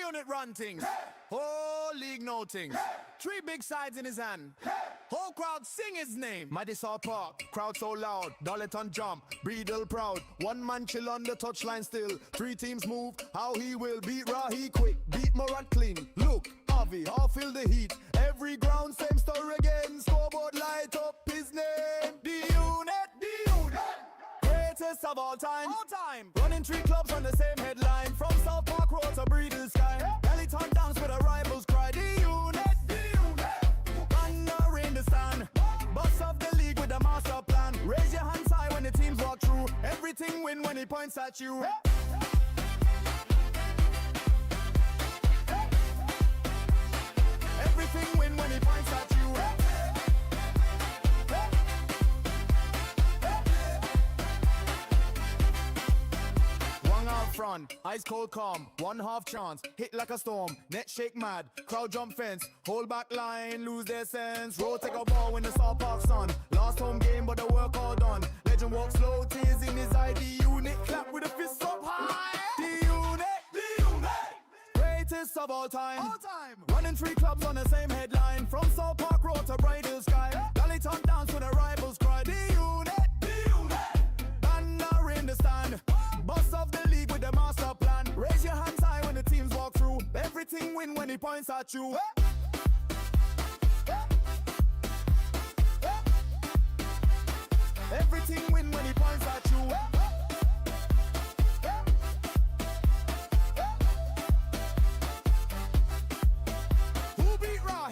D-Unit run things. Whole league noting. 3 big sides in his hand. Whole crowd sing his name. Madison Park, crowd so loud. Darlington jump, Breedle proud. One man chill on the touchline still. 3 teams move, how he will beat Rahi quick. Beat Morat clean. Look, Avi, how feel the heat. Every ground, same story again. Scoreboard light up his name. D-Unit, D-Unit. Greatest of all time. Running 3 clubs on the same headline. From South Park Road to Breedle Sky. Darlington dance with the rivals cry. D-Unit, D-Unit. Banner in the stand. Boss of the league with the master plan. Raise your hands high when the teams walk through. Everything win when he points at you. Everything win when he points at you. One out front, ice cold calm, 1/2 chance, hit like a storm, net shake mad, crowd jump fence, hold back line, lose their sense, roll take a ball when the South Park sun, last home game but the work all done, legend walk slow, tears in his eye, D-Unit, clap with a fist up high, D-Unit, D-Unit. Greatest of all time. Running 3 clubs on the same headline. From South Park Road to Breedle Sky. Darlington dance when the rivals cry. D-Unit, D-Unit. Banner in the stand. Boss of the league with the master plan. Raise your hands high when the teams walk through. Everything win when he points at you. Everything win when he points at you.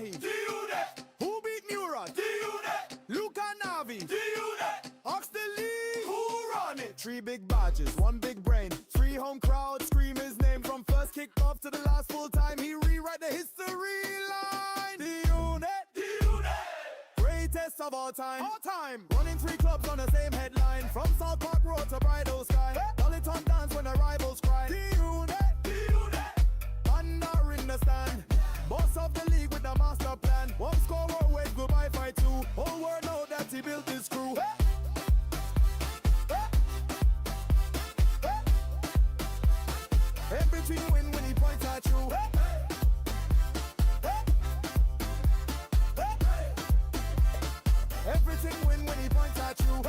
D-Unit. Who beat Murat? D-Unit. Luca Navi. D-Unit. Ox the league. Who run it? 3 big badges, 1 big brain. 3 home crowd scream his name. From first kick off to the last full time. He rewrite the history line. D-Unit. D-Unit. Greatest of all time. Running 3 clubs on the same headline. From South Park Road to Breedle Sky. Darlington dance when the rivals cry. D-Unit. D-Unit. Banner in the stand. Boss of the league with the master plan. One score, one wave, goodbye, fight 2. Whole world know that he built his crew. Everything win when he points at you. Everything win when he points at you.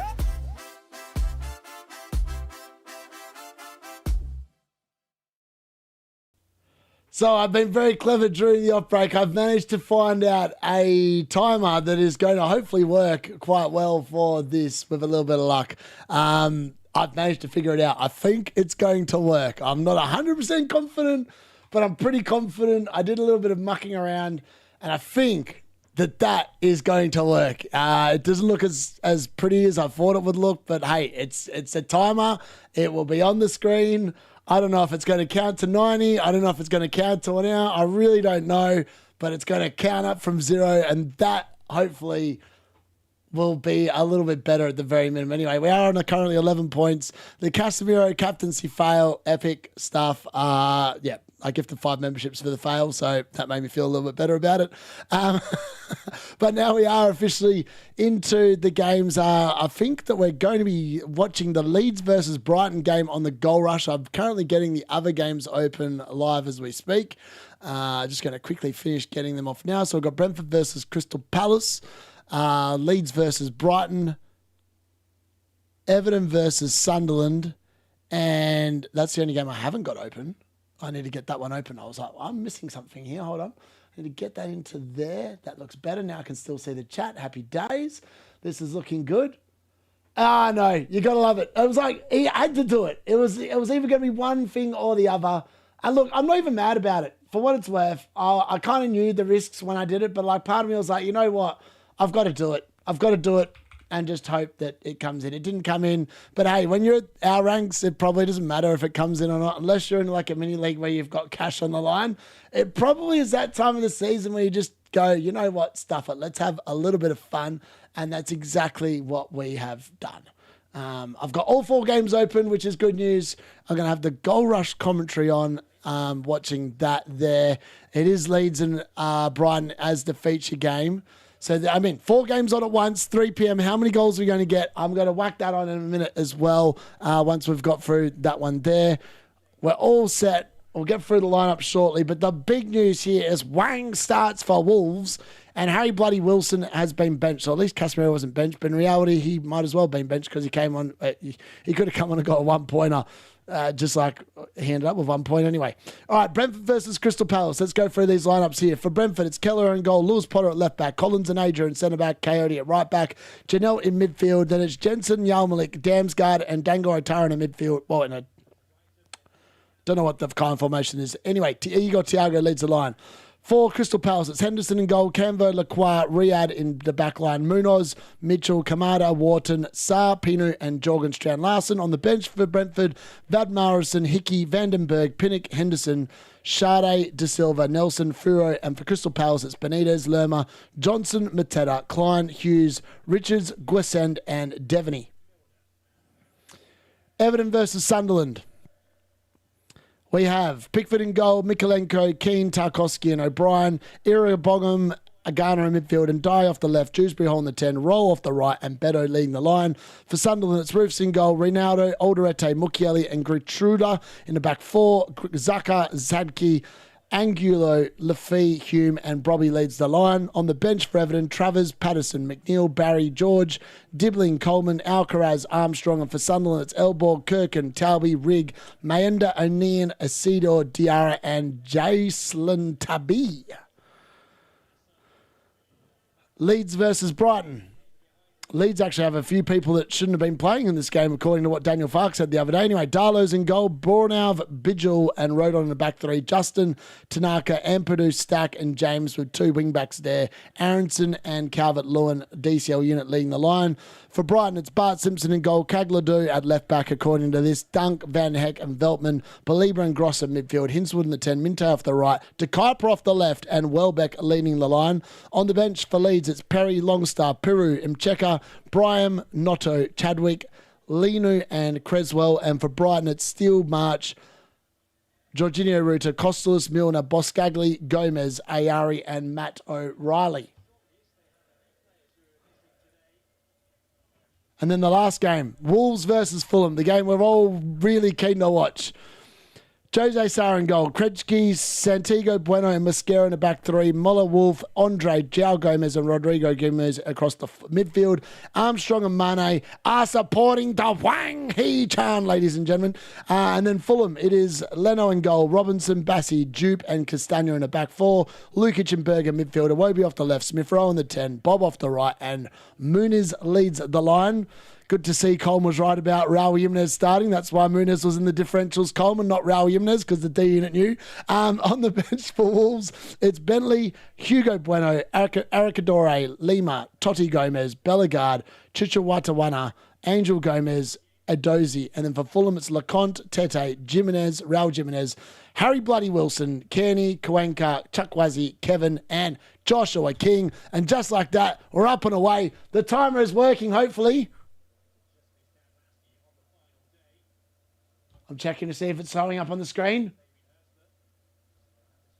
So I've been very clever during the off break. I've managed to find out a timer that is going to hopefully work quite well for this with a little bit of luck. I've managed to figure it out. I think it's going to work. I'm not 100% confident, but I'm pretty confident. I did a little bit of mucking around, and I think that is going to work. It doesn't look as pretty as I thought it would look, but hey, it's a timer. It will be on the screen. I don't know if it's going to count to 90. I don't know if it's going to count to an hour. I really don't know, but it's going to count up from 0, and that hopefully will be a little bit better at the very minimum. Anyway, we are on currently 11 points. The Casemiro captaincy fail, epic stuff. Yeah, I gifted 5 memberships for the fail, so that made me feel a little bit better about it. But now we are officially into the games. I think that we're going to be watching the Leeds versus Brighton game on the Goal Rush. I'm currently getting the other games open live as we speak. Just going to quickly finish getting them off now. So we've got Brentford versus Crystal Palace, Leeds versus Brighton, Everton versus Sunderland, and that's the only game I haven't got open. I need to get that one open. I was like, I'm missing something here. Hold on. I need to get that into there. That looks better. Now I can still see the chat. Happy days. This is looking good. No, you got to love it. It was like, he had to do it. It was either going to be one thing or the other. And look, I'm not even mad about it. For what it's worth, I kind of knew the risks when I did it, but like part of me was like, you know what? I've got to do it. I've got to do it and just hope that it comes in. It didn't come in. But hey, when you're at our ranks, it probably doesn't matter if it comes in or not, unless you're in like a mini league where you've got cash on the line. It probably is that time of the season where you just go, you know what, stuff it. Let's have a little bit of fun. And that's exactly what we have done. I've got all 4 games open, which is good news. I'm going to have the Goal Rush commentary on, watching that there. It is Leeds and Brighton as the feature game. So, 4 games on at once, 3 p.m. How many goals are we going to get? I'm going to whack that on in a minute as well, once we've got through that one there. We're all set We'll get through the lineup shortly, but the big news here is Wang starts for Wolves, and Harry Bloody Wilson has been benched. So at least Casemiro wasn't benched, but in reality, he might as well have been benched because he came on. He could have come on and got a 1-pointer, just like he ended up with 1 point anyway. All right, Brentford versus Crystal Palace. Let's go through these lineups here. For Brentford, it's Keller in goal, Lewis Potter at left back, Collins and Adrian in centre back, Coyote at right back, Janelle in midfield. Then it's Jensen, Yarmalik, Damsgaard, and Dango Otara in midfield. Well, in a don't know what the kind of formation is. Anyway, Igor Thiago leads the line. For Crystal Palace, it's Henderson in goal, Camvo, Lacroix, Riyadh in the back line, Munoz, Mitchell, Kamada, Wharton, Saar, Pinu, and Jorgen Strand-Larsen. On the bench for Brentford, Vad Morrison, Hickey, Vandenberg, Pinnock, Henderson, Sade, De Silva, Nelson, Furo, and for Crystal Palace, it's Benitez, Lerma, Johnson, Mateta, Klein, Hughes, Richards, Guessend, and Devaney. Everton versus Sunderland. We have Pickford in goal, Mikolenko, Keane, Tarkowski and O'Brien, Irabogam, Agana in midfield and Dye off the left, Dewsbury Hall in the 10, Roll off the right and Beto leading the line. For Sunderland, it's Roofs in goal, Ronaldo, Alderete, Mukiele and Gertruda in the back four, Zaka, Zadki, Angulo, Lafie, Hume and Brobby leads the line. On the bench for Everton, Travers, Patterson, McNeil, Barry, George, Dibbling, Coleman, Alcaraz, Armstrong. And for Sunderland, it's Elborg, Kirkin, Talby, Rigg, Mayenda, O'Neill, Asidor, Diarra and Jaslyn Tabi. Leeds versus Brighton. Leeds actually have a few people that shouldn't have been playing in this game, according to what Daniel Fark said the other day. Anyway, Darlow's in goal, Bornau, Bidgel, and Rodon in the back three. Justin, Tanaka, Ampadu, Stack, and James with two wing-backs there. Aronson and Calvert-Lewin, DCL unit leading the line. For Brighton, it's Bart Simpson in goal, Cagladoo at left-back, according to this. Dunk, Van Heck, and Veltman. Belieber and Gross at midfield. Hinswood in the 10, Minte off the right. De Kuiper off the left, and Welbeck leading the line. On the bench for Leeds, it's Perry, Longstar, Piru, Mcheka, Bryan, Noto, Chadwick, Linu and Creswell. And for Brighton, it's Steele, March, Jorginho Ruta, Costas, Milner, Boscagli, Gomez, Ayari and Matt O'Reilly. And then the last game, Wolves versus Fulham, the game we're all really keen to watch. Jose Sarr in goal, Krejci, Santiago Bueno and Mascara in the back three, Muller, Wolf, Andre, João Gomez and Rodrigo Gomez across the midfield. Armstrong and Mane are supporting the Wang Hee-chan, ladies and gentlemen. And then Fulham, it is Leno in goal, Robinson, Bassi, Jupe and Castagna in the back four, Lukic and Berger midfield, Iwobi off the left, Smith-Rowe in the 10, Bob off the right and Muniz leads the line. Good to see Coleman was right about Raul Jimenez starting. That's why Muniz was in the differentials. Coleman, not Raul Jimenez, because the D-Unit knew. On the bench for Wolves, it's Bentley, Hugo Bueno, Aracadore, Lima, Totti Gomez, Bellegarde, Chichawatawana, Angel Gomez, Adozi. And then for Fulham, it's LeConte, Tete, Jimenez, Raul Jimenez, Harry Bloody Wilson, Kearney, Kawenka, Chukwueze, Kevin, and Joshua King. And just like that, we're up and away. The timer is working, hopefully. I'm checking to see if it's showing up on the screen.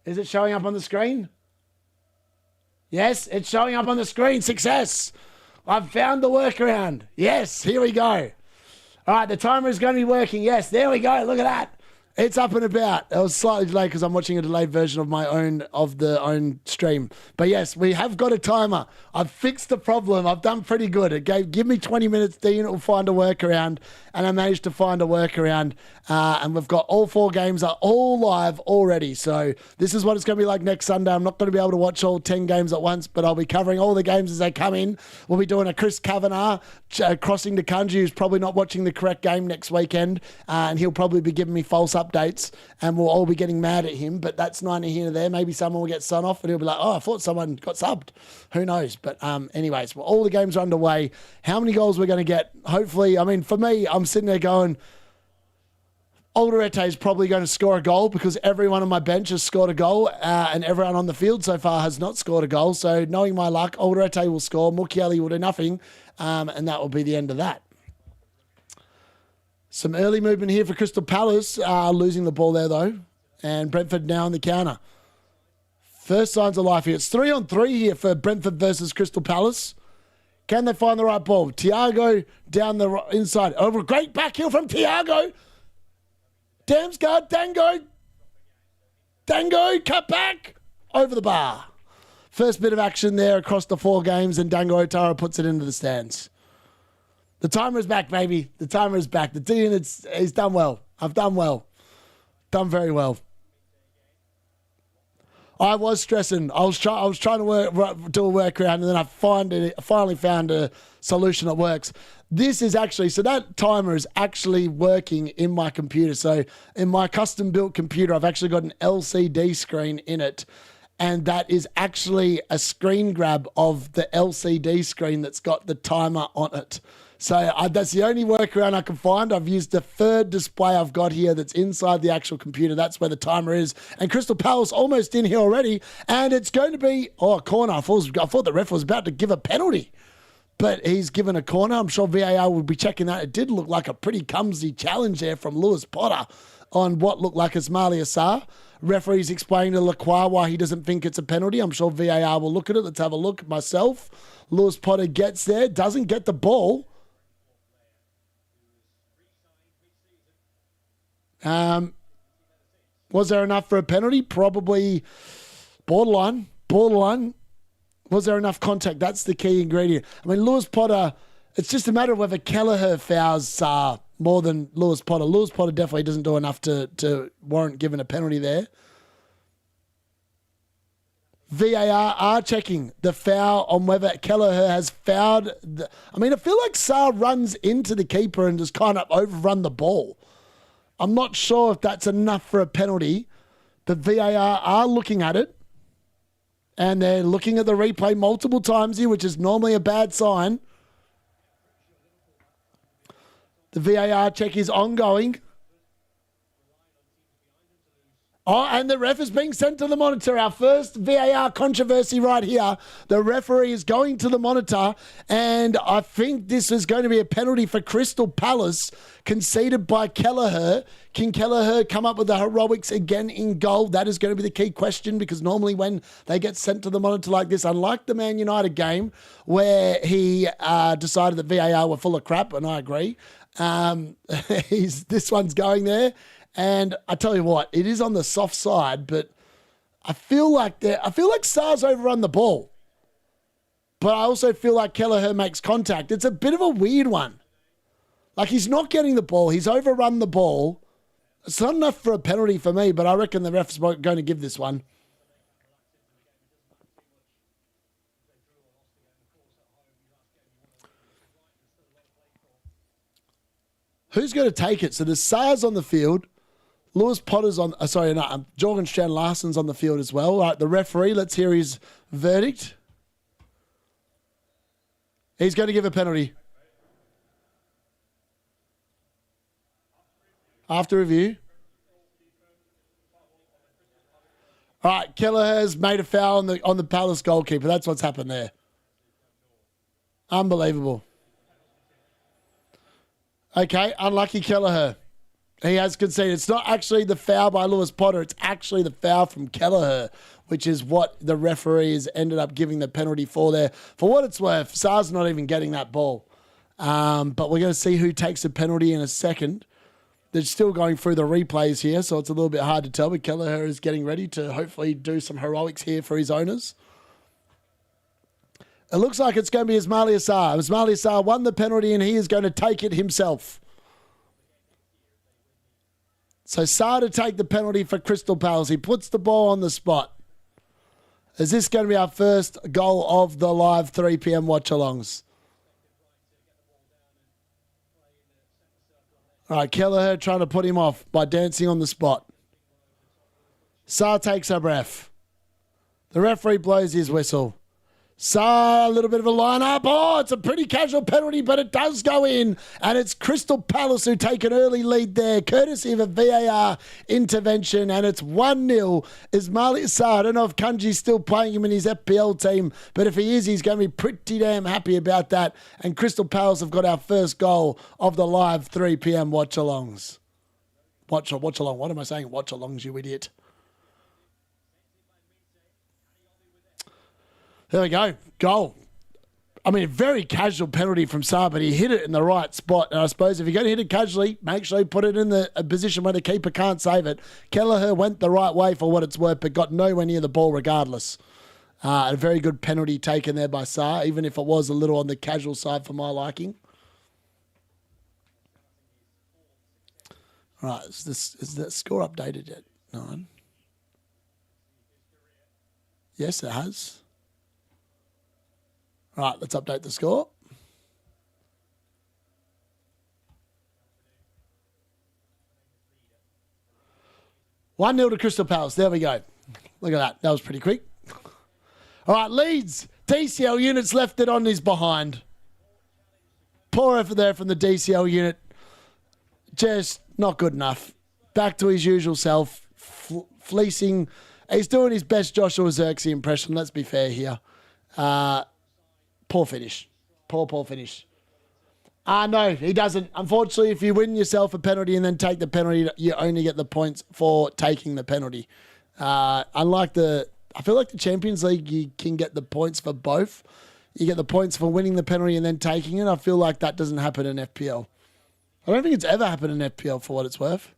Is it showing up on the screen? Yes, it's showing up on the screen. Success. I've found the workaround. Yes, here we go. All right, the timer is going to be working. Yes, there we go. Look at that. It's up and about. It was slightly delayed because I'm watching a delayed version of my own stream. But yes, we have got a timer. I've fixed the problem. I've done pretty good. It give me 20 minutes. D-Unit will find a workaround, and I managed to find a workaround. And we've got all 4 games are all live already. So this is what it's going to be like next Sunday. I'm not going to be able to watch all 10 games at once, but I'll be covering all the games as they come in. We'll be doing a Chris Kavanagh crossing to Kanji, who's probably not watching the correct game next weekend, and he'll probably be giving me false updates, and we'll all be getting mad at him, but that's neither here nor there. Maybe someone will get sun off and he'll be like, oh, I thought someone got subbed. Who knows? But anyways, well, all the games are underway. How many goals we're going to get? Hopefully, I mean, for me, I'm sitting there going, Alderete is probably going to score a goal because everyone on my bench has scored a goal and everyone on the field so far has not scored a goal. So knowing my luck, Alderete will score, Mukiele will do nothing, and that will be the end of that. Some early movement here for Crystal Palace, losing the ball there though, and Brentford now on the counter. First signs of life here. It's 3-on-3 here for Brentford versus Crystal Palace. Can they find the right ball? Thiago down the inside. Over a great back heel from Thiago. Damsgaard, Dango. Dango, cut back, over the bar. First bit of action there across the 4 games, and Dango Otara puts it into the stands. The timer is back, baby. The timer is back. The D-Unit's, he's done well. I've done well. Done very well. I was stressing. I was trying to do a workaround, and then I finally found a solution that works. This is actually, so that timer is actually working in my computer. So in my custom built computer, I've actually got an LCD screen in it. And that is actually a screen grab of the LCD screen that's got the timer on it. So that's the only workaround I can find. I've used the third display I've got here that's inside the actual computer. That's where the timer is. And Crystal Palace almost in here already. And it's going to be, a corner. I thought the ref was about to give a penalty. But he's given a corner. I'm sure VAR will be checking that. It did look like a pretty clumsy challenge there from Lewis Potter on what looked like Ismail Assar. Referee's explaining to Lacroix why he doesn't think it's a penalty. I'm sure VAR will look at it. Let's have a look myself. Lewis Potter gets there, doesn't get the ball. Was there enough for a penalty? Probably borderline. Was there enough contact? That's the key ingredient. I mean, Lewis Potter, it's just a matter of whether Kelleher fouls more than Lewis Potter. Lewis Potter definitely doesn't do enough to warrant giving a penalty there. VAR are checking the foul on whether Kelleher has fouled. I feel like Saar runs into the keeper and just kind of overrun the ball. I'm not sure if that's enough for a penalty, but VAR are looking at it. And they're looking at the replay multiple times here, which is normally a bad sign. The VAR check is ongoing. Oh, and the ref is being sent to the monitor. Our first VAR controversy right here. The referee is going to the monitor, and I think this is going to be a penalty for Crystal Palace, conceded by Kelleher. Can Kelleher come up with the heroics again in goal? That is going to be the key question, because normally when they get sent to the monitor like this, unlike the Man United game where he decided that VAR were full of crap, and I agree, this one's going there. And I tell you what, it is on the soft side, but I feel like Saar's overrun the ball. But I also feel like Kelleher makes contact. It's a bit of a weird one. Like, he's not getting the ball. He's overrun the ball. It's not enough for a penalty for me, but I reckon the ref's going to give this one. Who's going to take it? So the Saar's on the field. Lewis Potter's on, Jorgen Strand Larsen's on the field as well. All right, the referee, let's hear his verdict. He's going to give a penalty. After review. All right, Kelleher's made a foul on the Palace goalkeeper. That's what's happened there. Unbelievable. Okay, unlucky Kelleher. He has conceded. It's not actually the foul by Lewis Potter. It's actually the foul from Kelleher, which is what the referees ended up giving the penalty for there. For what it's worth, Saar's not even getting that ball. But we're going to see who takes the penalty in a second. They're still going through the replays here, so it's a little bit hard to tell. But Kelleher is getting ready to hopefully do some heroics here for his owners. It looks like it's going to be Ismail Assar. Ismail Assar won the penalty, and he is going to take it himself. So Saar to take the penalty for Crystal Palace. He puts the ball on the spot. Is this going to be our first goal of the live 3 p.m. watch-alongs? All right, Kelleher trying to put him off by dancing on the spot. Saar takes a breath. The referee blows his whistle. Saar, a little bit of a line-up. Oh, it's a pretty casual penalty, but it does go in. And it's Crystal Palace who take an early lead there, courtesy of a VAR intervention. And it's 1-0. Ismail Assar, I don't know if Kanji's still playing him in his FPL team, but if he is, he's going to be pretty damn happy about that. And Crystal Palace have got our first goal of the live 3 p.m. watch-alongs. Watch-along. What am I saying? Watch-alongs, you idiot. There we go. Goal. I mean, a very casual penalty from Saar, but he hit it in the right spot. And I suppose if you're going to hit it casually, make sure you put it in a position where the keeper can't save it. Kelleher went the right way for what it's worth, but got nowhere near the ball regardless. A very good penalty taken there by Saar, even if it was a little on the casual side for my liking. All right, is that score updated yet? No. Yes, it has. All right, let's update the score. One 0 to Crystal Palace. There we go. Look at that. That was pretty quick. All right, Leeds. DCL unit's left it on his behind. Poor effort there from the DCL unit. Just not good enough. Back to his usual self. Fleecing. He's doing his best Joshua Zirkzee impression. Let's be fair here. Poor finish. Poor finish. No, he doesn't. Unfortunately, if you win yourself a penalty and then take the penalty, you only get the points for taking the penalty. Unlike I feel like the Champions League, you can get the points for both. You get the points for winning the penalty and then taking it. I feel like that doesn't happen in FPL. I don't think it's ever happened in FPL for what it's worth.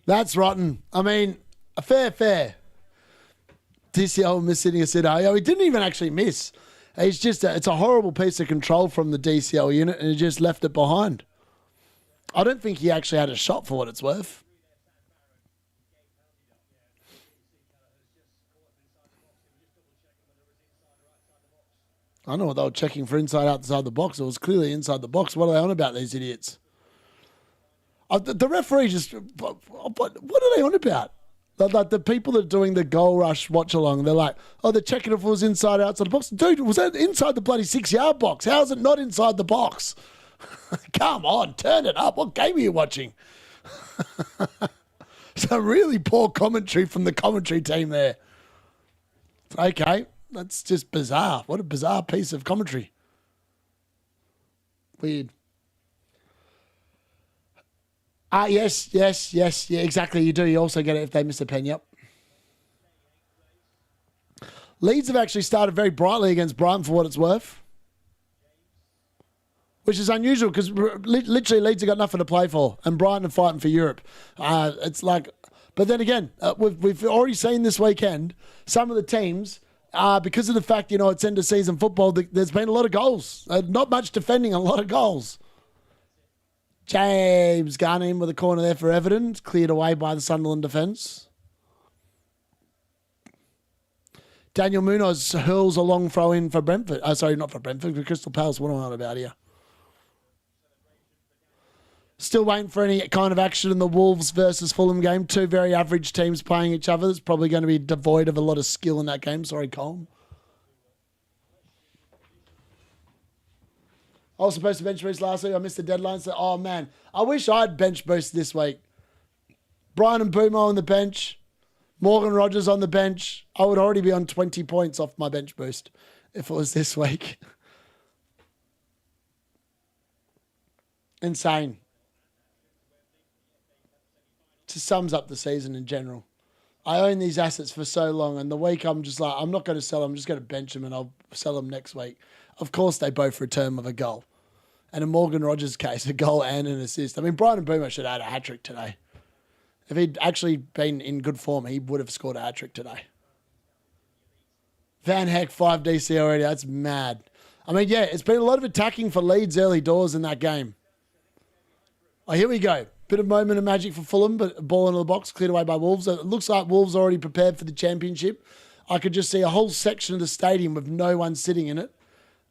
That's rotten. I mean, a fair. DCL missing a scenario. He didn't even actually miss. It's a horrible piece of control from the DCL unit, and he just left it behind. I don't think he actually had a shot for what it's worth. I know what they were checking for outside the box. It was clearly inside the box. What are they on about, these idiots? The referee just... What are they on about? Like the people that are doing the goal rush watch along, they're like, oh, they're checking if it was inside or outside the box. Dude, was that inside the bloody 6-yard box? How is it not inside the box? Come on, turn it up. What game are you watching? Some really poor commentary from the commentary team there. Okay, that's just bizarre. What a bizarre piece of commentary. Weird. Yes, yeah, exactly. You do. You also get it if they miss a pen. Yep. Leeds have actually started very brightly against Brighton for what it's worth, which is unusual because literally Leeds have got nothing to play for, and Brighton are fighting for Europe. It's like, but then again, we've already seen this weekend some of the teams. Because of the fact, it's end of season football, there's been a lot of goals. Not much defending, a lot of goals. James Garner in with a corner there for Everton. Cleared away by the Sunderland defence. Daniel Munoz hurls a long throw in for Brentford. Sorry, not for Brentford, for Crystal Palace. What am I on about here? Still waiting for any kind of action in the Wolves versus Fulham game. Two very average teams playing each other. It's probably going to be devoid of a lot of skill in that game. Sorry, Colm. I was supposed to bench boost last week. I missed the deadline. So, oh, man. I wish I'd bench boost this week. Brian and Bumo on the bench. Morgan Rogers on the bench. I would already be on 20 points off my bench boost if it was this week. Insane. Just sums up the season in general. I own these assets for so long, and the week I'm just like, I'm not going to sell them. I'm just going to bench them, and I'll sell them next week. Of course, they both return with a goal. And in Morgan Rogers' case, a goal and an assist. I mean, Brian Boomer should have had a hat-trick today. If he'd actually been in good form, he would have scored a hat-trick today. Van Heck, 5 DC already. That's mad. I mean, yeah, it's been a lot of attacking for Leeds early doors in that game. Oh, here we go. Bit of moment of magic for Fulham, but ball into the box, cleared away by Wolves. It looks like Wolves already prepared for the championship. I could just see a whole section of the stadium with no one sitting in it.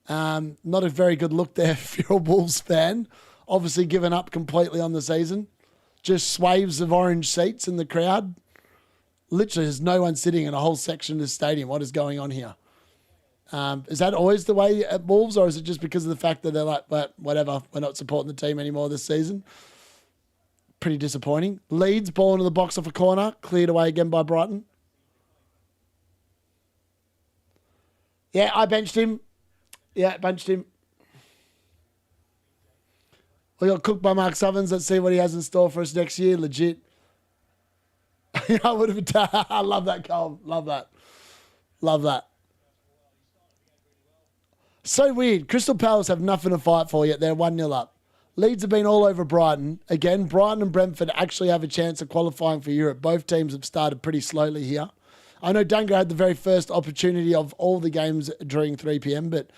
Not a very good look there if you're a Wolves fan. Obviously given up completely on the season. Just swaves of orange seats in the crowd. Literally, there's no one sitting in a whole section of the stadium. What is going on here? Is that always the way at Wolves, or is it just because of the fact that they're like, well, whatever, we're not supporting the team anymore this season? Pretty disappointing. Leeds, ball into the box off a corner. Cleared away again by Brighton. Yeah, I benched him. Yeah, benched him. We got cooked by Mark Southerns. Let's see what he has in store for us next year. Legit. I would have. I love that, Cole. Love that. Love that. So weird. Crystal Palace have nothing to fight for yet. They're 1-0 up. Leeds have been all over Brighton. Again, Brighton and Brentford actually have a chance of qualifying for Europe. Both teams have started pretty slowly here. I know Dunga had the very first opportunity of all the games during 3 p.m, but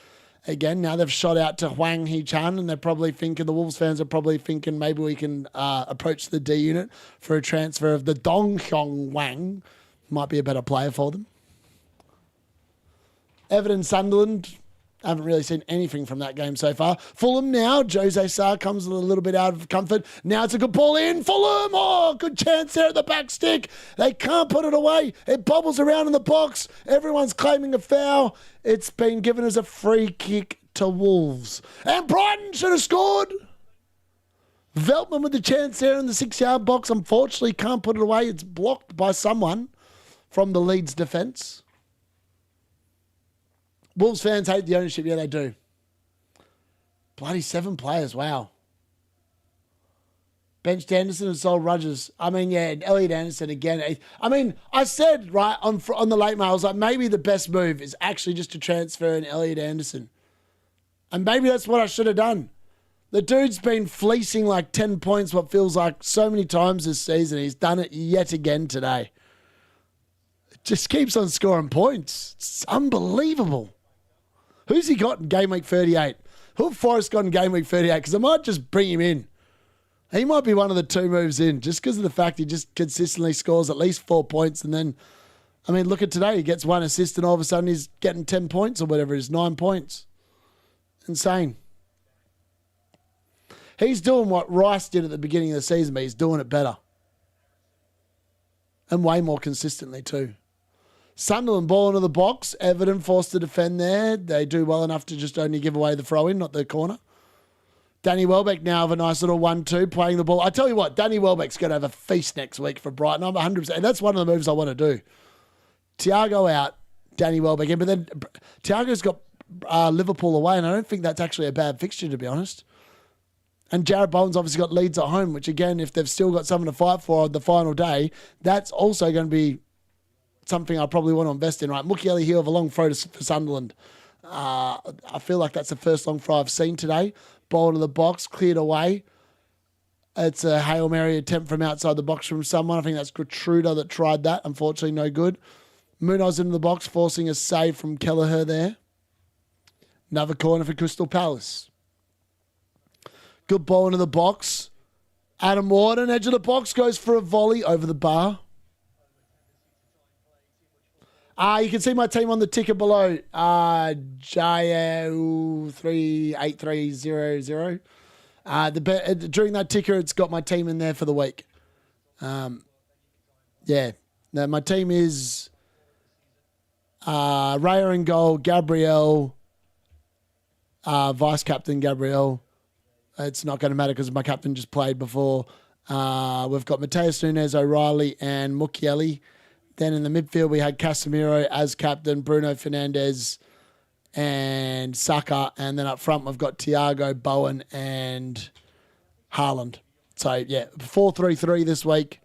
again, now they've shot out to Huang Hee-chan, and they're probably thinking, the Wolves fans are probably thinking maybe we can approach the D-Unit for a transfer of the Dong Hyong Wang. Might be a better player for them. Everton Sunderland. I haven't really seen anything from that game so far. Fulham now. Jose Sarr comes a little bit out of comfort. Now it's a good ball in. Fulham. Oh, good chance there at the back stick. They can't put it away. It bobbles around in the box. Everyone's claiming a foul. It's been given as a free kick to Wolves. And Brighton should have scored. Veltman with the chance there in the 6-yard box. Unfortunately, can't put it away. It's blocked by someone from the Leeds defence. Wolves fans hate the ownership. Yeah, they do. Bloody 7 players. Wow. Benched Anderson and sold Rodgers. I mean, yeah, Elliot Anderson again. I mean, I said, right, on the late mail, I was like, maybe the best move is actually just to transfer in Elliot Anderson. And maybe that's what I should have done. The dude's been fleecing like 10 points, what feels like so many times this season. He's done it yet again today. It just keeps on scoring points. It's unbelievable. Who's he got in game week 38? Who have Forrest got in game week 38? Because I might just bring him in. He might be one of the 2 moves in just because of the fact he just consistently scores at least 4 points. And then, I mean, look at today. He gets 1 assist and all of a sudden he's getting 10 points or whatever it is, 9 points. Insane. He's doing what Rice did at the beginning of the season, but he's doing it better. And way more consistently too. Sunderland ball into the box. Everton forced to defend there. They do well enough to just only give away the throw-in, not the corner. Danny Welbeck now have a nice little 1-2 playing the ball. I tell you what, Danny Welbeck's going to have a feast next week for Brighton. I'm 100%. And that's one of the moves I want to do. Thiago out, Danny Welbeck in. But then Thiago's got Liverpool away, and I don't think that's actually a bad fixture, to be honest. And Jared Bowen's obviously got Leeds at home, which again, if they've still got something to fight for on the final day, that's also going to be something I probably want to invest in, right? Mukiele here with a long throw for Sunderland. I feel like that's the first long throw I've seen today. Ball into the box, cleared away. It's a Hail Mary attempt from outside the box from someone. I think that's Gertruda that tried that. Unfortunately, no good. Munoz into the box, forcing a save from Kelleher there. Another corner for Crystal Palace. Good ball into the box. Adam Warden, edge of the box, goes for a volley over the bar. You can see my team on the ticker below. JL38300. During that ticker, it's got my team in there for the week. Yeah. Now, my team is Raya in goal, Gabriel, vice-captain Gabriel. It's not going to matter because my captain just played before. We've got Mateus Nunes, O'Reilly, and Mukiele. Then in the midfield, we had Casemiro as captain, Bruno Fernandes, and Saka. And then up front, we've got Thiago, Bowen, and Haaland. So, yeah, 4-3-3 this week.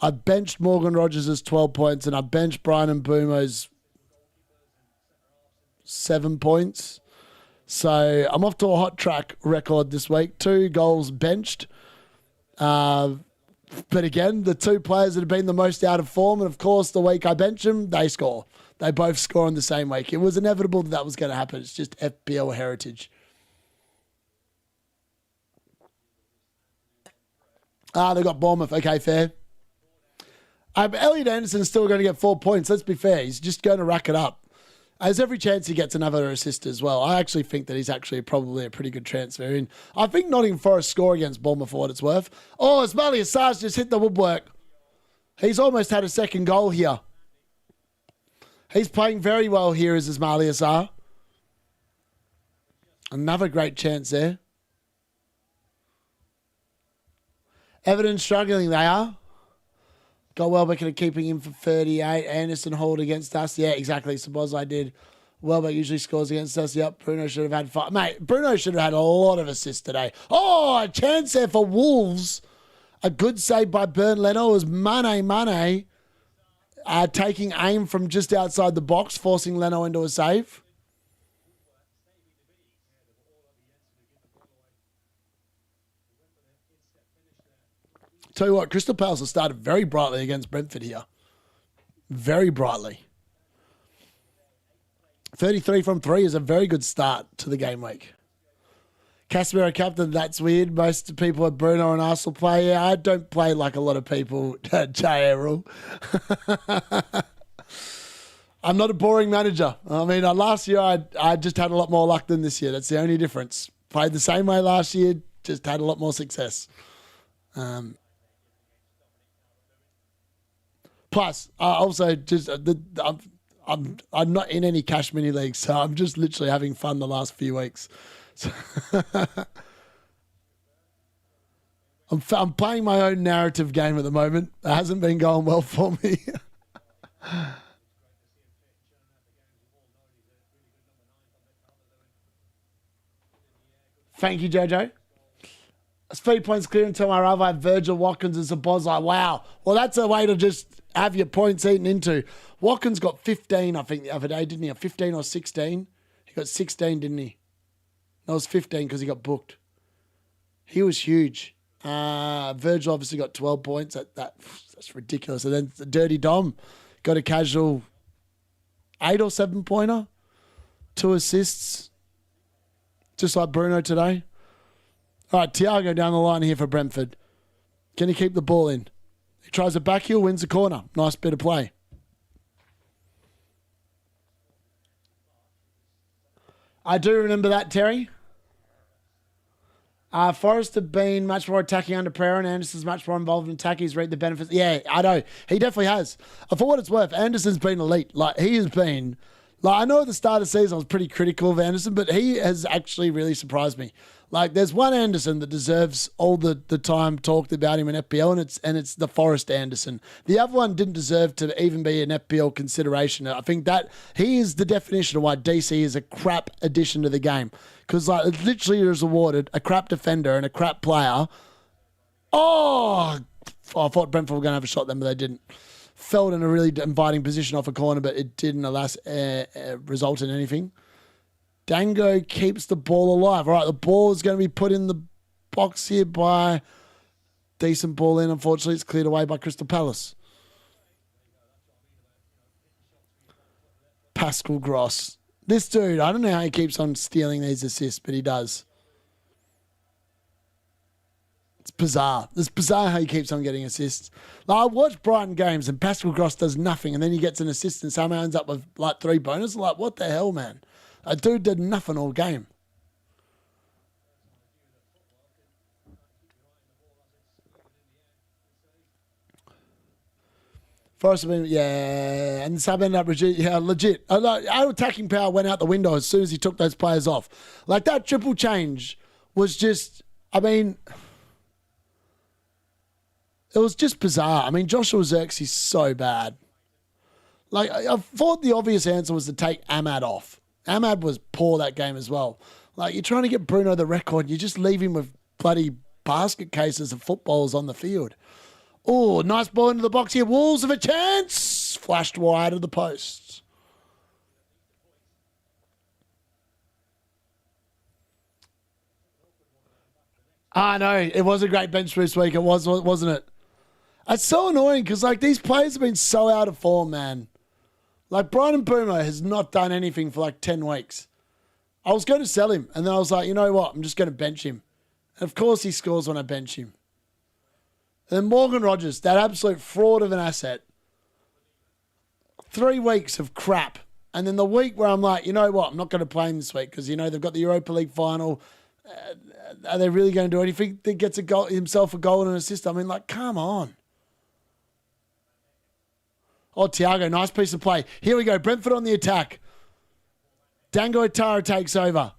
I benched Morgan Rogers' 12 points, and I benched Brian Mbeumo's 7 points. So, I'm off to a hot track record this week. 2 goals benched. But again, the 2 players that have been the most out of form, and of course, the week I bench them, they score. They both score in the same week. It was inevitable that was going to happen. It's just FPL heritage. They got Bournemouth. Okay, fair. Elliot Anderson's still going to get 4 points. Let's be fair. He's just going to rack it up. There's every chance he gets another assist as well. I actually think that he's actually probably a pretty good transfer in. I think Nottingham Forest score against Bournemouth for what it's worth. Oh, Ismail Assar's just hit the woodwork. He's almost had a second goal here. He's playing very well here, is Ismail Assar. Another great chance there. Everton struggling, they are. Got Welbeck and keeping him for 38. Anderson hauled against us. Yeah, exactly. Suppose I did. Welbeck usually scores against us. Yep, Bruno should have had 5. Mate, Bruno should have had a lot of assists today. Oh, a chance there for Wolves. A good save by Bernd Leno as Mane taking aim from just outside the box, forcing Leno into a save. Tell you what, Crystal Palace have started very brightly against Brentford here. Very brightly. 33 from 3 is a very good start to the game week. Casemiro captain, that's weird. Most people are Bruno and Arsenal play. Yeah, I don't play like a lot of people, J.A. I'm not a boring manager. I mean, last year I just had a lot more luck than this year. That's the only difference. Played the same way last year, just had a lot more success. Plus, also just I'm not in any cash mini leagues, so I'm just literally having fun the last few weeks. So I'm playing my own narrative game at the moment. It hasn't been going well for me. Thank you, Jojo. Speed points clear until my rival have Virgil, Watkins and Sabozai. Wow. Well, that's a way to just have your points eaten into. Watkins got 15, I think, the other day, didn't he? 15 or 16? He got 16, didn't he? That was 15 because he got booked. He was huge. Virgil obviously got 12 points. That's ridiculous. And then the Dirty Dom got a casual 8 or 7 pointer. 2 assists. Just like Bruno today. All right, Thiago down the line here for Brentford. Can he keep the ball in? He tries a back heel, wins the corner. Nice bit of play. I do remember that, Terry. Forrest have been much more attacking under Pereira, and Anderson's much more involved in attack. He's reaped the benefits. Yeah, I know. He definitely has. For what it's worth, Anderson's been elite. Like, he has been... Like, I know at the start of the season I was pretty critical of Anderson, but he has actually really surprised me. Like, there's one Anderson that deserves all the time talked about him in FPL, and it's the Forrest Anderson. The other one didn't deserve to even be an FPL consideration. I think that he is the definition of why DC is a crap addition to the game. Because, like, it literally is awarded a crap defender and a crap player. Oh, I thought Brentford were going to have a shot then, but they didn't. Felt in a really inviting position off a corner, but it didn't, alas, result in anything. Dango keeps the ball alive. All right, the ball is going to be put in the box here by decent ball in. Unfortunately, it's cleared away by Crystal Palace. Pascal Gross. This dude, I don't know how he keeps on stealing these assists, but he does. It's bizarre. It's bizarre how he keeps on getting assists. Like, I watch Brighton games and Pascal Gross does nothing, and then he gets an assist and somehow ends up with like 3 bonus. Like, what the hell, man? A dude did nothing all game. Forrest, yeah, and the sub ended up legit. Our attacking power went out the window as soon as he took those players off. Like, that triple change was just, I mean... It was just bizarre. I mean, Joshua Xerxes is so bad. Like, I thought the obvious answer was to take Ahmad off. Ahmad was poor that game as well. Like, you're trying to get Bruno the record, you just leave him with bloody basket cases of footballs on the field. Oh, nice ball into the box here. Wolves have a chance. Flashed wide of the post. I know. It was a great bench boost week. It was, wasn't it? It's so annoying because, like, these players have been so out of form, man. Like, Brian Mbeumo has not done anything for, like, 10 weeks. I was going to sell him, and then I was like, you know what? I'm just going to bench him. And, of course, he scores when I bench him. And then Morgan Rogers, that absolute fraud of an asset. 3 weeks of crap. And then the week where I'm like, you know what? I'm not going to play him this week because, you know, they've got the Europa League final. Are they really going to do anything? He gets himself a goal and an assist. I mean, like, come on. Oh, Thiago, nice piece of play. Here we go. Brentford on the attack. Dango Atara takes over.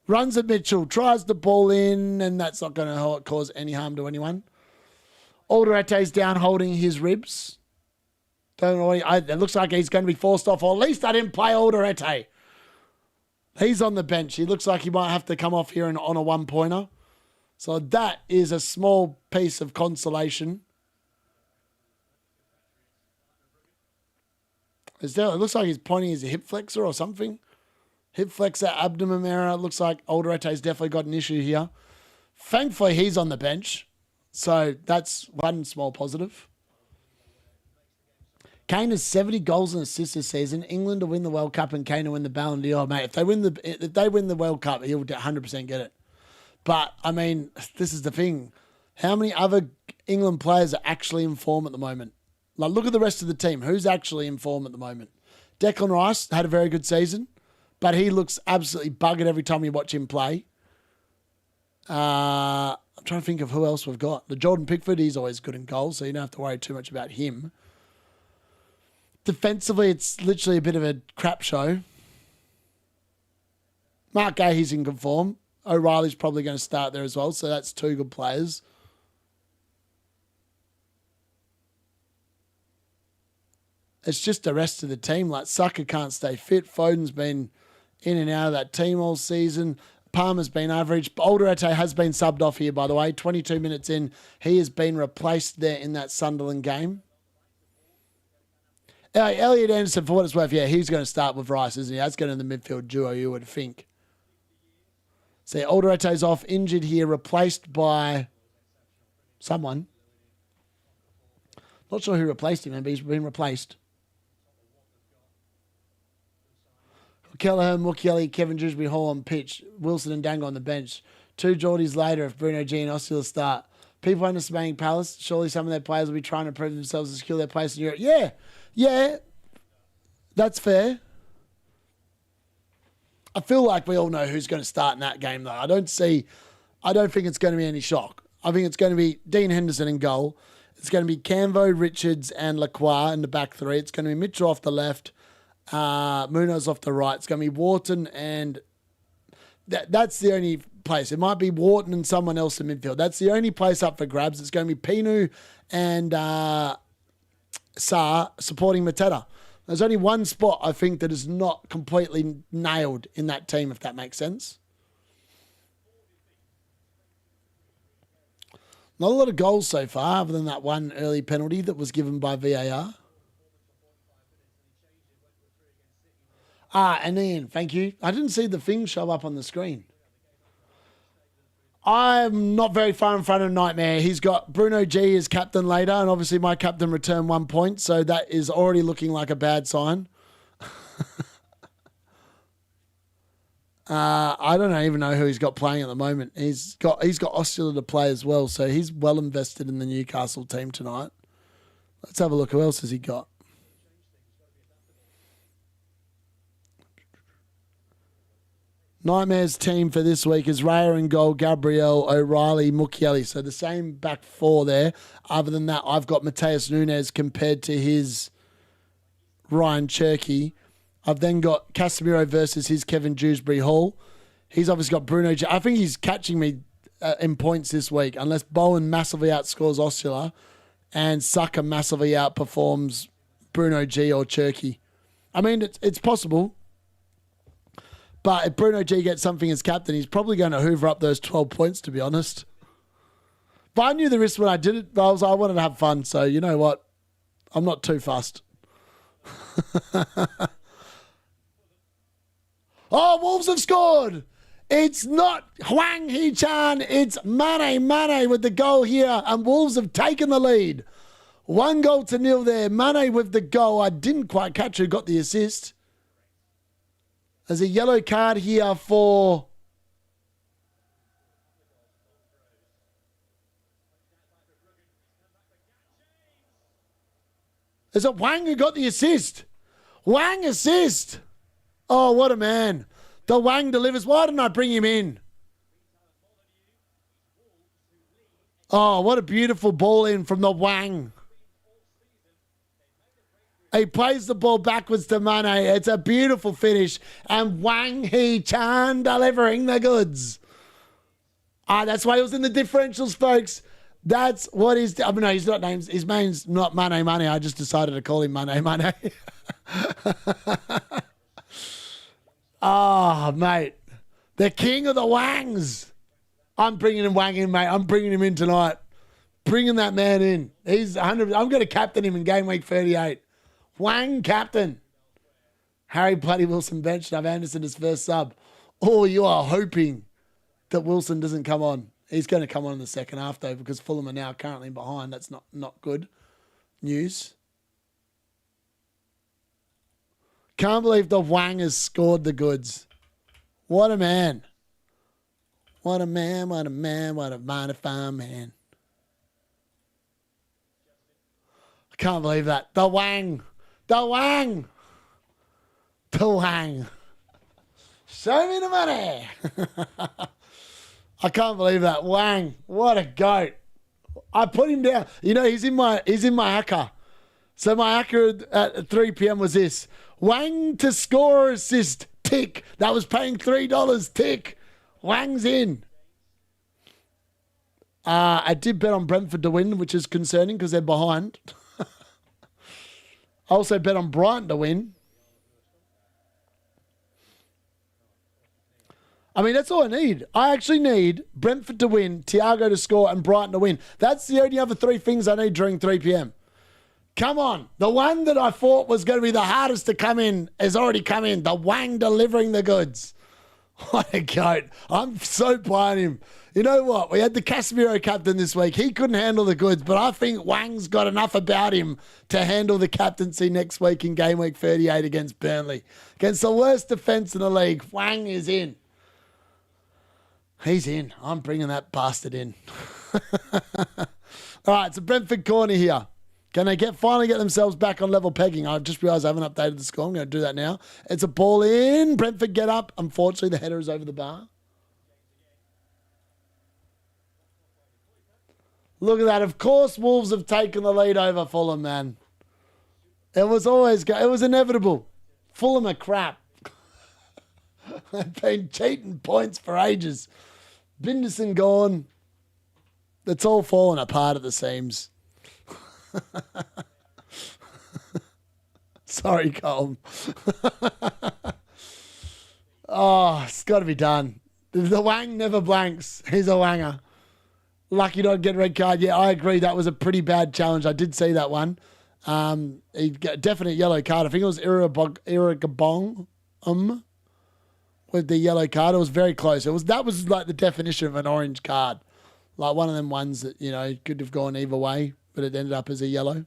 Runs at Mitchell. Tries the ball in, and that's not going to cause any harm to anyone. Alderete's down holding his ribs. Don't know. It looks like he's going to be forced off, or at least I didn't play Alderete. He's on the bench. He looks like he might have to come off here on a 1-pointer. So that is a small piece of consolation. It looks like he's pointing as a hip flexor or something. Hip flexor, abdomen error. It looks like Alderete's definitely got an issue here. Thankfully, he's on the bench. So that's one small positive. Kane has 70 goals and assists this season. England to win the World Cup and Kane to win the Ballon d'Or. Mate, if they win the World Cup, he'll 100% get it. But, I mean, this is the thing. How many other England players are actually in form at the moment? Like, look at the rest of the team. Who's actually in form at the moment? Declan Rice had a very good season, but he looks absolutely buggered every time you watch him play. I'm trying to think of who else we've got. The Jordan Pickford, he's always good in goals, so you don't have to worry too much about him. Defensively, it's literally a bit of a crap show. Mark Gahey's in good form. O'Reilly's probably going to start there as well, so that's two good players. It's just the rest of the team. Like, Saka can't stay fit. Foden's been in and out of that team all season. Palmer's been average. Alderete has been subbed off here, by the way. 22 minutes in, he has been replaced there in that Sunderland game. Elliot Anderson, for what it's worth, yeah, he's going to start with Rice, isn't he? That's going to the midfield duo, you would think. So Alderete's off, injured here, replaced by someone. Not sure who replaced him, but he's been replaced. Kelleher, Mukiele, Kevin Dewsbury Hall on pitch, Wilson and Dango on the bench. Two Geordies later if Bruno G and Oscar start. People underestimating Palace. Surely some of their players will be trying to prove themselves and secure their place in Europe. Yeah, that's fair. I feel like we all know who's going to start in that game, though. I don't think it's going to be any shock. I think it's going to be Dean Henderson in goal. It's going to be Camvo, Richards, and Lacroix in the back three. It's going to be Mitchell off the left, Munoz off the right. It's going to be Wharton, and that's the only place. It might be Wharton and someone else in midfield. That's the only place up for grabs. It's going to be Pinu and Sarr supporting Mateta. There's only one spot, I think, that is not completely nailed in that team, if that makes sense. Not a lot of goals so far, other than that one early penalty that was given by VAR. And Ian, thank you. I didn't see the thing show up on the screen. I'm not very far in front of Nightmare. He's got Bruno G as captain later, and obviously my captain returned 1 point, so that is already looking like a bad sign. I don't even know who he's got playing at the moment. He's got Oscilla to play as well, so he's well invested in the Newcastle team tonight. Let's have a look. Who else has he got? Nightmare's team for this week is Raya in goal, Gabriel, O'Reilly, Mukiele. So the same back four there. Other than that, I've got Mateus Nunes compared to his Ryan Cherky. I've then got Casemiro versus his Kevin Dewsbury Hall. He's obviously got Bruno G. I think he's catching me in points this week, unless Bowen massively outscores Oscilla and Saka massively outperforms Bruno G or Cherky. I mean, it's possible. But if Bruno G gets something as captain, he's probably going to hoover up those 12 points, to be honest. But I knew the risk when I did it. I wanted to have fun. So, you know what? I'm not too fussed. Oh, Wolves have scored. It's not Hwang Hee-chan. It's Mane with the goal here. And Wolves have taken the lead. 1-0 there. Mane with the goal. I didn't quite catch who got the assist. There's a yellow card here for... Is it Wang who got the assist? Wang assist. Oh, what a man. The Wang delivers. Why didn't I bring him in? Oh, what a beautiful ball in from the Wang. He plays the ball backwards to Mane. It's a beautiful finish. And Wang Hee-chan delivering the goods. That's why he was in the differentials, folks. That's what he's... I mean, no, he's not named... His name's not Mane. I just decided to call him Mane. Oh, mate. The king of the Wangs. I'm bringing him Wang in, mate. I'm bringing him in tonight. Bringing that man in. He's 100... I'm going to captain him in game week 38. Wang captain. Harry Bloody Wilson benched. I've Anderson as first sub. Oh, you are hoping that Wilson doesn't come on. He's going to come on in the second half, though, because Fulham are now currently behind. That's not good news. Can't believe the Wang has scored the goods. What a man. What a man, what a man, what a mighty fine man. I can't believe that. The Wang. The Wang. The Wang. Show me the money. I can't believe that. Wang. What a goat. I put him down. You know, he's in my hacker. So my hacker at 3 p.m. was this. Wang to score or assist. Tick. That was paying $3. Tick. Wang's in. I did bet on Brentford to win, which is concerning because they're behind. I also bet on Brighton to win. I mean, that's all I need. I actually need Brentford to win, Thiago to score, and Brighton to win. That's the only other three things I need during 3 p.m. Come on. The one that I thought was going to be the hardest to come in has already come in. The Wang delivering the goods. What a goat. I'm so behind him. You know what? We had the Casemiro captain this week. He couldn't handle the goods, but I think Wang's got enough about him to handle the captaincy next week in game week 38 against Burnley. Against the worst defence in the league, Wang is in. He's in. I'm bringing that bastard in. All right, it's a Brentford corner here. Can they finally get themselves back on level pegging? I just realised I haven't updated the score. I'm going to do that now. It's a ball in. Brentford get up. Unfortunately, the header is over the bar. Look at that. Of course, Wolves have taken the lead over Fulham, man. It was inevitable. Fulham are crap. They've been cheating points for ages. Binderson gone. It's all fallen apart at the seams. Sorry, Colm. Oh, it's got to be done. The Wang never blanks. He's a Wanger. Lucky not get a red card. Yeah, I agree. That was a pretty bad challenge. I did see that one. He got a definite yellow card. I think it was Irrigabong with the yellow card. It was very close. That was like the definition of an orange card. Like one of them ones that, you know, could have gone either way, but it ended up as a yellow.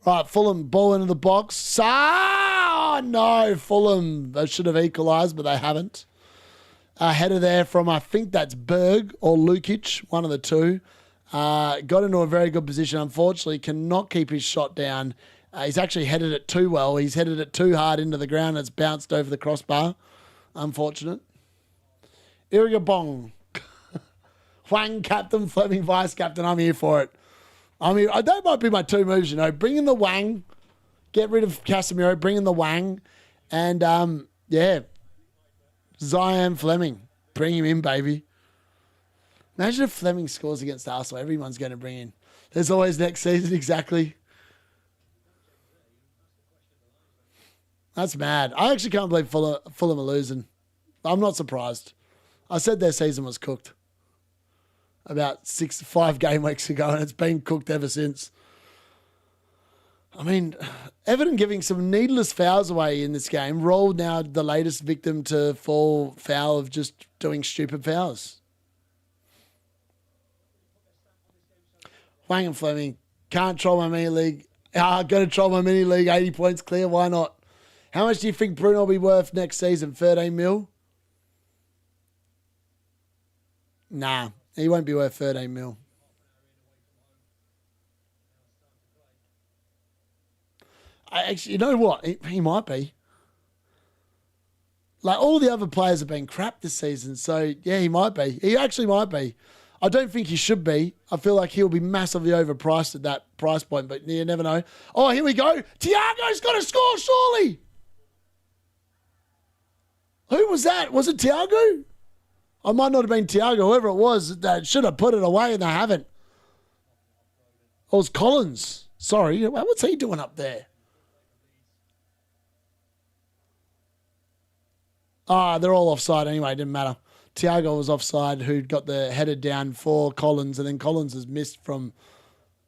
Right, Fulham, ball into the box. Oh, no, Fulham. They should have equalised, but they haven't. A header there from, I think that's Berg or Lukic, one of the two. Got into a very good position. Unfortunately, cannot keep his shot down. He's actually headed it too well. He's headed it too hard into the ground. It's bounced over the crossbar. Unfortunate. Irrigabong. Wang captain, Fleming vice captain. I'm here for it. That might be my two moves, you know. Bring in the Wang. Get rid of Casemiro. Bring in the Wang. And, yeah. Zion Fleming. Bring him in, baby. Imagine if Fleming scores against Arsenal. Everyone's going to bring in. There's always next season, exactly. That's mad. I actually can't believe Fulham are losing. I'm not surprised. I said their season was cooked about 5 game weeks ago, and it's been cooked ever since. I mean, Everton giving some needless fouls away in this game. Rolled now the latest victim to fall foul of just doing stupid fouls. Wang and Fleming. Can't troll my mini league. Got to troll my mini league. 80 points clear. Why not? How much do you think Bruno will be worth next season? 13 mil? Nah, he won't be worth 13 mil. Actually, you know what? He might be. Like, all the other players have been crap this season, so yeah, he might be. He actually might be. I don't think he should be. I feel like he'll be massively overpriced at that price point, but you never know. Oh, here we go. Thiago's got to score, surely. Who was that? Was it Thiago? I might not have been Thiago, whoever it was that should have put it away and they haven't. Oh, it was Collins. Sorry. What's he doing up there? They're all offside anyway. It didn't matter. Thiago was offside, who got the header down for Collins, and then Collins has missed from...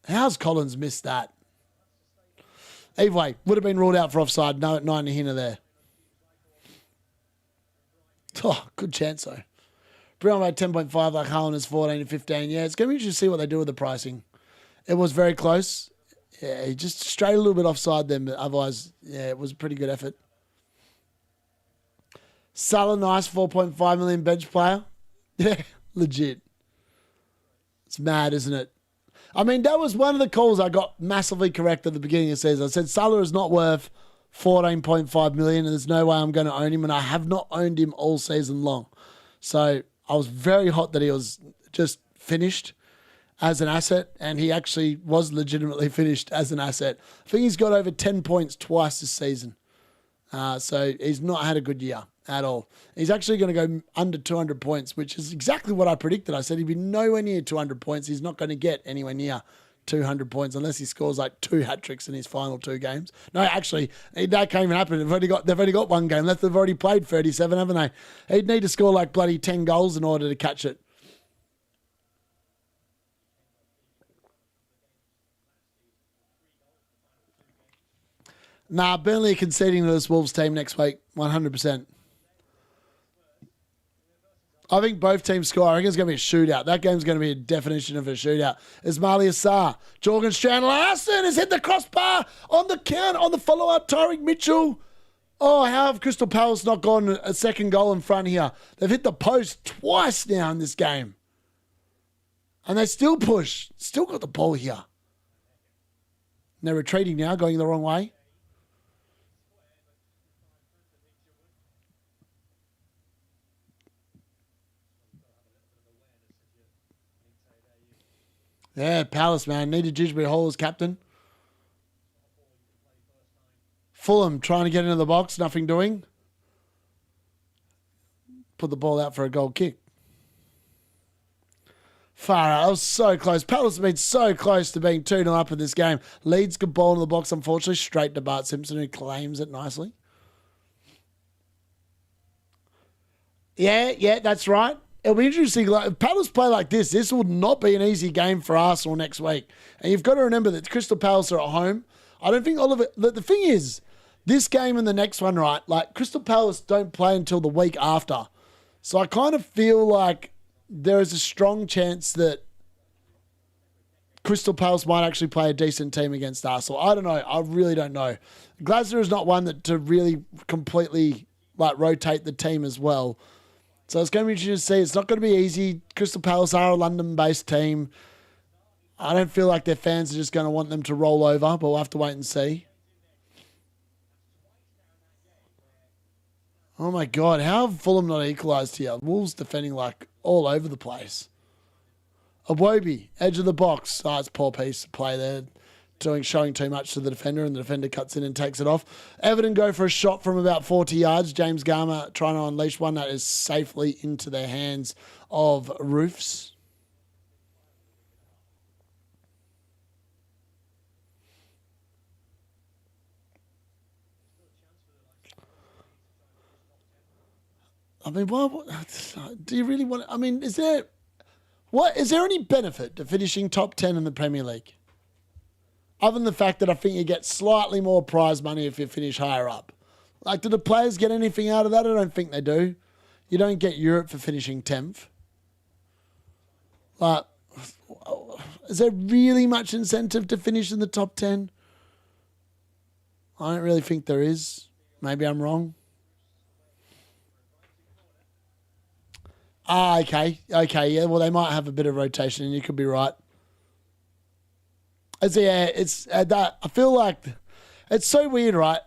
How's Collins missed that? Either way, would have been ruled out for offside. No, 9 here there. Oh, good chance though. Bruno made 10.5 like Haaland is 14 and 15. Yeah, it's going to be interesting to see what they do with the pricing. It was very close. Yeah, he just strayed a little bit offside then, but otherwise, yeah, it was a pretty good effort. Salah, nice 4.5 million bench player. Yeah, legit. It's mad, isn't it? I mean, that was one of the calls I got massively correct at the beginning of the season. I said Salah is not worth 14.5 million and there's no way I'm going to own him, and I have not owned him all season long. So I was very hot that he was just finished as an asset, and he actually was legitimately finished as an asset. I think he's got over 10 points twice this season. So he's not had a good year at all. He's actually going to go under 200 points, which is exactly what I predicted. I said he'd be nowhere near 200 points. He's not going to get anywhere near 200 points unless he scores like 2 hat-tricks in his final 2 games. No, actually, that can't even happen. They've only got 1 game left. They've already played 37, haven't they? He'd need to score like bloody 10 goals in order to catch it. Nah, Burnley are conceding to this Wolves team next week, 100%. I think both teams score. I think it's going to be a shootout. That game's going to be a definition of a shootout. Ismaili Assar, Jorgen Strand-Larsen has hit the crossbar on the count, on the follow-up, Tyreek Mitchell. Oh, how have Crystal Palace not gone a second goal in front here? They've hit the post twice now in this game. And they still push. Still got the ball here. And they're retreating now, going the wrong way. Yeah, Palace, man. Needed Dewsbury Hall as captain. Fulham trying to get into the box, nothing doing. Put the ball out for a goal kick. Far out. That was so close. Palace have been so close to being 2-0 up in this game. Leeds good ball in the box, unfortunately. Straight to Bart Simpson, who claims it nicely. Yeah, that's right. It'll be interesting. Like, if Palace play like this will not be an easy game for Arsenal next week. And you've got to remember that Crystal Palace are at home. I don't think all of it. The thing is, this game and the next one, right? Like, Crystal Palace don't play until the week after. So I kind of feel like there is a strong chance that Crystal Palace might actually play a decent team against Arsenal. I don't know. I really don't know. Glasner is not one that to really completely like rotate the team as well. So it's going to be interesting to see. It's not going to be easy. Crystal Palace are a London-based team. I don't feel like their fans are just going to want them to roll over, but we'll have to wait and see. Oh my God, how have Fulham not equalised here? Wolves defending like all over the place. Iwobi, edge of the box. Oh, it's a poor piece of play there. Showing too much to the defender, and the defender cuts in and takes it off. Everton go for a shot from about 40 yards. James Garner trying to unleash one that is safely into their hands of Roofs. I mean, do you really want? I mean, is there any benefit to finishing top 10 in the Premier League? Other than the fact that I think you get slightly more prize money if you finish higher up. Like, do the players get anything out of that? I don't think they do. You don't get Europe for finishing 10th. Like, is there really much incentive to finish in the top 10? I don't really think there is. Maybe I'm wrong. Okay, yeah. Well, they might have a bit of rotation, and you could be right. That I feel like it's so weird, right?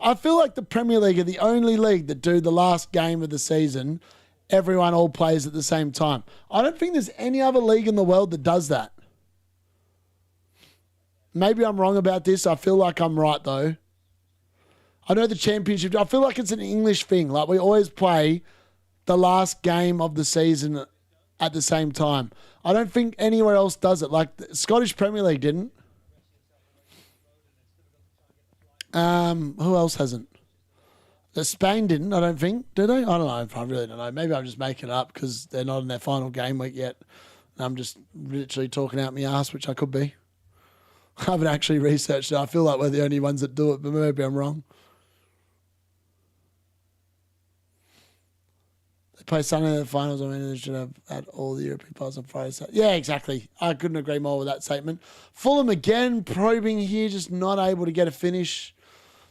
I feel like the Premier League are the only league that do the last game of the season, everyone all plays at the same time. I don't think there's any other league in the world that does that. Maybe I'm wrong about this. I feel like I'm right, though. I know the Championship, I feel like it's an English thing. Like, we always play the last game of the season at the same time. I don't think anywhere else does it. Like, the Scottish Premier League didn't. Who else hasn't? Spain didn't, I don't think. Did they? I don't know. I really don't know. Maybe I'm just making it up because they're not in their final game week yet. And I'm just literally talking out my ass, which I could be. I haven't actually researched it. I feel like we're the only ones that do it, but maybe I'm wrong. They play Sunday in the finals. I mean, they should have had all the European finals on Friday. So, yeah, exactly. I couldn't agree more with that statement. Fulham again, probing here, just not able to get a finish.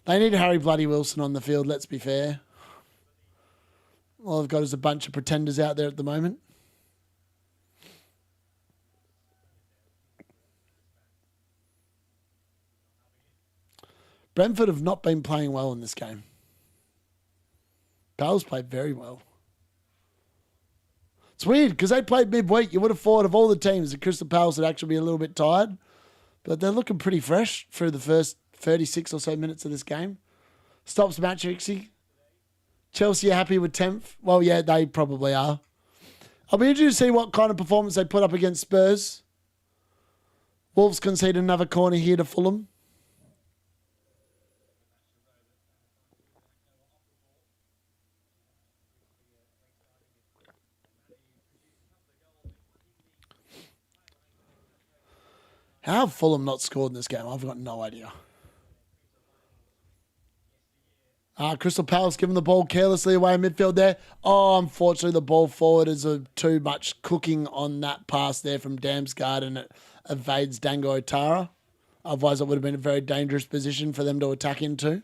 They need Harry bloody Wilson on the field, let's be fair. All they've got is a bunch of pretenders out there at the moment. Brentford have not been playing well in this game. Palace played very well. It's weird because they played midweek. You would have thought of all the teams that Crystal Palace would actually be a little bit tired. But they're looking pretty fresh through the first 36 or so minutes of this game. Stops match fixing. Chelsea are happy with 10th. Well, yeah, they probably are. I'll be interested to see what kind of performance they put up against Spurs. Wolves concede another corner here to Fulham. How have Fulham not scored in this game? I've got no idea. Crystal Palace giving the ball carelessly away in midfield there. Oh, unfortunately, the ball forward is too much cooking on that pass there from Damsgaard, and it evades Dango Otara. Otherwise, it would have been a very dangerous position for them to attack into.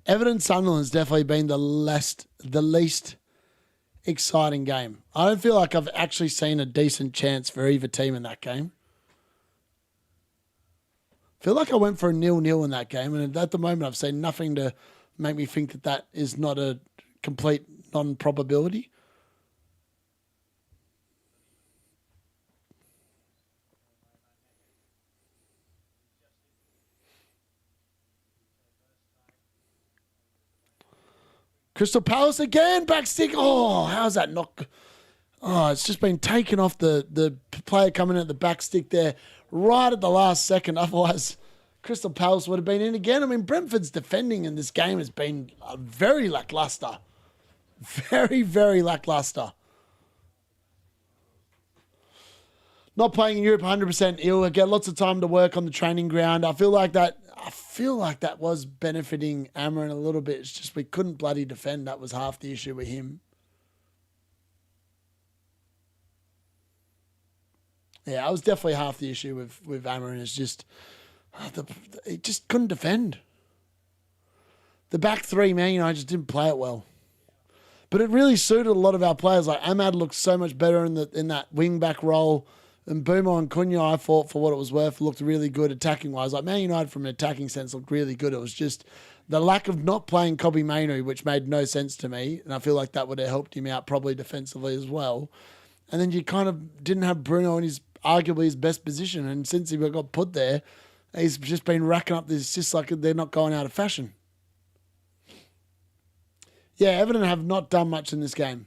Everton Sunderland's definitely been the least exciting game. I don't feel like I've actually seen a decent chance for either team in that game. I feel like I went for a 0-0 in that game, and at the moment I've seen nothing to make me think that that is not a complete non-probability. Crystal Palace again, back stick. Oh, how's that not? Oh, it's just been taken off the player coming at the back stick there right at the last second. Otherwise, Crystal Palace would have been in again. I mean, Brentford's defending in this game has been very lackluster. Very, very lackluster. Not playing in Europe 100% ill. I get lots of time to work on the training ground. I feel like that was benefiting Amarin a little bit. It's just we couldn't bloody defend. That was half the issue with him. Yeah, that was definitely half the issue with Amarin. Is just he just couldn't defend. The back three, man, I just didn't play it well. But it really suited a lot of our players. Like Ahmad looked so much better in that wing back role. And Boomer and Cunha, I thought, for what it was worth, looked really good attacking-wise. Like Man United, from an attacking sense, looked really good. It was just the lack of not playing Kobe Mainoo, which made no sense to me. And I feel like that would have helped him out probably defensively as well. And then you kind of didn't have Bruno in arguably his best position. And since he got put there, he's just been racking up these assists like they're not going out of fashion. Yeah, Everton have not done much in this game.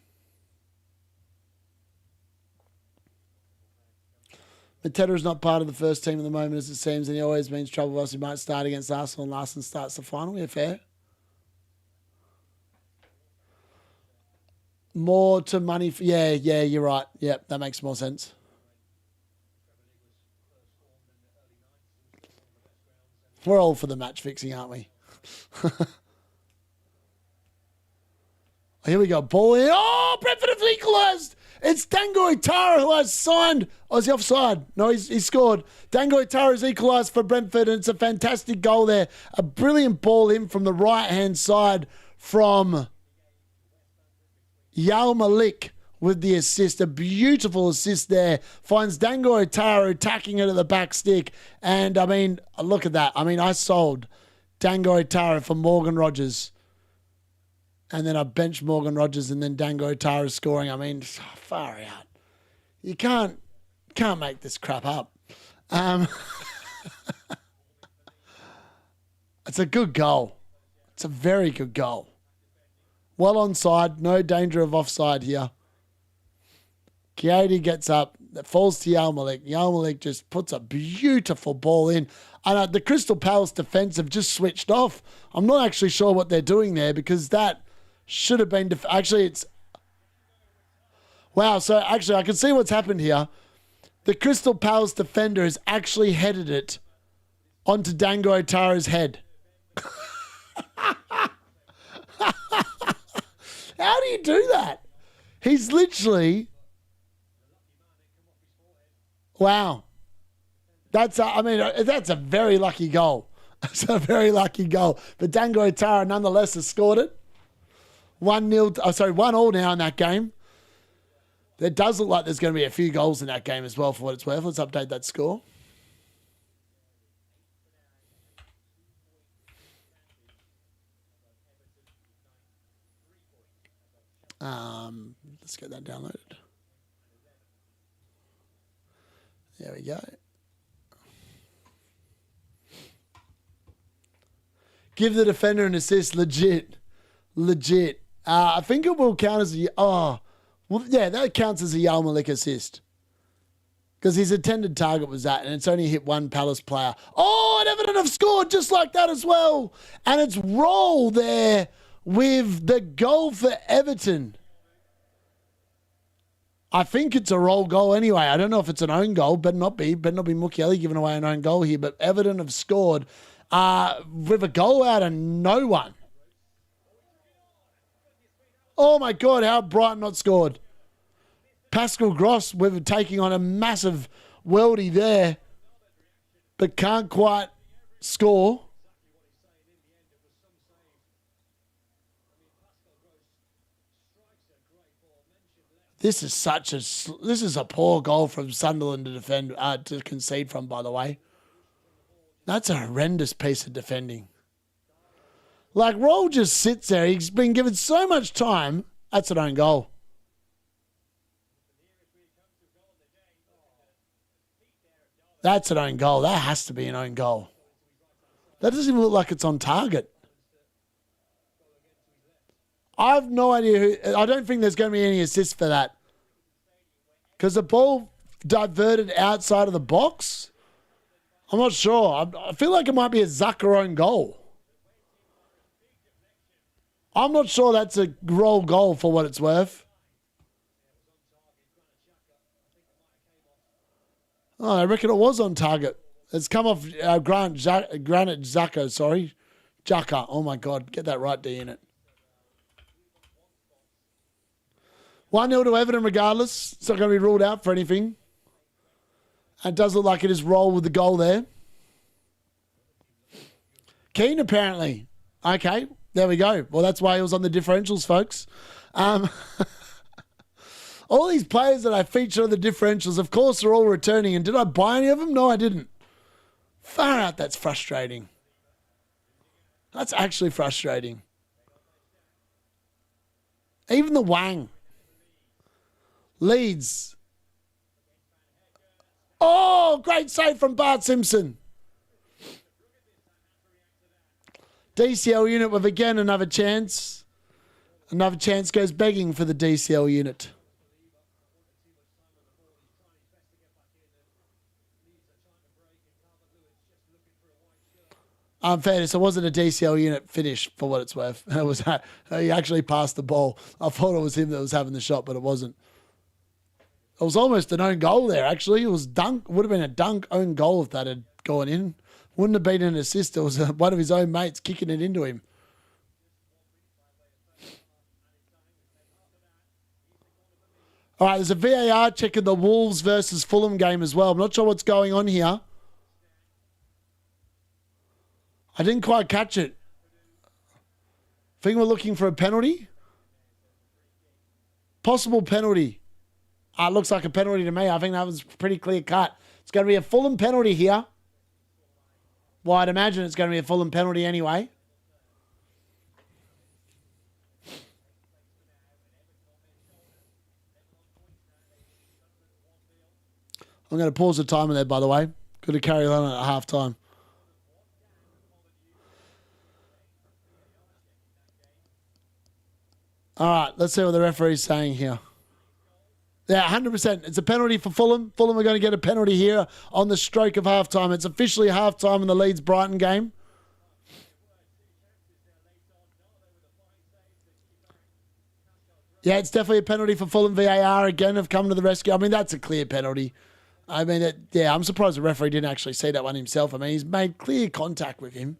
Mateta is not part of the first team at the moment, as it seems, and he always means trouble for us. He might start against Arsenal, and Larson starts the final. Yeah, fair. More to money. Yeah, you're right. Yep, that makes more sense. We're all for the match fixing, aren't we? Here we go. Ball in. Oh, Brentford have equalised. It's Dango Itara who has signed. Oh, is he offside? No, he's scored. Dango Itara has equalised for Brentford, and it's a fantastic goal there. A brilliant ball in from the right-hand side from Yal Malik with the assist. A beautiful assist there. Finds Dango Itara attacking it at the back stick. And, I mean, look at that. I mean, I sold Dango Itara for Morgan Rogers. And then I benched Morgan Rogers, and then Dango Itara scoring. I mean, far out. You can't make this crap up. It's a good goal. It's a very good goal. Well onside. No danger of offside here. Kiadi gets up. That falls to Yal Malik. Yal Malik just puts a beautiful ball in. And the Crystal Palace defence have just switched off. I'm not actually sure what they're doing there, because that Should have been... Actually, it's... Wow, so actually, I can see what's happened here. The Crystal Palace defender has actually headed it onto Dango Otara's head. How do you do that? He's literally... Wow. That's a very lucky goal. That's a very lucky goal. But Dango Otara nonetheless has scored it. 1-1 now in that game. It does look like there's going to be a few goals in that game as well, for what it's worth. Let's update that score. Let's get that downloaded. There we go. Give the defender an assist. Legit. I think it will count as a... Oh, well, yeah, that counts as a Yal Malik assist. Because his intended target was that, and it's only hit one Palace player. Oh, and Everton have scored just like that as well. And it's Roll there with the goal for Everton. I think it's a Roll goal anyway. I don't know if it's an own goal. Better not be Mukiele giving away an own goal here. But Everton have scored with a goal out of no one. Oh, my God, how Brighton not scored. Pascal Gross with taking on a massive worldie there, but can't quite score. This is a poor goal from Sunderland to defend to concede from, by the way. That's a horrendous piece of defending. Like, Roll just sits there. He's been given so much time. That's an own goal. That's an own goal. That has to be an own goal. That doesn't even look like it's on target. I have no idea who... I don't think there's going to be any assist for that. Because the ball diverted outside of the box. I'm not sure. I feel like it might be a Zucker own goal. I'm not sure that's a Roll goal for what it's worth. Oh, I reckon it was on target. It's come off Granite Xhaka, sorry. Xhaka. Oh, my God. Get that right, D-Unit. 1-0 to Everton regardless. It's not going to be ruled out for anything. It does look like it is Roll with the goal there. Keane, apparently. Okay, there we go. Well, that's why he was on the differentials, folks. All these players that I featured on the differentials, of course, are all returning. And did I buy any of them? No, I didn't. Far out, that's frustrating. That's actually frustrating. Even the Wang. Leeds. Oh, great save from Bart Simpson. DCL unit with, again, another chance. Another chance goes begging for the DCL unit. Fairness, it wasn't a DCL unit finish for what it's worth. It was he actually passed the ball. I thought it was him that was having the shot, but it wasn't. It was almost an own goal there, actually. It was dunk. Would have been a dunk own goal if that had gone in. Wouldn't have been an assist. It was one of his own mates kicking it into him. All right, there's a VAR check in the Wolves versus Fulham game as well. I'm not sure what's going on here. I didn't quite catch it. I think we're looking for a penalty. Possible penalty. It looks like a penalty to me. I think that was pretty clear cut. It's going to be a Fulham penalty here. Well, I'd imagine it's going to be a Fulham penalty anyway. I'm going to pause the timer there, by the way. Could have carried on at half time. All right, let's see what the referee's saying here. Yeah, 100%. It's a penalty for Fulham. Fulham are going to get a penalty here on the stroke of halftime. It's officially halftime in the Leeds-Brighton game. Yeah, it's definitely a penalty for Fulham. VAR again have come to the rescue. I mean, that's a clear penalty. I mean, I'm surprised the referee didn't actually see that one himself. I mean, he's made clear contact with him.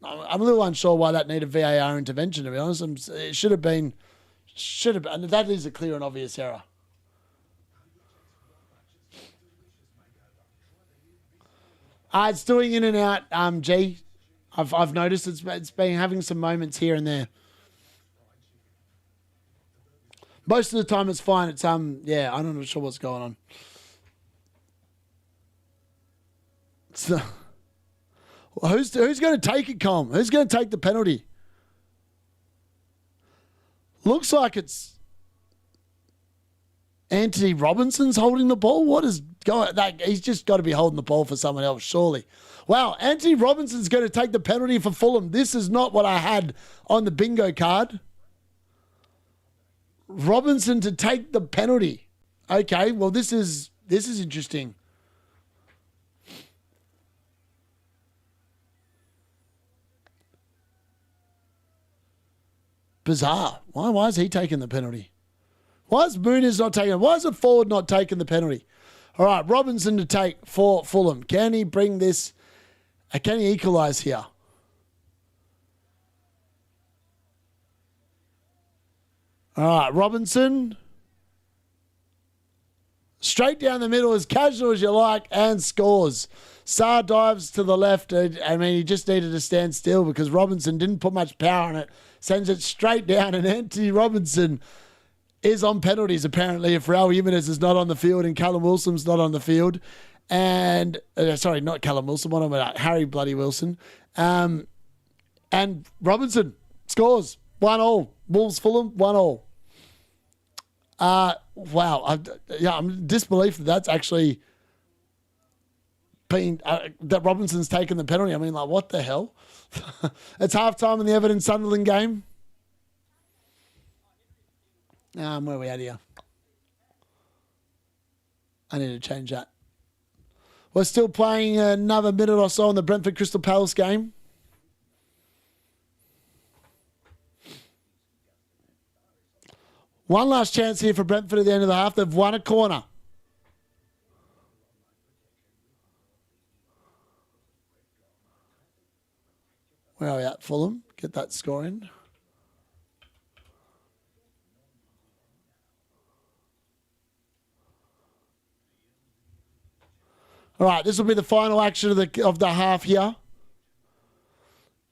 I'm a little unsure why that needed VAR intervention, to be honest. It should have been, and that is a clear and obvious error. It's doing in and out, G. I've noticed it's been having some moments here and there. Most of the time it's fine. It's I'm not sure what's going on. So, who's going to take it, Com? Who's going to take the penalty? Looks like it's Anthony Robinson's holding the ball. What is going? He's just got to be holding the ball for someone else, surely. Wow, Anthony Robinson's going to take the penalty for Fulham. This is not what I had on the bingo card. Robinson to take the penalty. Okay, well this is interesting. Bizarre. Why is he taking the penalty? Why is Muniz not taking it? Why is the forward not taking the penalty? All right, Robinson to take for Fulham. Can he bring this? Can he equalise here? All right, Robinson. Straight down the middle, as casual as you like, and scores. Sarr dives to the left. I mean, he just needed to stand still because Robinson didn't put much power on it. Sends it straight down, and Anthony Robinson is on penalties, apparently, if Raul Jimenez is not on the field and Callum Wilson's not on the field. And, sorry, not Callum Wilson, what am I about? Harry bloody Wilson. And Robinson scores 1-1. Wolves Fulham 1-1. Wow. I'm in disbelief that's actually been, that Robinson's taken the penalty. I mean, like, what the hell? It's halftime in the Everton-Sunderland game. Where are we at here? I need to change that. We're still playing another minute or so in the Brentford-Crystal Palace game. One last chance here for Brentford at the end of the half. They've won a corner. Where are we at, Fulham? Get that score in. All right, this will be the final action of the half here.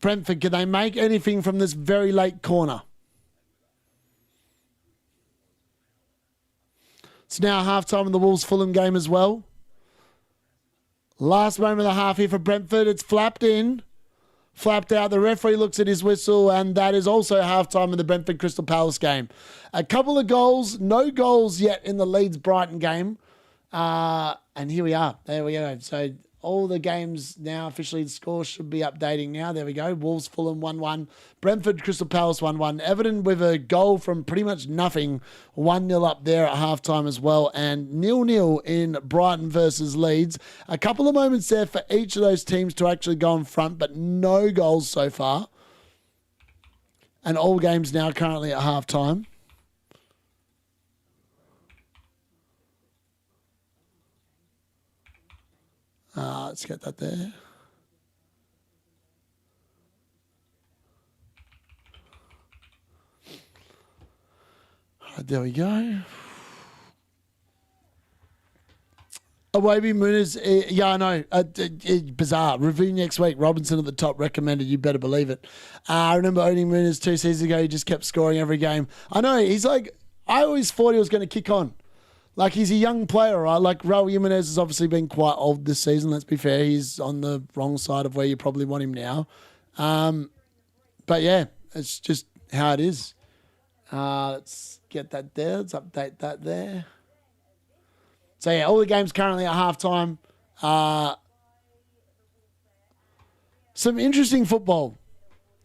Brentford, can they make anything from this very late corner? It's now half-time in the Wolves-Fulham game as well. Last moment of the half here for Brentford. It's flapped in. Flapped out. The referee looks at his whistle, and that is also half-time in the Brentford-Crystal Palace game. A couple of goals. No goals yet in the Leeds-Brighton game. And here we are. There we go. So all the games now officially, the score should be updating now. There we go. Wolves Fulham 1-1. Brentford Crystal Palace 1-1. Everton with a goal from pretty much nothing. 1-0 up there at halftime as well. And 0-0 in Brighton versus Leeds. A couple of moments there for each of those teams to actually go in front, but no goals so far. And all games now currently at halftime. Let's get that there. All right, there we go. Awabi Muniz, yeah, I know. Bizarre. Review next week. Robinson at the top recommended. You better believe it. I remember owning Muniz 2 seasons ago. He just kept scoring every game. I know. He's like, I always thought he was going to kick on. Like, he's a young player, right? Like, Raul Jimenez has obviously been quite old this season, let's be fair. He's on the wrong side of where you probably want him now. But, yeah, it's just how it is. Let's get that there. Let's update that there. So, yeah, all the games currently at halftime. Some interesting football.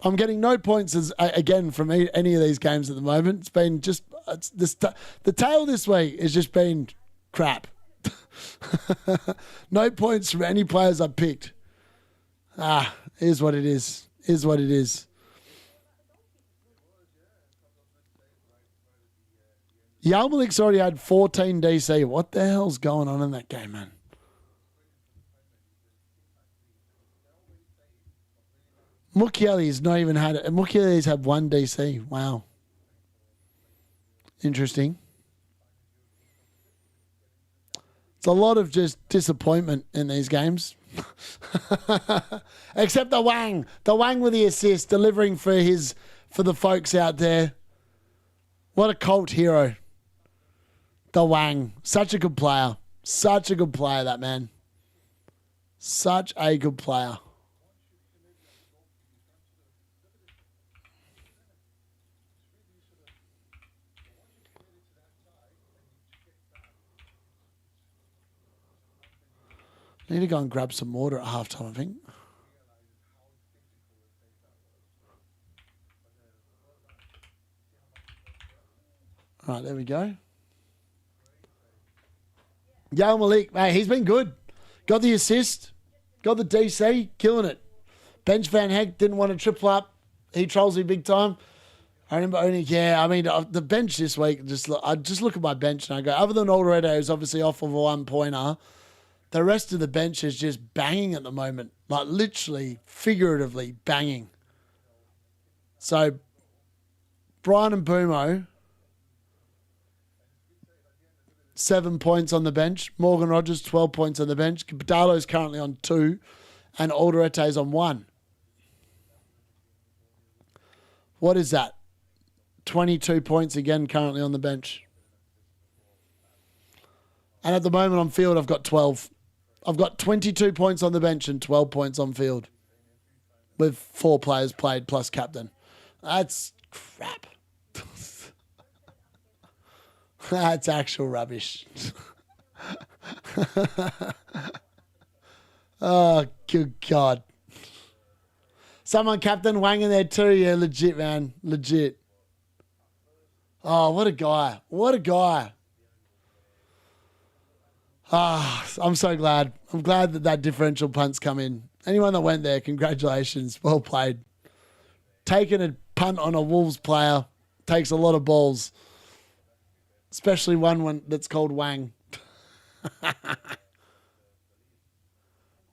I'm getting no points again from any of these games at the moment. It's been just the tail this week has just been crap. No points from any players I've picked. Is what it is. Is what it is. Yarmalik's already had 14 DC. What the hell's going on in that game, man? Mukiele's not even had it. Mukiele's had 1 DC. Wow. Interesting. It's a lot of just disappointment in these games. Except the Wang. The Wang with the assist, delivering for the folks out there. What a cult hero. The Wang. Such a good player. Such a good player, that man. Such a good player. Need to go and grab some water at halftime, I think. All right, there we go. Yale Malik, mate, he's been good. Got the assist, got the DC, killing it. Bench Van Heck didn't want to triple up. He trolls me big time. I remember only, the bench this week, I just look at my bench and I go, other than Alderete, who's obviously off of a 1-pointer, the rest of the bench is just banging at the moment. Like literally, figuratively banging. So, Brian and Bumo, 7 points on the bench. Morgan Rogers, 12 points on the bench. Badalo's currently on 2. And Alderete's on 1. What is that? 22 points again currently on the bench. And at the moment on field, I've got 12. I've got 22 points on the bench and 12 points on field. With 4 players played plus captain. That's crap. That's actual rubbish. Oh, good God. Someone captain Wang in there too. Yeah, legit, man. Legit. Oh, what a guy. What a guy. Ah, I'm so glad. I'm glad that differential punt's come in. Anyone that went there, congratulations. Well played. Taking a punt on a Wolves player takes a lot of balls. Especially one that's called Wang.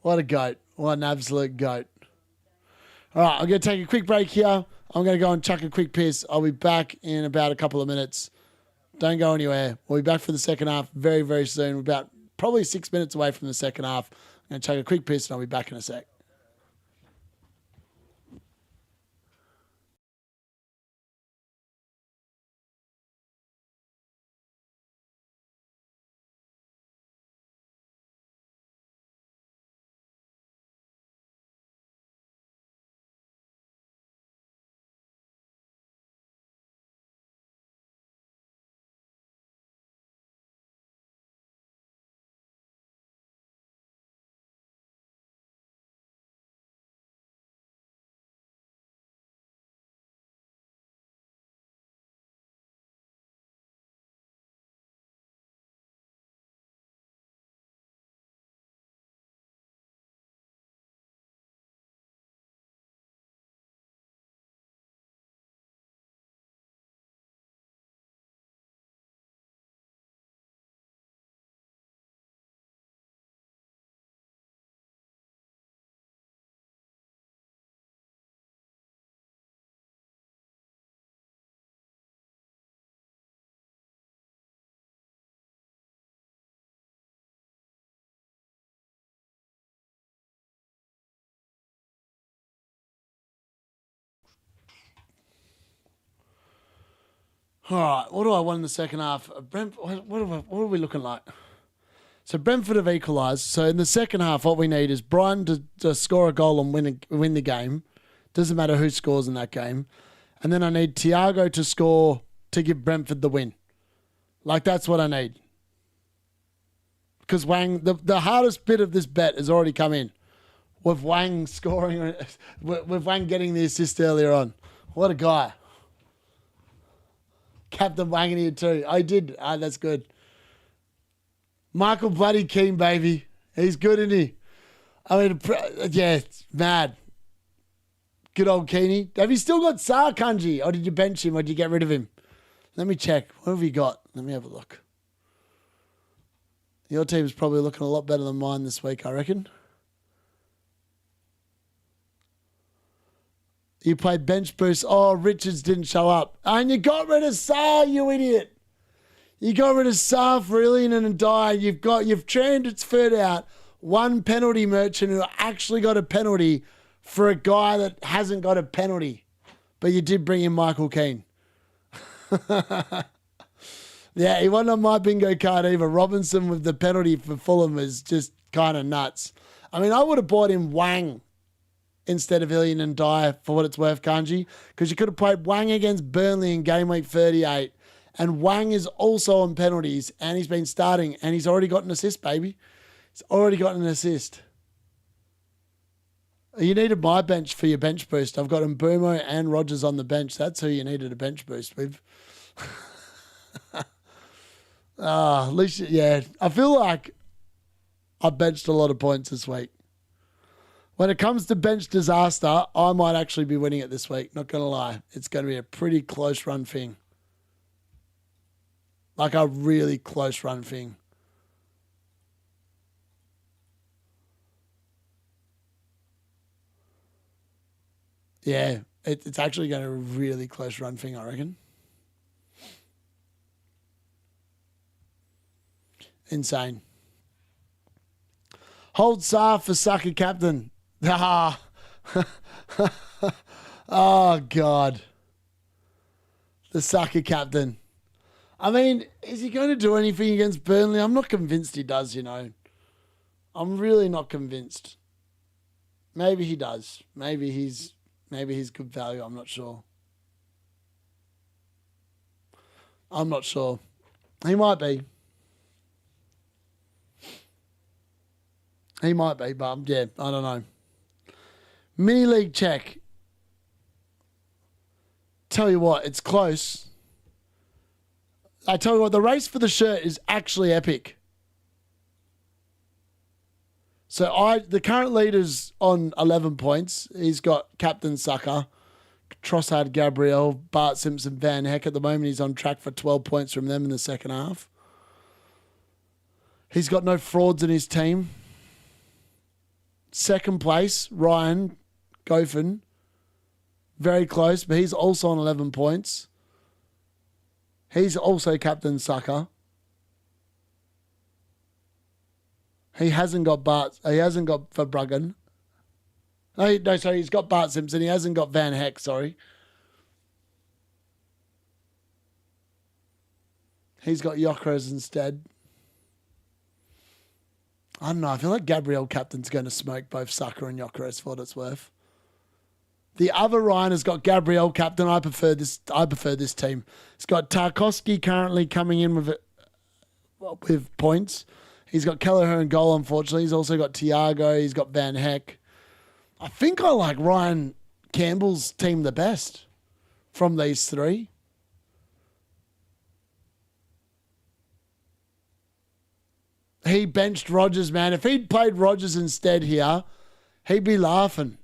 What a goat. What an absolute goat. All right, I'm going to take a quick break here. I'm going to go and chuck a quick piss. I'll be back in about a couple of minutes. Don't go anywhere. We'll be back for the second half very, very soon. We're about probably 6 minutes away from the second half. I'm going to take a quick piss and I'll be back in a sec. All right, what do I want in the second half? What are we looking like? So Brentford have equalised. So in the second half, what we need is Brian to score a goal and win the game. Doesn't matter who scores in that game. And then I need Thiago to score to give Brentford the win. Like, that's what I need. Because Wang, the hardest bit of this bet has already come in. With Wang scoring, with Wang getting the assist earlier on. What a guy. Captain Wang in here too. I did. That's good. Michael bloody Keane, baby. He's good, isn't he? I mean, yeah, it's mad. Good old Keaney. Have you still got Sarkanji? Or did you bench him or did you get rid of him? Let me check. What have you got? Let me have a look. Your team's probably looking a lot better than mine this week, I reckon. You played bench boost. Oh, Richards didn't show up. And you got rid of Saar, you idiot. You got rid of Saar for Ilian and Dye. You've transferred out one penalty merchant who actually got a penalty for a guy that hasn't got a penalty. But you did bring in Michael Keane. Yeah, he wasn't on my bingo card either. Robinson with the penalty for Fulham is just kind of nuts. I mean, I would have bought him Wang instead of Ilian and Dyer for what it's worth, Kanji, because you could have played Wang against Burnley in game week 38, and Wang is also on penalties, and he's been starting, and he's already got an assist, baby. He's already got an assist. You needed my bench for your bench boost. I've got Mbumo and Rogers on the bench. That's who you needed a bench boost with. At least, yeah. I feel like I benched a lot of points this week. When it comes to bench disaster, I might actually be winning it this week. Not going to lie. It's going to be a pretty close run thing. Like a really close run thing. Yeah, it's actually going to be a really close run thing, I reckon. Insane. Hold Saar for sucker captain. Ah. Oh, God. The sucker captain. I mean, is he going to do anything against Burnley? I'm not convinced he does, you know. I'm really not convinced. Maybe he does. Maybe he's good value. I'm not sure. I'm not sure. He might be. He might be, but yeah, I don't know. Mini league check. Tell you what, it's close. I tell you what, the race for the shirt is actually epic. So the current leader's on 11 points. He's got Captain Sucker, Trossard, Gabriel, Bart Simpson, Van Heck. At the moment, he's on track for 12 points from them in the second half. He's got no frauds in his team. Second place, Ryan Gofen. Very close, but he's also on 11 points. He's also Captain Sucker. He hasn't got Verbruggen. No, sorry, he's got Bart Simpson. He hasn't got Van Heck, sorry. He's got Gyökeres instead. I don't know. I feel like Gabriel Captain's going to smoke both Saka and Gyökeres for what it's worth. The other Ryan has got Gabriel Captain. I prefer this team. It's got Tarkowski currently coming in with points. He's got Kelleher in goal, unfortunately. He's also got Thiago. He's got Van Heck. I think I like Ryan Campbell's team the best from these three. He benched Rodgers, man. If he'd played Rodgers instead here, he'd be laughing.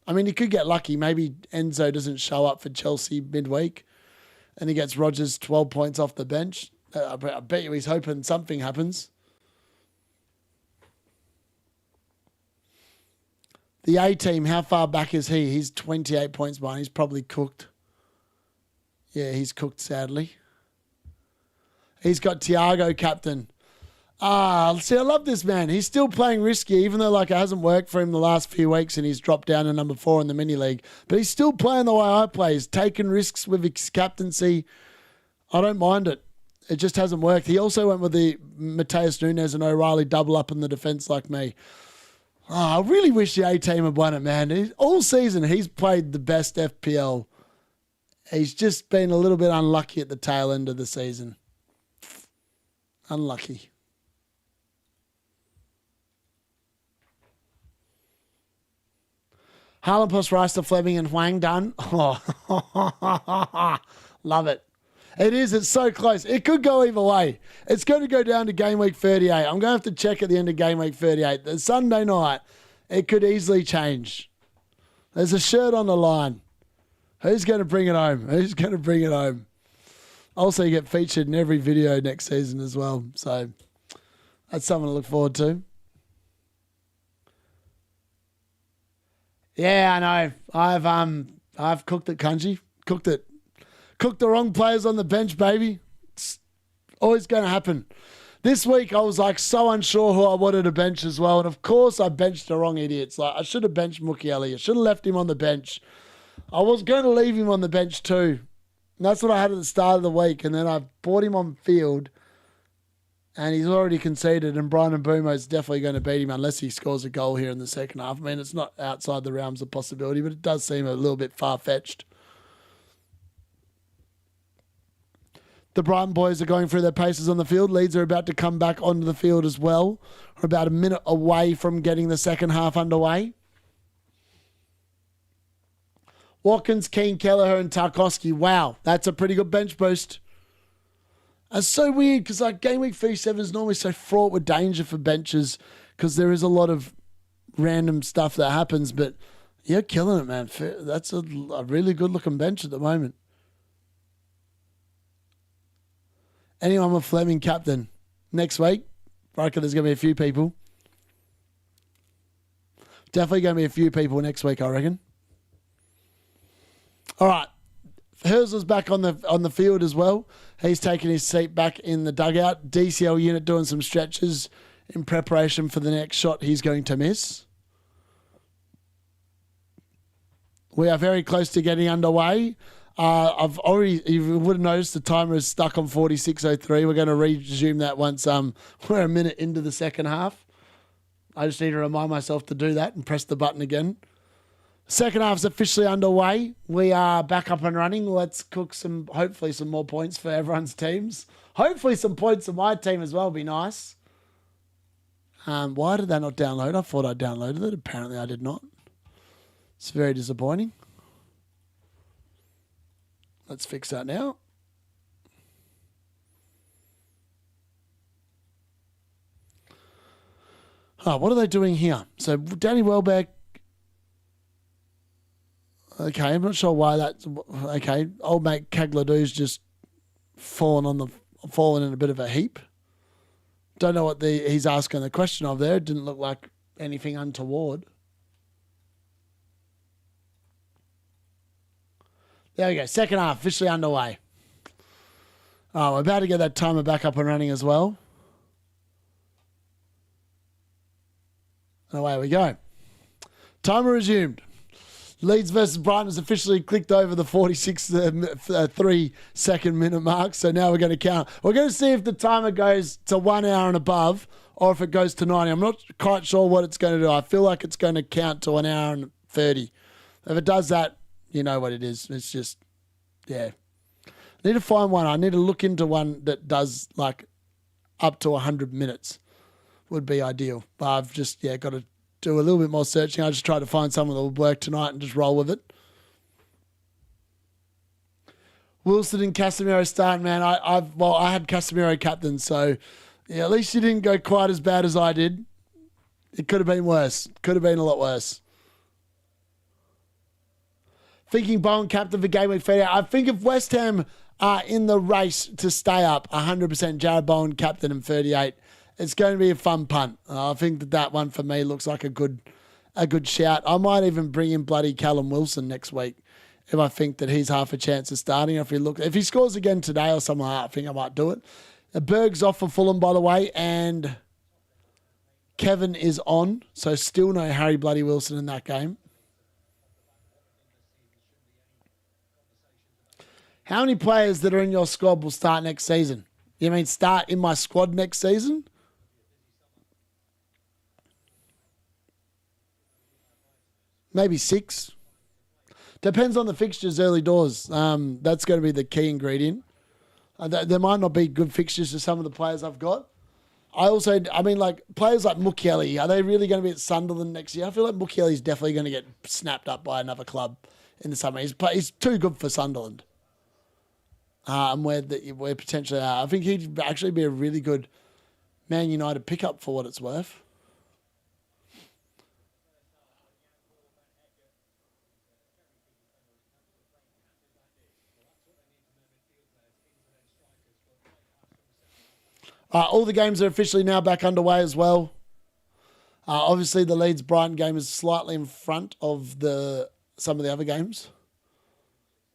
I mean, he could get lucky. Maybe Enzo doesn't show up for Chelsea midweek and he gets Rodgers 12 points off the bench. I bet you he's hoping something happens. The A team, how far back is he? He's 28 points behind. He's probably cooked. Yeah, he's cooked, sadly. He's got Thiago captain. See, I love this man. He's still playing risky, even though it hasn't worked for him the last few weeks and he's dropped down to number 4 in the mini league. But he's still playing the way I play. He's taken risks with his captaincy. I don't mind it. It just hasn't worked. He also went with the Mateus Nunes and O'Reilly double up in the defence like me. I really wish the A-team had won it, man. All season, he's played the best FPL. He's just been a little bit unlucky at the tail end of the season. Unlucky. Haaland plus Rice to Fleming and Huang done. Oh, love it. It is. It's so close. It could go either way. It's going to go down to game week 38. I'm going to have to check at the end of game week 38. The Sunday night, it could easily change. There's a shirt on the line. Who's going to bring it home? Who's going to bring it home? Also, you get featured in every video next season as well. So that's something to look forward to. Yeah, I know. I've cooked it, Kanji. Cooked it. Cooked the wrong players on the bench, baby. It's always going to happen. This week, I was like so unsure who I wanted to bench as well. And of course, I benched the wrong idiots. Like I should have benched Mukiele. I should have left him on the bench. I was going to leave him on the bench too. And that's what I had at the start of the week. And then I brought him on field. And he's already conceded. And Brian Mbumo is definitely going to beat him unless he scores a goal here in the second half. I mean, it's not outside the realms of possibility, but it does seem a little bit far-fetched. The Brighton boys are going through their paces on the field. Leeds are about to come back onto the field as well. We're about a minute away from getting the second half underway. Watkins, Keane, Kelleher and Tarkowski. Wow, that's a pretty good bench boost. It's so weird because like game week 37 is normally so fraught with danger for benches because there is a lot of random stuff that happens. But you're killing it, man. That's a really good looking bench at the moment. Anyone with Fleming captain next week? I reckon there's going to be a few people. Definitely going to be a few people next week, I reckon. All right. Herzl's back on the field as well. He's taking his seat back in the dugout. DCL unit doing some stretches in preparation for the next shot he's going to miss. We are very close to getting underway. You would have noticed the timer is stuck on 46:03. We're going to resume that once we're a minute into the second half. I just need to remind myself to do that and press the button again. Second half is officially underway. We are back up and running. Let's cook hopefully some more points for everyone's teams. Hopefully some points for my team as well would be nice. Why did that not download? I thought I downloaded it. Apparently I did not. It's very disappointing. Let's fix that now. Oh, what are they doing here? So Danny Welbeck. Okay, I'm not sure why that's... Okay, old mate Cagladoo's just fallen in a bit of a heap. Don't know what he's asking the question of there. It didn't look like anything untoward. There we go. Second half officially underway. Oh, we're about to get that timer back up and running as well. And away we go. Timer resumed. Leeds versus Brighton has officially clicked over the 3-second minute mark. So now we're going to count. We're going to see if the timer goes to 1 hour and above or if it goes to 90. I'm not quite sure what it's going to do. I feel like it's going to count to 1 hour and 30. If it does that, you know what it is. It's just, yeah. I need to find one. I need to look into one that does like up to 100 minutes would be ideal. But I've just, got to do a little bit more searching. I just tried to find someone that would work tonight and just roll with it. Wilson and Casemiro starting, man. I had Casemiro captain, so at least you didn't go quite as bad as I did. It could have been worse. Could have been a lot worse. Thinking Bowen captain for game week 38. I think if West Ham are in the race to stay up, 100% Jared Bowen captain in 38. It's going to be a fun punt. I think that one for me looks like a good shout. I might even bring in bloody Callum Wilson next week if I think that he's half a chance of starting. If he scores again today or something like that, I think I might do it. Berg's off for Fulham, by the way, and Kevin is on, so still no Harry bloody Wilson in that game. How many players that are in your squad will start next season? You mean start in my squad next season? Maybe 6. Depends on the fixtures early doors. That's going to be the key ingredient. There might not be good fixtures to some of the players I've got. Players like Mukiele, are they really going to be at Sunderland next year? I feel like Mukiele's definitely going to get snapped up by another club in the summer. He's too good for Sunderland. And where potentially are. I think he'd actually be a really good Man United pickup for what it's worth. All the games are officially now back underway as well. Obviously, the Leeds-Brighton game is slightly in front of some of the other games.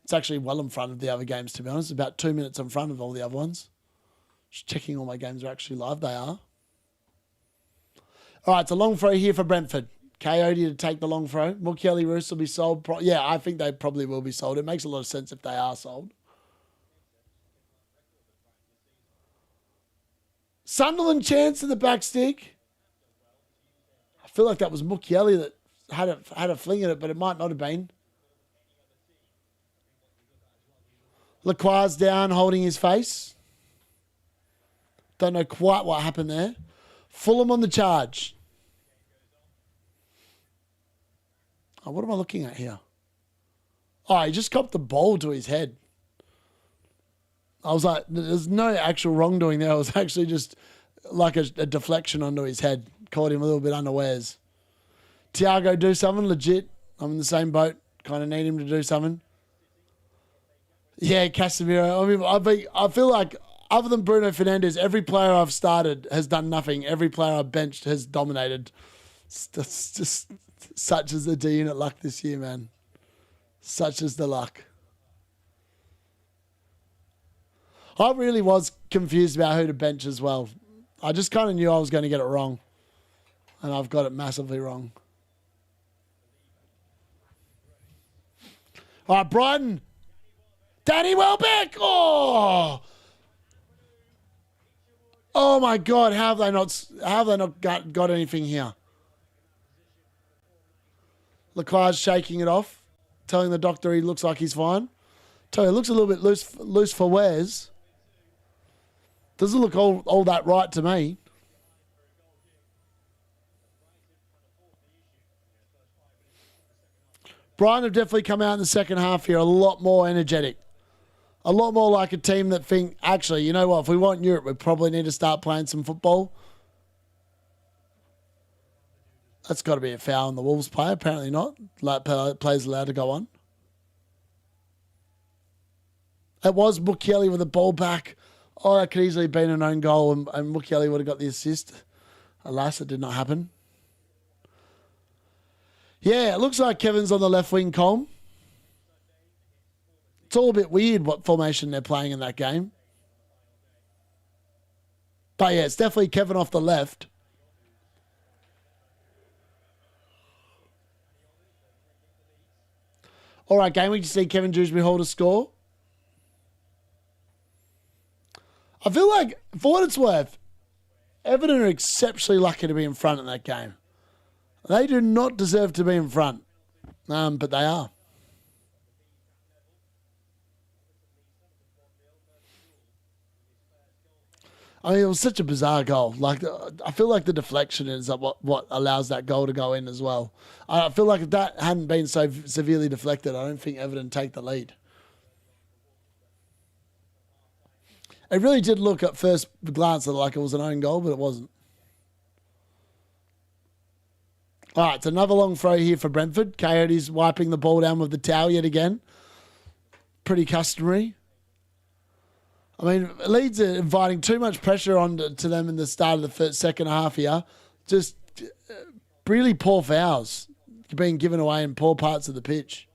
It's actually well in front of the other games, to be honest. About 2 minutes in front of all the other ones. Just checking all my games are actually live. They are. All right, it's a long throw here for Brentford. Coyote to take the long throw. Mukiele Roos will be sold. Yeah, I think they probably will be sold. It makes a lot of sense if they are sold. Sunderland chance in the back stick. I feel like that was Mukiele that had a fling at it, but it might not have been. Lacroix's down, holding his face. Don't know quite what happened there. Fulham on the charge. Oh, what am I looking at here? Oh, he just copped the ball to his head. I was like, there's no actual wrongdoing there. It was actually just like a deflection onto his head. Caught him a little bit unawares. Thiago, do something legit. I'm in the same boat. Kind of need him to do something. Yeah, Casemiro. I feel like other than Bruno Fernandes, every player I've started has done nothing. Every player I've benched has dominated. It's just such as the D-Unit luck this year, man. Such as the luck. I really was confused about who to bench as well. I just kind of knew I was going to get it wrong. And I've got it massively wrong. All right, Brighton. Danny Welbeck. Oh. Oh my God. How have they not got anything here? Lacroix's shaking it off, telling the doctor he looks like he's fine. Tell you, it looks a little bit loose for wears. Doesn't look all that right to me. Brighton have definitely come out in the second half here a lot more energetic. A lot more like a team that think, actually, you know what, if we want Europe, we probably need to start playing some football. That's got to be a foul on the Wolves player. Apparently not. Players allowed to go on. It was Mukiele with the ball back. Oh, that could easily have been an own goal and Mukiele would have got the assist. Alas, it did not happen. Yeah, it looks like Kevin's on the left wing, Colm. It's all a bit weird what formation they're playing in that game. But yeah, it's definitely Kevin off the left. All right, game week to see Kevin Dewsbury hold a score. I feel like, for what it's worth, Everton are exceptionally lucky to be in front in that game. They do not deserve to be in front, but they are. I mean, it was such a bizarre goal. Like, I feel like the deflection is what allows that goal to go in as well. I feel like if that hadn't been so severely deflected, I don't think Everton take the lead. It really did look at first glance like it was an own goal, but it wasn't. All right, it's another long throw here for Brentford. Coyotes wiping the ball down with the towel yet again. Pretty customary. I mean, Leeds are inviting too much pressure to them in the start of the second half here. Just really poor fouls being given away in poor parts of the pitch.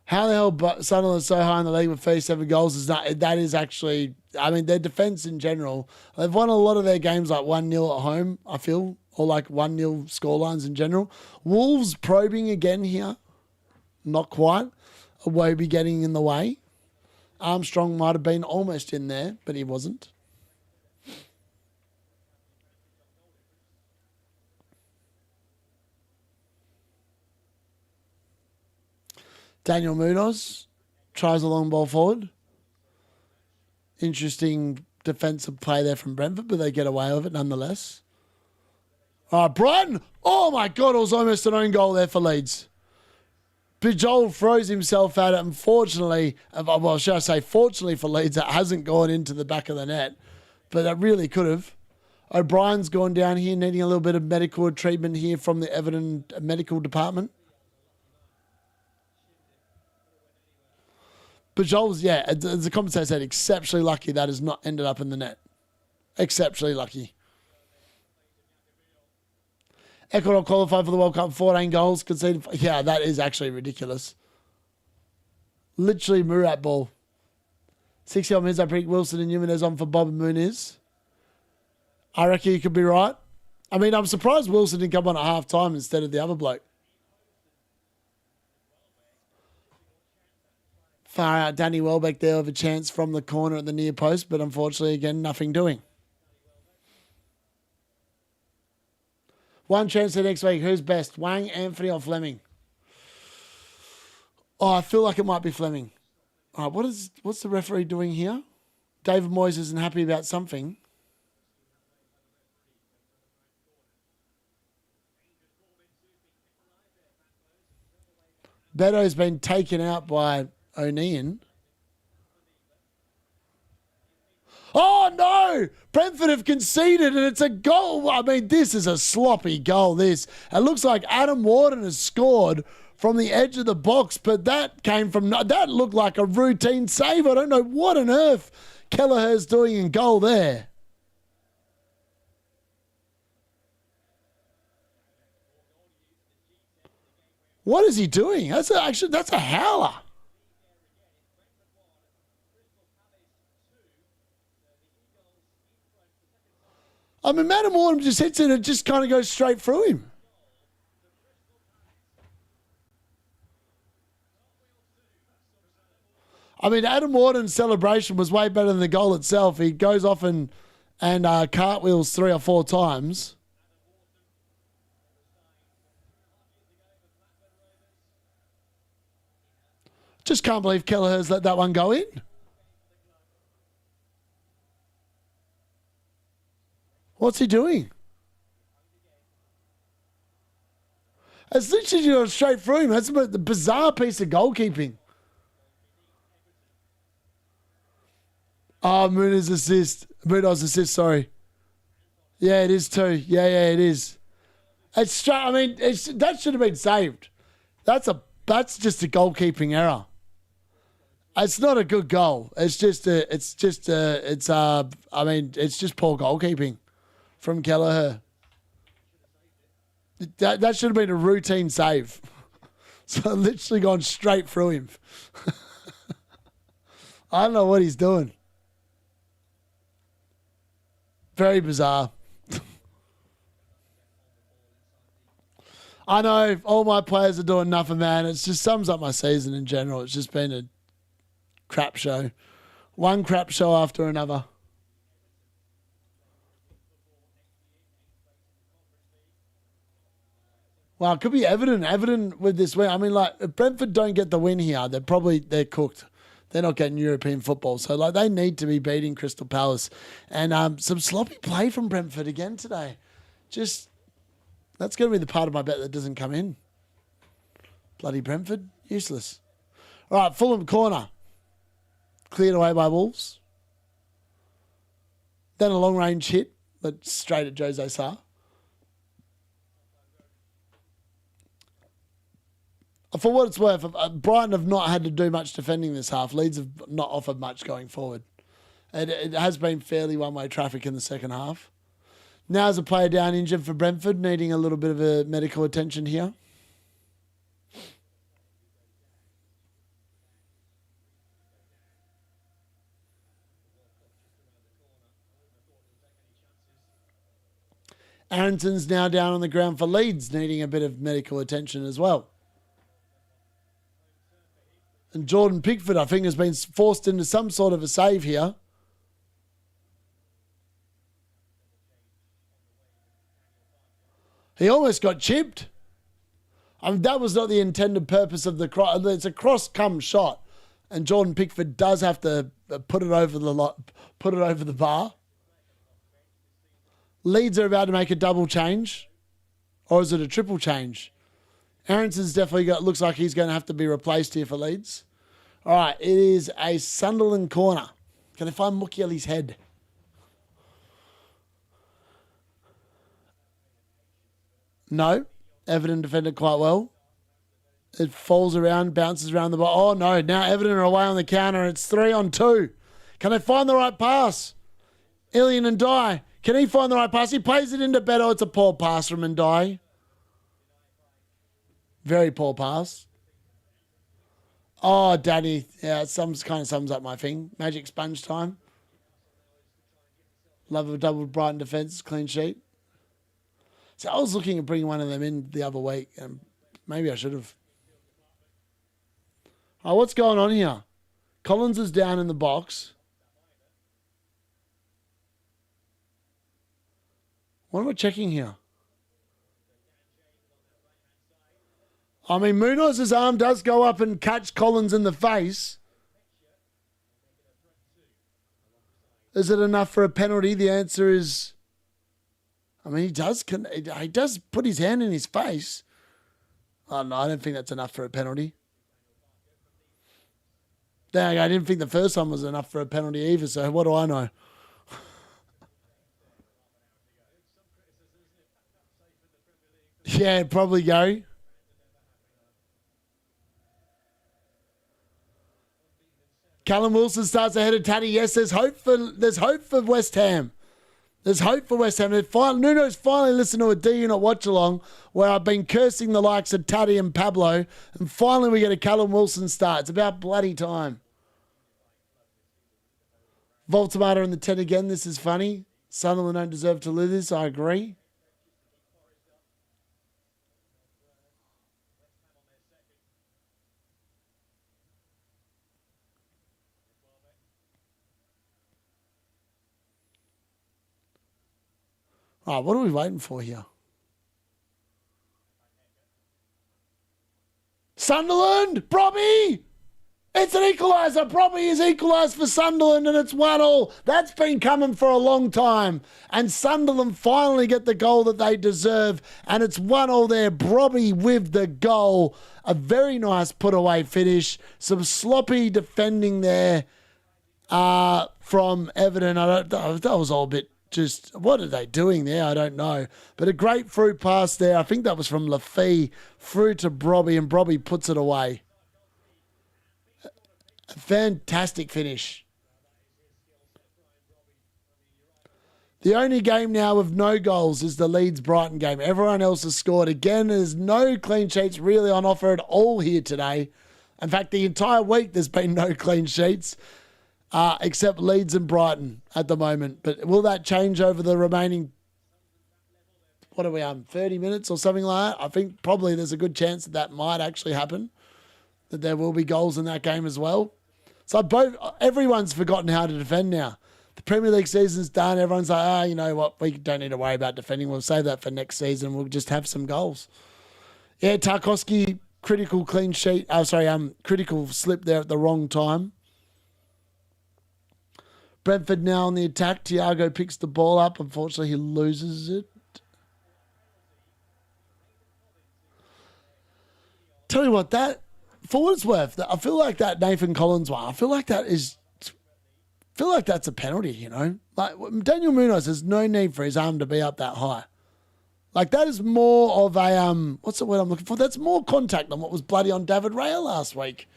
How the hell Sunderland so high in the league with 37 goals is not, that is actually, I mean, their defence in general, they've won a lot of their games like 1-0 at home, I feel, or like 1-0 scorelines in general. Wolves probing again here. Not quite. Iwobi getting in the way. Armstrong might have been almost in there, but he wasn't. Daniel Munoz tries a long ball forward. Interesting defensive play there from Brentford, but they get away with it nonetheless. All right, Brighton. Oh, my God, it was almost an own goal there for Leeds. Bijol throws himself at it. Unfortunately, well, should I say fortunately for Leeds, it hasn't gone into the back of the net, but that really could have. O'Brien's gone down here, needing a little bit of medical treatment here from the Everton medical department. Pujol's, yeah, as the commentator said, exceptionally lucky that has not ended up in the net. Exceptionally lucky. Ecuador qualified for the World Cup, 14 goals conceded. Yeah, that is actually ridiculous. Literally Murat ball. 60-odd minutes, I predict Wilson and Jimenez on for Bob and Muniz. I reckon you could be right. I mean, I'm surprised Wilson didn't come on at half time instead of the other bloke. Far out, Danny Welbeck there with a chance from the corner at the near post, but unfortunately, again, nothing doing. One chance for next week. Who's best, Wang, Anthony, or Fleming? Oh, I feel like it might be Fleming. All right, what's the referee doing here? David Moyes isn't happy about something. Beto's been taken out by O'Neill. Oh, no! Brentford have conceded and it's a goal. I mean, this is a sloppy goal, this. It looks like Adam Warden has scored from the edge of the box, but that looked like a routine save. I don't know what on earth Kelleher's doing in goal there. What is he doing? That's a howler. I mean, Adam Warden just hits it and it just kind of goes straight through him. I mean, Adam Warden's celebration was way better than the goal itself. He goes off and cartwheels 3 or 4 times. Just can't believe Kelleher's let that one go in. What's he doing? It's literally going straight through him. That's the bizarre piece of goalkeeping. Oh, Munoz assist, sorry. Yeah, it is too. Yeah, it is. It's straight. I mean, that should have been saved. That's just a goalkeeping error. It's not a good goal. It's just poor goalkeeping from Kelleher. That should have been a routine save. So literally gone straight through him. I don't know what he's doing. Very bizarre. I know all my players are doing nothing, man. It just sums up my season in general. It's just been a crap show. One crap show after another. Well, it could be Everton. Everton with this win. I mean, like, if Brentford don't get the win here, they're cooked. They're not getting European football. So, like, they need to be beating Crystal Palace. And some sloppy play from Brentford again today. Just, that's going to be the part of my bet that doesn't come in. Bloody Brentford. Useless. All right, Fulham corner. Cleared away by Wolves. Then a long-range hit, but straight at Jose Sarr. For what it's worth, Brighton have not had to do much defending this half. Leeds have not offered much going forward. It has been fairly one-way traffic in the second half. Now is a player down injured for Brentford, needing a little bit of medical attention here. Arrington's now down on the ground for Leeds, needing a bit of medical attention as well. And Jordan Pickford, I think, has been forced into some sort of a save here. He almost got chipped. I mean, that was not the intended purpose of the cross. It's a cross-come shot, and Jordan Pickford does have to put it over the bar. Leeds are about to make a double change, or is it a triple change? Arrington's definitely looks like he's going to have to be replaced here for Leeds. All right, it is a Sunderland corner. Can they find Mukiele's head? No. Everton defended quite well. It falls around, bounces around the ball. Oh, no. Now Everton are away on the counter. It's 3-on-2. Can they find the right pass? Ilian and Dye. Can he find the right pass? He plays it into Beto. It's a poor pass from Ndai. Very poor pass. Oh, Danny. Yeah, it kind of sums up my thing. Magic sponge time. Love of a double Brighton defence. Clean sheet. So I was looking at bringing one of them in the other week, and maybe I should have. Oh, what's going on here? Collins is down in the box. What am I checking here? I mean, Munoz's arm does go up and catch Collins in the face. Is it enough for a penalty? The answer is, I mean, he does put his hand in his face. Oh, no, I don't think that's enough for a penalty. Dang, I didn't think the first one was enough for a penalty either, so what do I know? Yeah, probably, Gary. Callum Wilson starts ahead of Taddy. Yes, there's hope for West Ham. There's hope for West Ham. Nuno's finally listened to a D-Unit watch-along where I've been cursing the likes of Taddy and Pablo, and finally we get a Callum Wilson start. It's about bloody time. Voltamata in the 10 again. This is funny. Sunderland don't deserve to lose this. I agree. All right, what are we waiting for here? Sunderland! Brobby! It's an equaliser. Brobby is equalised for Sunderland and it's 1-1. That's been coming for a long time. And Sunderland finally get the goal that they deserve. And it's 1-1 there. Brobby with the goal. A very nice put-away finish. Some sloppy defending there from Everton. That was all a bit just, what are they doing there? I don't know. But a grapefruit pass there. I think that was from Lafee through to Brobby, and Brobby puts it away. A fantastic finish. The only game now with no goals is the Leeds-Brighton game. Everyone else has scored. Again, there's no clean sheets really on offer at all here today. In fact, the entire week there's been no clean sheets. Except Leeds and Brighton at the moment. But will that change over the remaining, 30 minutes or something like that? I think probably there's a good chance that might actually happen, that there will be goals in that game as well. So everyone's forgotten how to defend now. The Premier League season's done. Everyone's like, you know what, we don't need to worry about defending. We'll save that for next season. We'll just have some goals. Yeah, Tarkowski, critical clean sheet. Critical slip there at the wrong time. Brentford now on the attack. Thiago picks the ball up. Unfortunately, he loses it. Tell you what, that, for what it's worth, I feel like that Nathan Collins one, I feel like that's a penalty, you know? Like, Daniel Munoz has no need for his arm to be up that high. Like, that is more of a, what's the word I'm looking for? That's more contact than what was bloody on David Raya last week.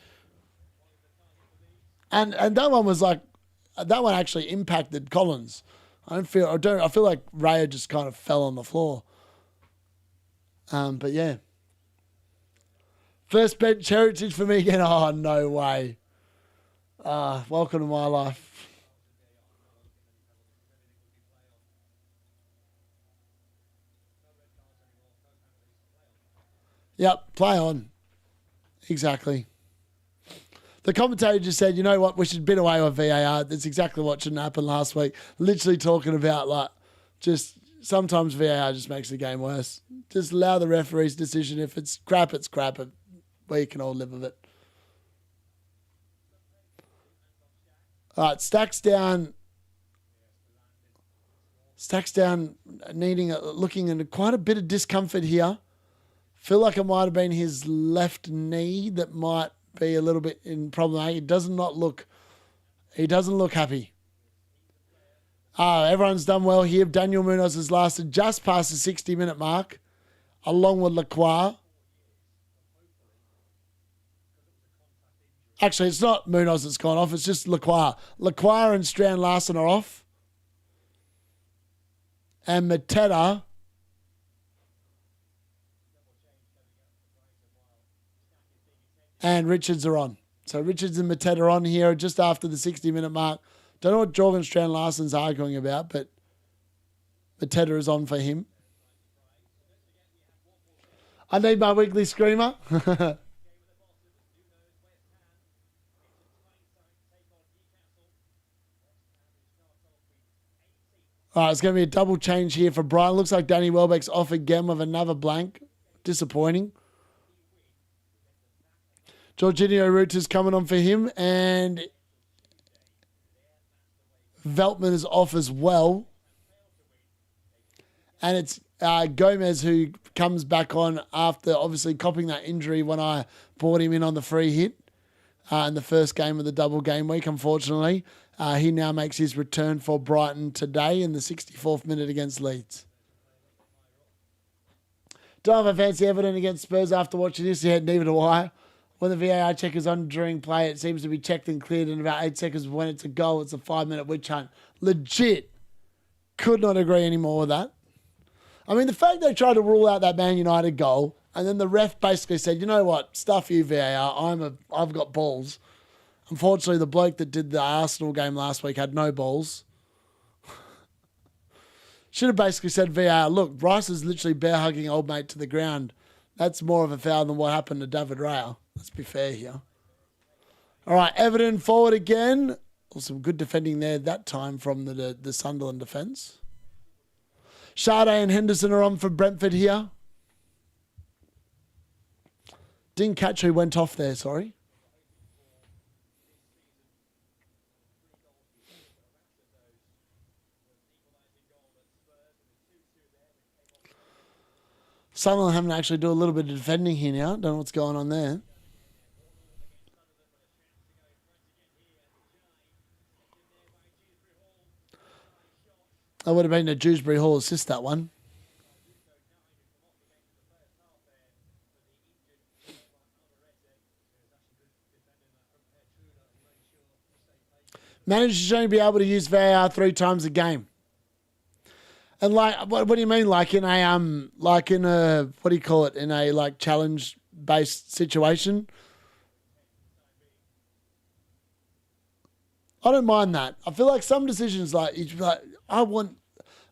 And that one was like, that one actually impacted Collins. I feel like Raya just kind of fell on the floor. But yeah. First bench heritage for me again. Oh, no way. Welcome to my life. Yep, play on. Exactly. The commentator just said, you know what, we should bid away with VAR. That's exactly what shouldn't happen last week. Literally talking about, like, just sometimes VAR just makes the game worse. Just allow the referee's decision. If it's crap, it's crap. We can all live with it. All right, Stacks down, looking into quite a bit of discomfort here. Feel like it might have been his left knee that might be a little bit in problem. He doesn't look happy. Everyone's done well here. Daniel Munoz has lasted just past the 60-minute mark, along with Lacroix. Actually, it's not Munoz that's gone off. It's just Lacroix. Lacroix and Strand Larson are off. And Mateta. And Richards are on. So Richards and Mateta are on here just after the 60-minute mark. Don't know what Jorgen Strand Larson's arguing about, but Mateta is on for him. I need my weekly screamer. All right, it's going to be a double change here for Brian. Looks like Danny Welbeck's off again with another blank. Disappointing. Jorginho Reuter's coming on for him, and Veltman is off as well. And it's Gomez who comes back on after obviously copping that injury when I brought him in on the free hit in the first game of the double game week, unfortunately. He now makes his return for Brighton today in the 64th minute against Leeds. Don't have a fancy Everton against Spurs after watching this. Yeah, neither do I. When the VAR check is on during play, it seems to be checked and cleared in about 8 seconds. When it's a goal, it's a 5-minute witch hunt. Legit. Could not agree anymore with that. I mean, the fact they tried to rule out that Man United goal, and then the ref basically said, you know what, stuff you VAR, I've got balls. Unfortunately, the bloke that did the Arsenal game last week had no balls. Should have basically said VAR, look, Rice is literally bear hugging old mate to the ground. That's more of a foul than what happened to David Raya. Let's be fair here. All right, Everton forward again. Some good defending there that time from the Sunderland defence. Sade and Henderson are on for Brentford here. Didn't catch who went off there, sorry. Sunderland having to actually do a little bit of defending here now. Don't know what's going on there. That would have been a Dewsbury Hall assist, that one. Managers should only be able to use VAR 3 times a game. And like, what do you mean? Like in a what do you call it? In a like challenge-based situation? I don't mind that. I feel like some decisions, like I want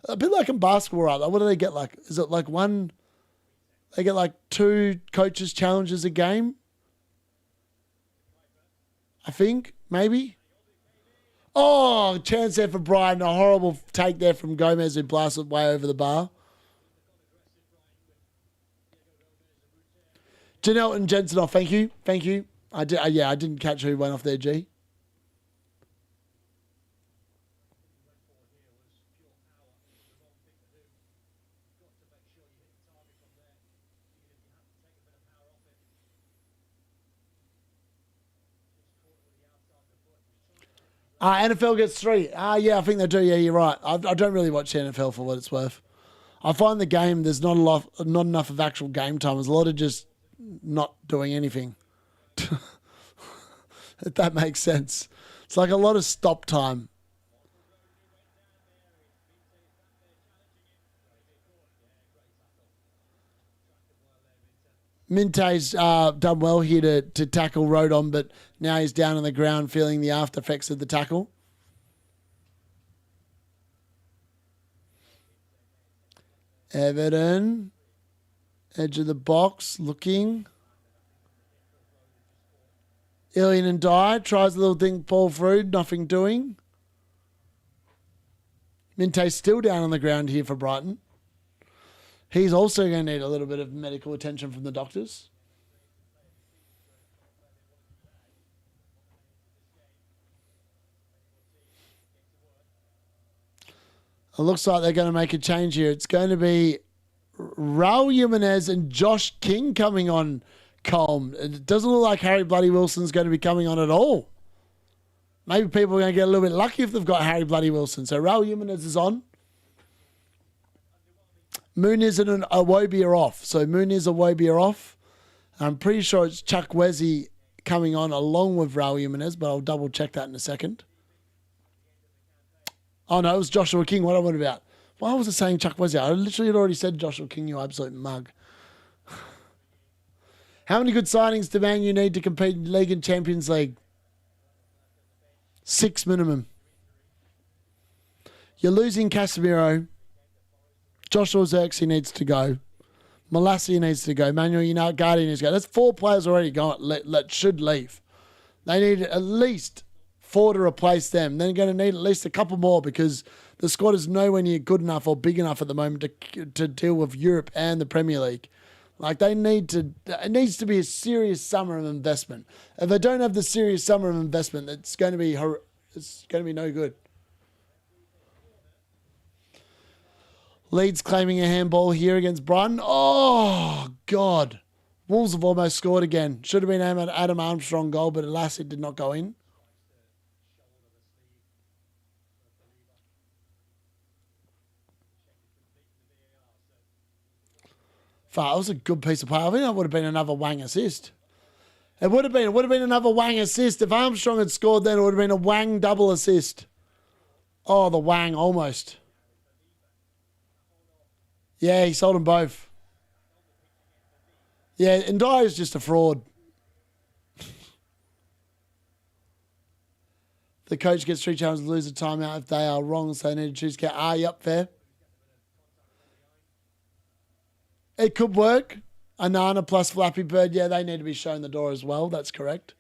a bit like in basketball, right? Like, what do they get? Like, is it like one? They get like 2 coaches' challenges a game. I think maybe. Oh, chance there for Brian. A horrible take there from Gomez who blasted way over the bar. Janelle and Jensen off. Thank you. Thank you. I didn't catch who went off there, G. NFL gets 3. Yeah, I think they do. Yeah, you're right. I don't really watch the NFL for what it's worth. I find the game, there's not enough of actual game time. There's a lot of just not doing anything. If that makes sense. It's like a lot of stop time. Minte's done well here to tackle Rodon, but now he's down on the ground feeling the after effects of the tackle. Everton, edge of the box, looking. Ilian and Dye tries a little thing, Paul through, nothing doing. Minte's still down on the ground here for Brighton. He's also going to need a little bit of medical attention from the doctors. It looks like they're going to make a change here. It's going to be Raul Jimenez and Josh King coming on Colm. It doesn't look like Harry Bloody Wilson's going to be coming on at all. Maybe people are going to get a little bit lucky if they've got Harry Bloody Wilson. So Raul Jimenez is on. Muniz and Iwobi are off. So Muniz and Iwobi are off. I'm pretty sure it's Chuck Wesy coming on along with Raul Jimenez, but I'll double check that in a second. Oh, no, it was Joshua King. What am I about? Why was it saying Chuck Wesley? I literally had already said Joshua King, you absolute mug. How many good signings do Man U need to compete in League and Champions League? 6 minimum. You're losing Casemiro. Joshua Zirkzee needs to go. Malassi needs to go. Manuel Ugarte needs to go. That's 4 players already gone that should leave. They need at least 4 to replace them. They're going to need at least a couple more because the squad is nowhere near good enough or big enough at the moment to deal with Europe and the Premier League. Like it needs to be a serious summer of investment. If they don't have the serious summer of investment, it's going to be no good. Leeds claiming a handball here against Brighton. Oh, God. Wolves have almost scored again. Should have been an Adam Armstrong goal, but alas, it did not go in. That was a good piece of play. I think that would have been another Wang assist. It would have been another Wang assist. If Armstrong had scored then, it would have been a Wang double assist. Oh, the Wang almost. Yeah, he sold them both. Yeah, and Dyer's just a fraud. The coach gets 3 chances to lose a timeout if they are wrong, so they need to choose. Yep, fair. It could work. Anana plus Flappy Bird, yeah, they need to be shown the door as well. That's correct.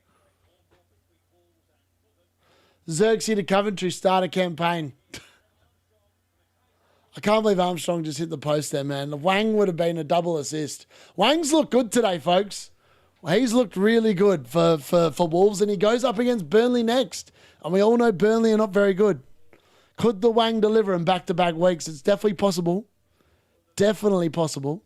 Zirkzee to Coventry, start a campaign. I can't believe Armstrong just hit the post there, man. Wang would have been a double assist. Wang's looked good today, folks. He's looked really good for Wolves, and he goes up against Burnley next. And we all know Burnley are not very good. Could the Wang deliver in back-to-back weeks? It's definitely possible. Definitely possible.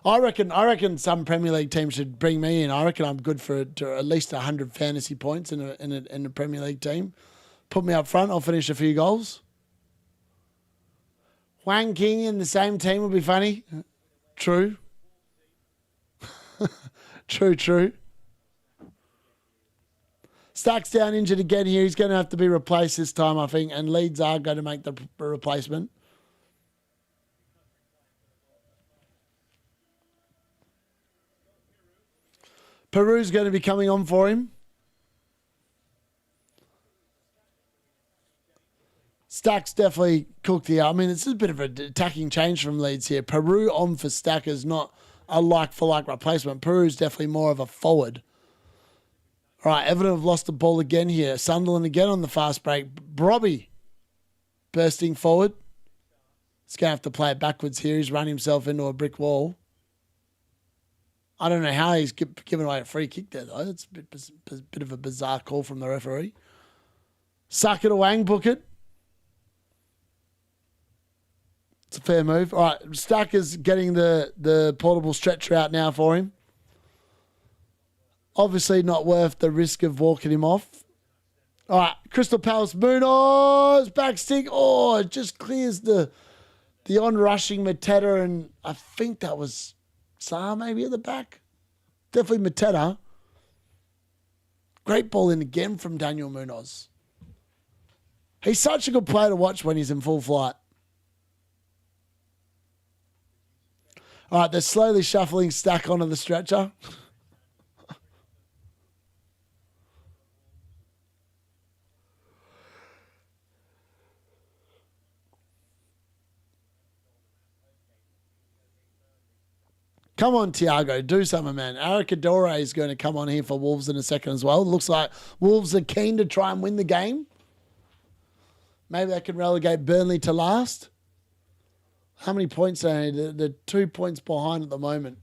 I reckon some Premier League teams should bring me in. I reckon I'm good for at least 100 fantasy points in a Premier League team. Put me up front. I'll finish a few goals. Wang King in the same team would be funny. True. True. Stack's down injured again here. He's going to have to be replaced this time, I think. And Leeds are going to make the replacement. Peru's going to be coming on for him. Stack's definitely cooked here. I mean, it's a bit of an attacking change from Leeds here. Peru on for Stack is not a like-for-like replacement. Peru's definitely more of a forward. All right, Everton have lost the ball again here. Sunderland again on the fast break. Robbie bursting forward. He's going to have to play it backwards here. He's run himself into a brick wall. I don't know how he's given away a free kick there, though. It's a bit of a bizarre call from the referee. Suck it to Wang, book it. It's a fair move. All right, Stacker's getting the portable stretcher out now for him. Obviously not worth the risk of walking him off. All right, Crystal Palace, Munoz, back stick. Oh, it just clears the on-rushing Mateta, and I think that was Saar maybe at the back. Definitely Mateta. Great ball in again from Daniel Munoz. He's such a good player to watch when he's in full flight. All right, they're slowly shuffling Stack onto the stretcher. Come on, Thiago, do something, man. Aracadore is going to come on here for Wolves in a second as well. It looks like Wolves are keen to try and win the game. Maybe they can relegate Burnley to last. How many points are they? They're 2 points behind at the moment.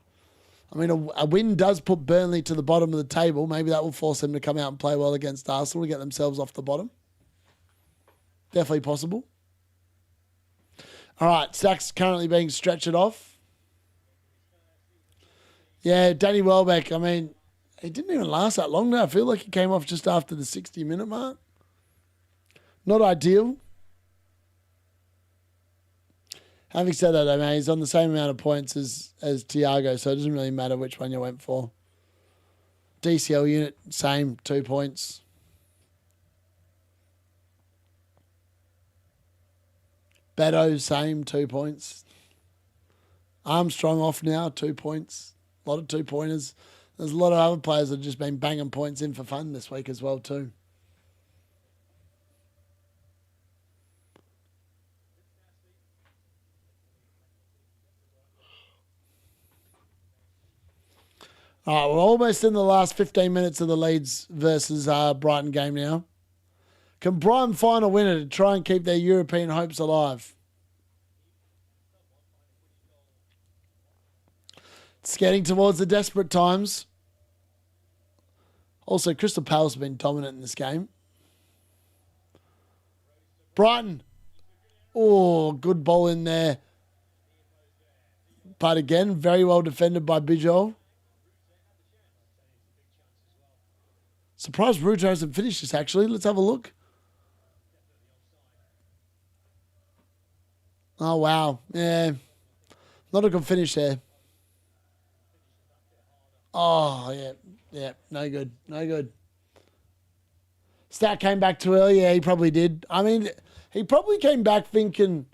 I mean, a win does put Burnley to the bottom of the table. Maybe that will force them to come out and play well against Arsenal to get themselves off the bottom. Definitely possible. All right, Stack's currently being stretched off. Yeah, Danny Welbeck, I mean, he didn't even last that long now. I feel like he came off just after the 60-minute mark. Not ideal. Having said that, though, man, he's on the same amount of points as Thiago, so it doesn't really matter which one you went for. DCL unit, same, 2 points. Beto, same, 2 points. Armstrong off now, 2 points. A lot of 2-pointers. There's a lot of other players that have just been banging points in for fun this week as well, too. All right, we're almost in the last 15 minutes of the Leeds versus Brighton game now. Can Brighton find a winner to try and keep their European hopes alive? It's getting towards the desperate times. Also, Crystal Palace have been dominant in this game. Brighton. Oh, good ball in there. But again, very well defended by BHA. Surprised Ruto hasn't finished this, actually. Let's have a look. Oh, wow. Yeah. Not a good finish there. Oh, yeah. Yeah, no good. No good. Stat came back too early. Yeah, he probably did. I mean, he probably came back thinking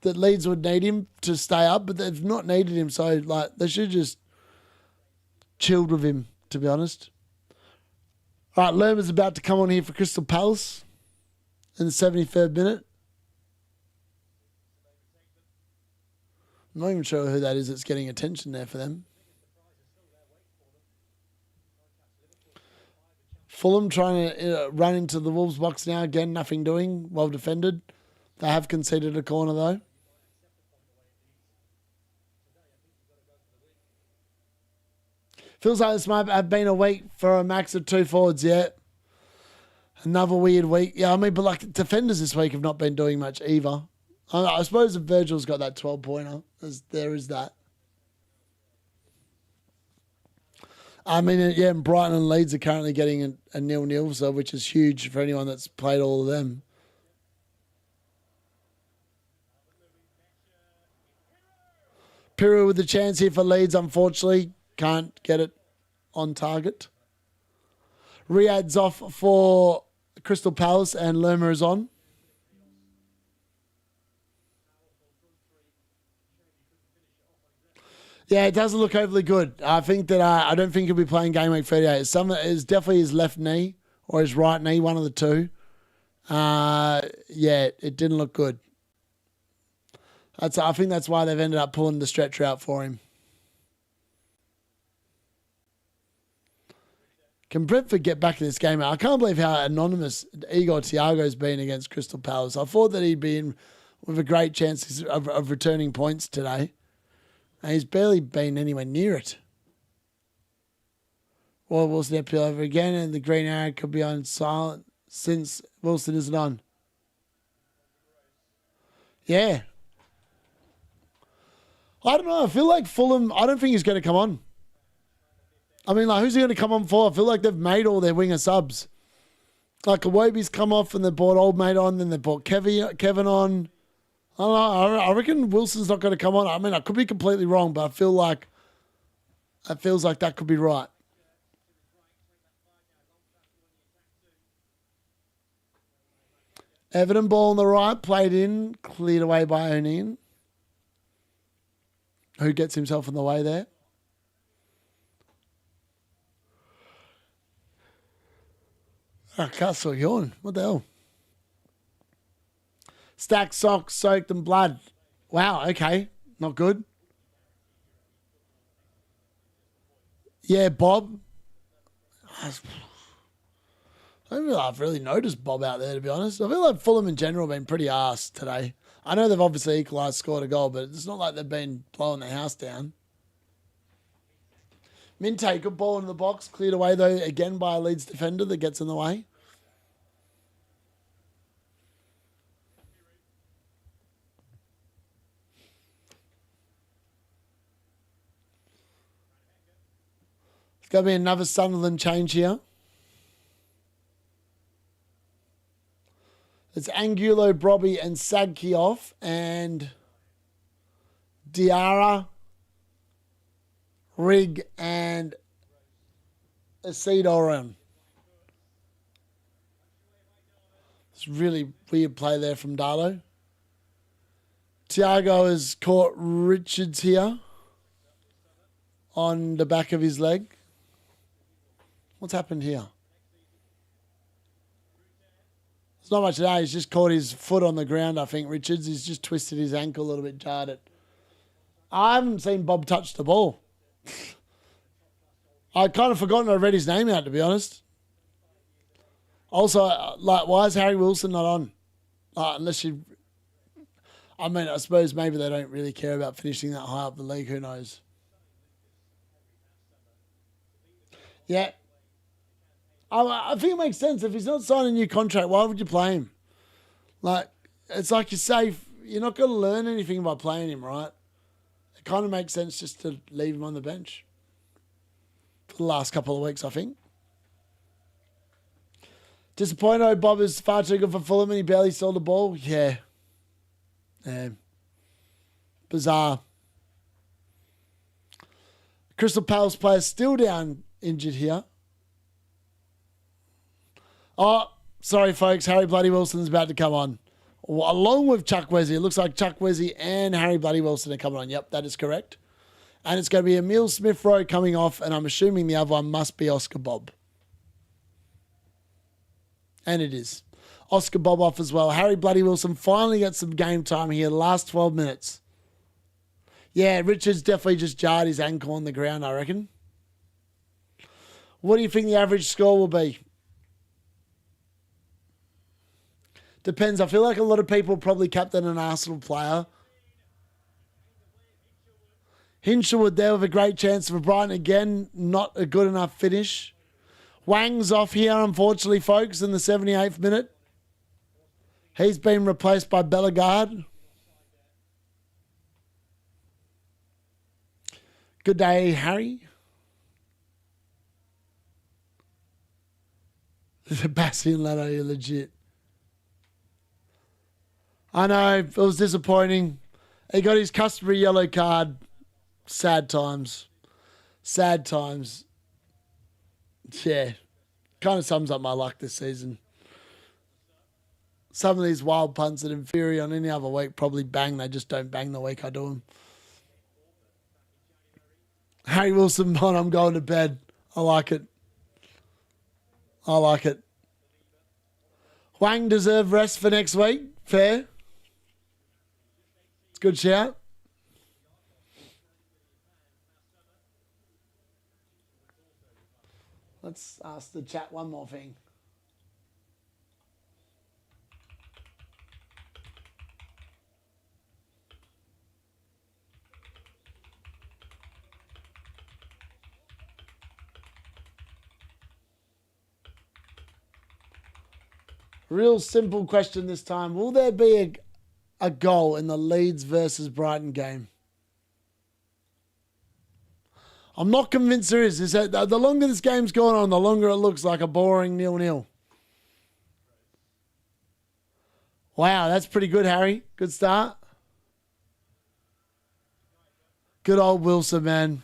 that Leeds would need him to stay up, but they've not needed him. So, like, they should have just chilled with him, to be honest. All right, Lerma's about to come on here for Crystal Palace in the 73rd minute. I'm not even sure who that is that's getting attention there for them. Fulham trying to run into the Wolves box now. Again, nothing doing. Well defended. They have conceded a corner, though. Feels like this might have been a week for a max of 2 forwards yet. Another weird week. Yeah, I mean, but like defenders this week have not been doing much either. I suppose if Virgil's got that 12-pointer, there is that. I mean, yeah, and Brighton and Leeds are currently getting a 0-0, so which is huge for anyone that's played all of them. Piru with the chance here for Leeds, unfortunately. Can't get it on target. Riyad's off for Crystal Palace and Lerma is on. Yeah, it doesn't look overly good. I think that I don't think he'll be playing game week 38. It's definitely his left knee or his right knee, one of the two. Yeah, it didn't look good. I think that's why they've ended up pulling the stretcher out for him. Can Brentford get back in this game? I can't believe how anonymous Igor Thiago's been against Crystal Palace. I thought that he'd be in with a great chance of returning points today. And he's barely been anywhere near it. Well, Wilson appeal over again, and the green arrow could be on silent since Wilson isn't on. Yeah. I don't know. I feel like Fulham, I don't think he's going to come on. I mean, like, who's he going to come on for? I feel like they've made all their winger subs. Like, Iwobi's come off and they brought old mate on, then they brought Kevin on. I don't know. I reckon Wilson's not going to come on. I mean, I could be completely wrong, but I feel like it feels like that could be right. Everton ball on the right, played in, cleared away by O'Neill, who gets himself in the way there. I can't still yawn. What the hell? Stacked socks soaked in blood. Wow, okay. Not good. Yeah, Bob. I don't feel like I've really noticed Bob out there, to be honest. I feel like Fulham in general have been pretty arse today. I know they've obviously equalised, scored a goal, but it's not like they've been blowing their house down. Minte, good ball in the box. Cleared away, though, again by a Leeds defender that gets in the way. It's going to be another Sunderland change here. It's Angulo, Brobby, and Sadki off, and Diarra, Rig, and Asidoran. It's really weird play there from Darlo. Thiago has caught Richards here on the back of his leg. What's happened here? It's not much today. He's just caught his foot on the ground, I think, Richards. He's just twisted his ankle a little bit, jarred it. I haven't seen Bob touch the ball. I'd kind of forgotten I read his name out, to be honest. Also, why is Harry Wilson not on? Unless you... I mean, I suppose maybe they don't really care about finishing that high up the league. Who knows? Yeah. I think it makes sense. If he's not signing a new contract, why would you play him? It's like you say, you're not going to learn anything by playing him, right? It kind of makes sense just to leave him on the bench for the last couple of weeks, I think. Disappointed, Bob is far too good for Fulham and he barely sold the ball. Yeah. Bizarre. Crystal Palace player still down injured here. Oh, sorry, folks. Harry Bloody Wilson's about to come on. Along with Chuck Wesley. It looks like Chuck Wesley and Harry Bloody Wilson are coming on. Yep, that is correct. And it's going to be Emile Smith-Rowe coming off, and I'm assuming the other one must be Oscar Bob. And it is. Oscar Bob off as well. Harry Bloody Wilson finally gets some game time here. Last 12 minutes. Yeah, Richards definitely just jarred his ankle on the ground, I reckon. What do you think the average score will be? Depends. I feel like a lot of people probably captain an Arsenal player. Hinshelwood there with a great chance for Brighton. Again, not a good enough finish. Wang's off here, unfortunately, folks, in the 78th minute. He's been replaced by Bellegarde. Good day, Harry. Sebastian Leno, you're legit. I know, it was disappointing. He got his customary yellow card. Sad times. Sad times. Yeah. Kind of sums up my luck this season. Some of these wild punts that in theory on any other week probably bang. They just don't bang the week I do them. Harry Wilson, I'm going to bed. I like it. I like it. Wang deserve rest for next week. Fair. It's a good shout. Let's ask the chat one more thing. Real simple question this time. Will there be a goal in the Leeds versus Brighton game? I'm not convinced there is. The longer this game's gone on, the longer it looks like a boring 0-0. Wow, that's pretty good, Harry. Good start. Good old Wilson, man.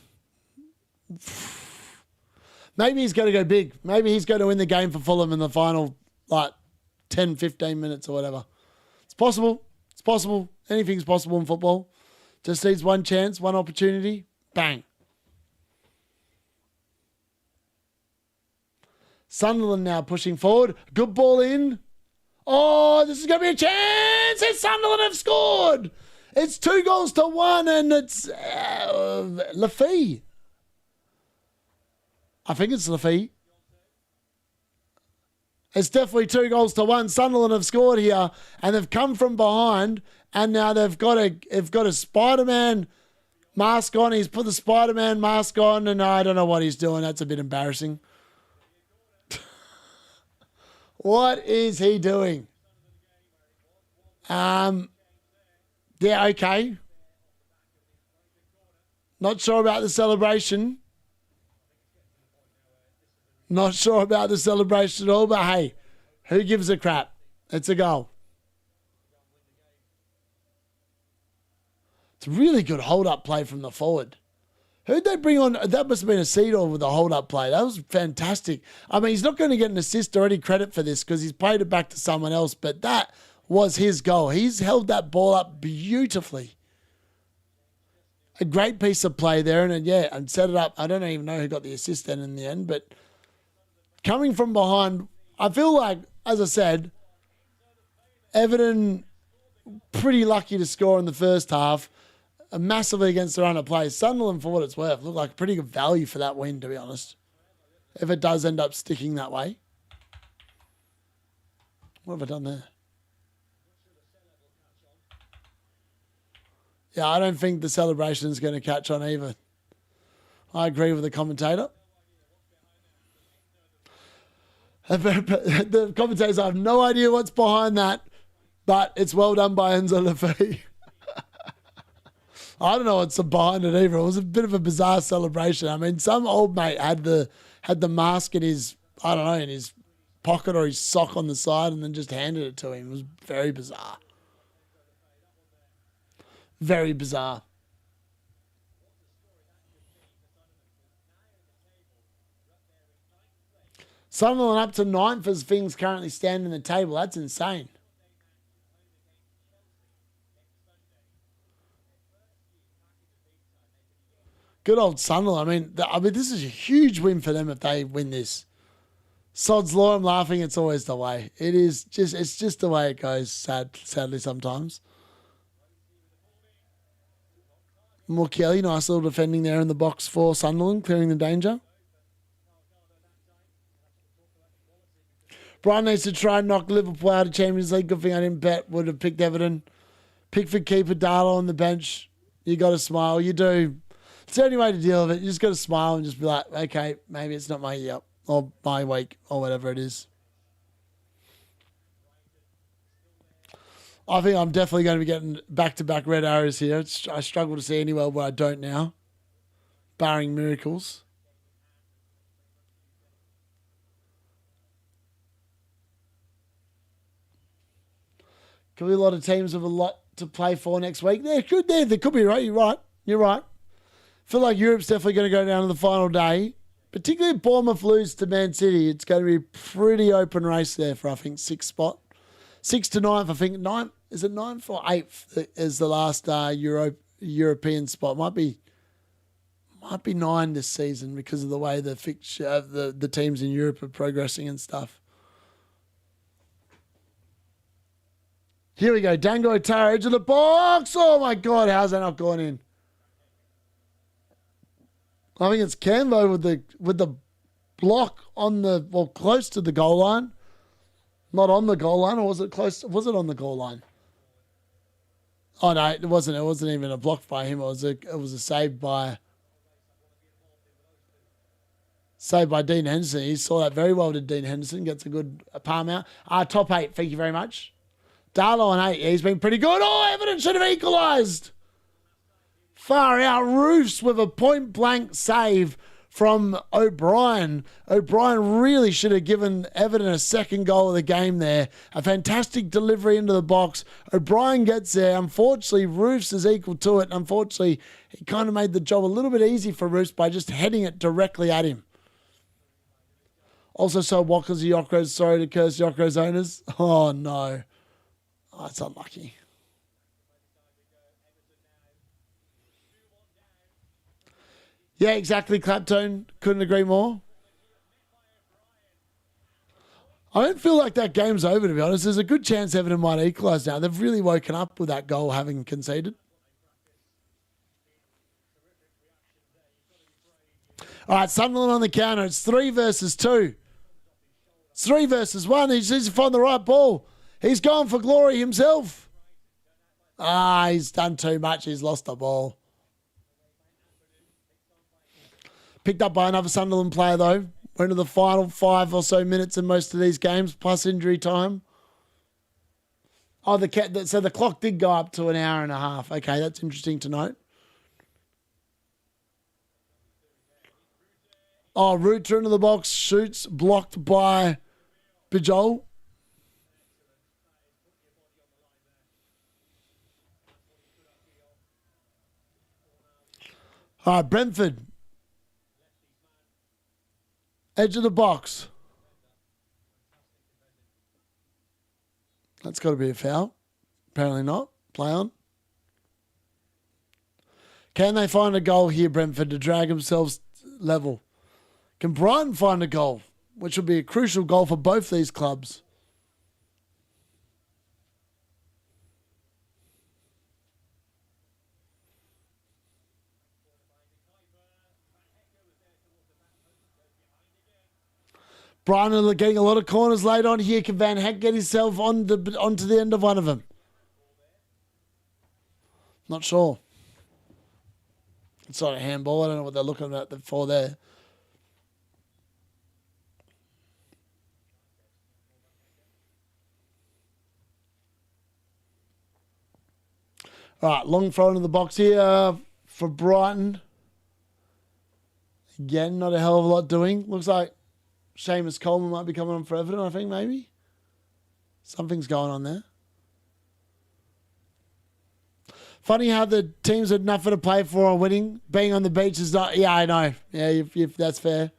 Maybe he's going to go big. Maybe he's going to win the game for Fulham in the final, 10, 15 minutes or whatever. It's possible. It's possible. Anything's possible in football. Just needs one chance, one opportunity. Bang. Sunderland now pushing forward. Good ball in. Oh, this is going to be a chance. And Sunderland have scored. It's 2-1 and it's Lafie. I think it's Lafie. It's definitely 2-1. Sunderland have scored here and they've come from behind and now they've got a Spider-Man mask on. He's put the Spider-Man mask on and I don't know what he's doing. That's a bit embarrassing. What is he doing? Yeah, okay. Not sure about the celebration. Not sure about the celebration at all, but hey, who gives a crap? It's a goal. It's a really good hold-up play from the forward. Who'd they bring on? That must have been a Cedar with a hold-up play. That was fantastic. I mean, he's not going to get an assist or any credit for this because he's played it back to someone else, but that was his goal. He's held that ball up beautifully. A great piece of play there, and set it up. I don't even know who got the assist then in the end, but coming from behind, I feel like, as I said, Everton pretty lucky to score in the first half, massively against the run of play. Sunderland, for what it's worth, looked like pretty good value for that win, to be honest, if it does end up sticking that way. What have I done there? Yeah, I don't think the celebration is going to catch on either. I agree with the commentator. The commentators have no idea what's behind that, but it's well done by Enzo Lafay. I don't know what's behind it either. It was a bit of a bizarre celebration. I mean, some old mate had the mask in his, I don't know, in his pocket or his sock on the side and then just handed it to him. It was very bizarre. Very bizarre. Sunderland up to 9th as things currently stand in the table. That's insane. Good old Sunderland. I mean, this is a huge win for them if they win this. Sod's law. I'm laughing. It's always the way. It's just the way it goes. Sadly, sometimes. More Kelly, nice little defending there in the box for Sunderland, clearing the danger. Brian needs to try and knock Liverpool out of Champions League. Good thing I didn't bet. Would have picked Everton. Pickford keeper Darlow on the bench. You got to smile. You do. It's the only way to deal with it. You just got to smile and just be like, okay, maybe it's not my year or my week or whatever it is. I think I'm definitely going to be getting back-to-back red arrows here. I struggle to see anywhere where I don't now, barring miracles. Could be a lot of teams with a lot to play for next week. There could be, right? You're right. I feel like Europe's definitely going to go down to the final day. Particularly if Bournemouth lose to Man City, it's going to be a pretty open race there for, I think, 6th spot. 6th to 9th, I think. 9th, is it 9th or 8th is the last European spot. Might be 9 this season because of the way the fixture, the teams in Europe are progressing and stuff. Here we go. Dango Tara, edge of the box. Oh, my God. How's that not gone in? I think it's Canvo with the block on the, well, close to the goal line. Not on the goal line, or was it close? Was it on the goal line? Oh, no, it wasn't. It wasn't even a block by him. It was a save by Dean Henderson. He saw that very well, did Dean Henderson. Gets a good palm out. Top 8, thank you very much. Darlow on 8. He's been pretty good. Oh, Everton should have equalised. Far out. Roofs with a point-blank save from O'Brien. O'Brien really should have given Everton a second goal of the game there. A fantastic delivery into the box. O'Brien gets there. Unfortunately, Roofs is equal to it. Unfortunately, he kind of made the job a little bit easy for Roofs by just heading it directly at him. Also saw Walker's Yokros. Sorry to curse Yokros owners. Oh, no. Oh, it's unlucky. Yeah, exactly, Claptone. Couldn't agree more. I don't feel like that game's over, to be honest. There's a good chance Everton might equalise now. They've really woken up with that goal having conceded. All right, Sunderland on the counter. It's 3 versus 2. It's 3 versus 1. He just needs to find the right ball. He's gone for glory himself. He's done too much. He's lost the ball. Picked up by another Sunderland player, though. Went to the final 5 or so minutes in most of these games, plus injury time. Oh, so the clock did go up to an hour and a half. Okay, that's interesting to note. Oh, Rooter into the box, shoots, blocked by Bijol. All right, Brentford. Edge of the box. That's got to be a foul. Apparently not. Play on. Can they find a goal here, Brentford, to drag themselves level? Can Brighton find a goal, which would be a crucial goal for both these clubs? Brighton are getting a lot of corners laid on here. Can Van Heck get himself onto the end of one of them? Not sure. It's not a handball. I don't know what they're looking at for there. All right, long throw into the box here for Brighton. Again, not a hell of a lot doing. Looks like Seamus Coleman might be coming on for Everton, I think, maybe. Something's going on there. Funny how the teams with nothing to play for are winning. Being on the beach is not... Yeah, I know. Yeah, if that's fair.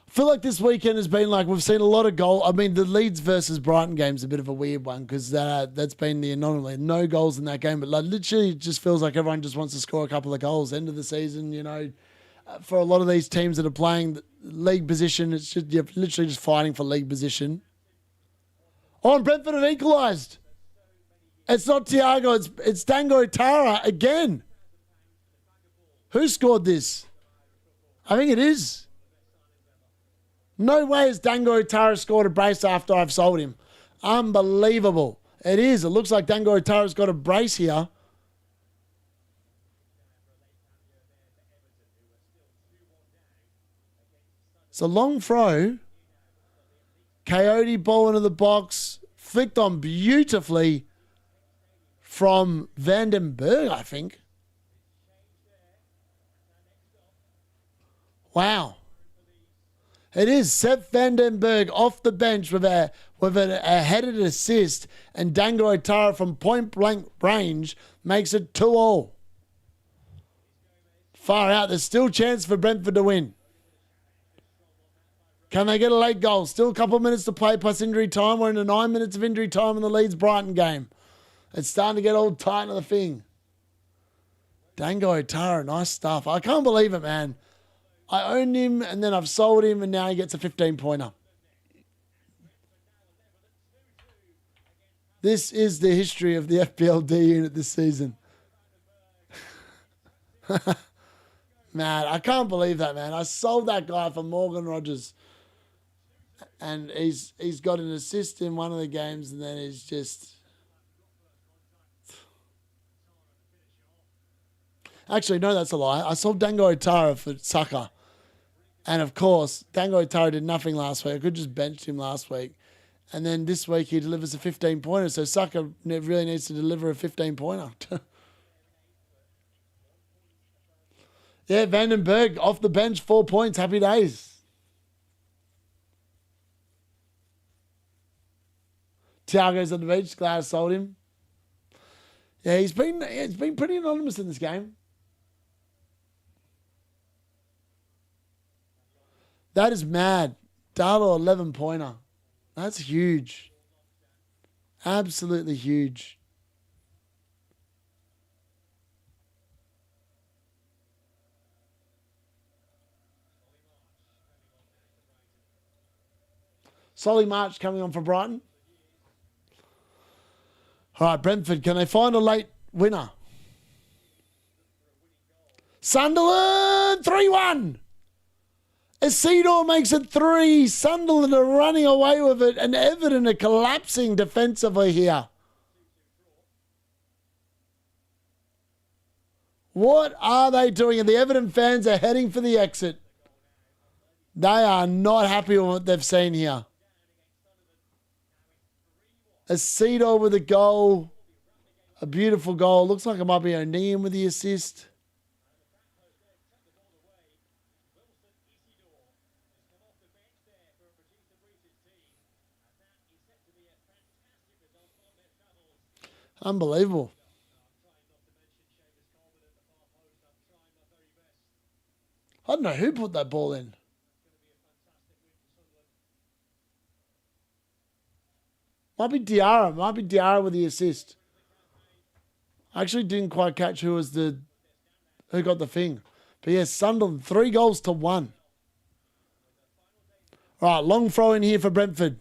I feel like this weekend has been like we've seen a lot of goal. I mean, the Leeds versus Brighton game is a bit of a weird one because that's been the anomaly. No goals in that game, but like literally it just feels like everyone just wants to score a couple of goals. End of the season, you know, for a lot of these teams that are playing league position, it's just you're literally just fighting for league position. Oh, and Brentford have equalised. It's not Thiago, it's Dango Tara again. Who scored this? I think it is. No way has Dango Tara scored a brace after I've sold him. Unbelievable. It is. It looks like Dango Tara's got a brace here. It's a long throw. Coyote ball into the box. Flicked on beautifully from Vandenberg, I think. Wow. It is Seth Vandenberg off the bench with a headed assist, and Dango Otara from point blank range makes it 2-2. Far out. There's still chance for Brentford to win. Can they get a late goal? Still a couple of minutes to play plus injury time. We're into 9 minutes of injury time in the Leeds-Brighton game. It's starting to get all tight on the thing. Dango Otara, nice stuff. I can't believe it, man. I owned him, and then I've sold him, and now he gets a 15-pointer. This is the history of the FPL D-Unit this season. Man, I can't believe that, man. I sold that guy for Morgan Rogers, and he's got an assist in one of the games, and then he's just... Actually, no, that's a lie. I sold Dango Otara for Saka. And, of course, Dango Otara did nothing last week. I could just benched him last week. And then this week he delivers a 15-pointer. So Saka really needs to deliver a 15-pointer. Yeah, Vandenberg off the bench, 4 points. Happy days. Thiago's on the beach. Glad I sold him. Yeah, he's been pretty anonymous in this game. That is mad. Darlow 11-pointer. That's huge. Absolutely huge. Solly March coming on for Brighton. All right, Brentford, can they find a late winner? Sunderland, 3-1. Isidore makes it 3. Sunderland are running away with it, and Everton are collapsing defensively here. What are they doing? And the Everton fans are heading for the exit. They are not happy with what they've seen here. Isidore with a goal. A beautiful goal. Looks like it might be O'Neill with the assist. Unbelievable. don't know who put that ball in. Might be Diarra. Might be Diarra with the assist. I actually didn't quite catch who got the thing. But yes, Sunderland, 3 goals to 1. All right, long throw in here for Brentford.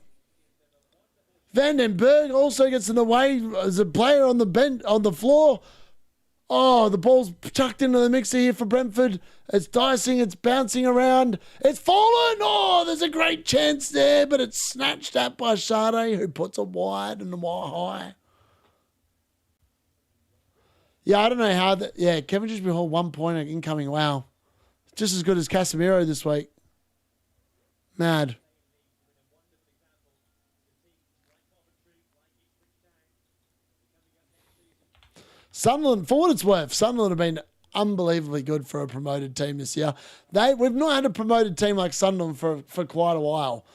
Van den Berg also gets in the way as a player on the bench, on the floor. Oh, the ball's chucked into the mixer here for Brentford. It's dicing, it's bouncing around. It's fallen. Oh, there's a great chance there, but it's snatched at by Sade, who puts it wide and high. Yeah, I don't know how that. Yeah, Kevin just behold 1 point incoming. Wow. Just as good as Casemiro this week. Mad. Sunderland, for what it's worth, Sunderland have been unbelievably good for a promoted team this year. We've not had a promoted team like Sunderland for quite a while.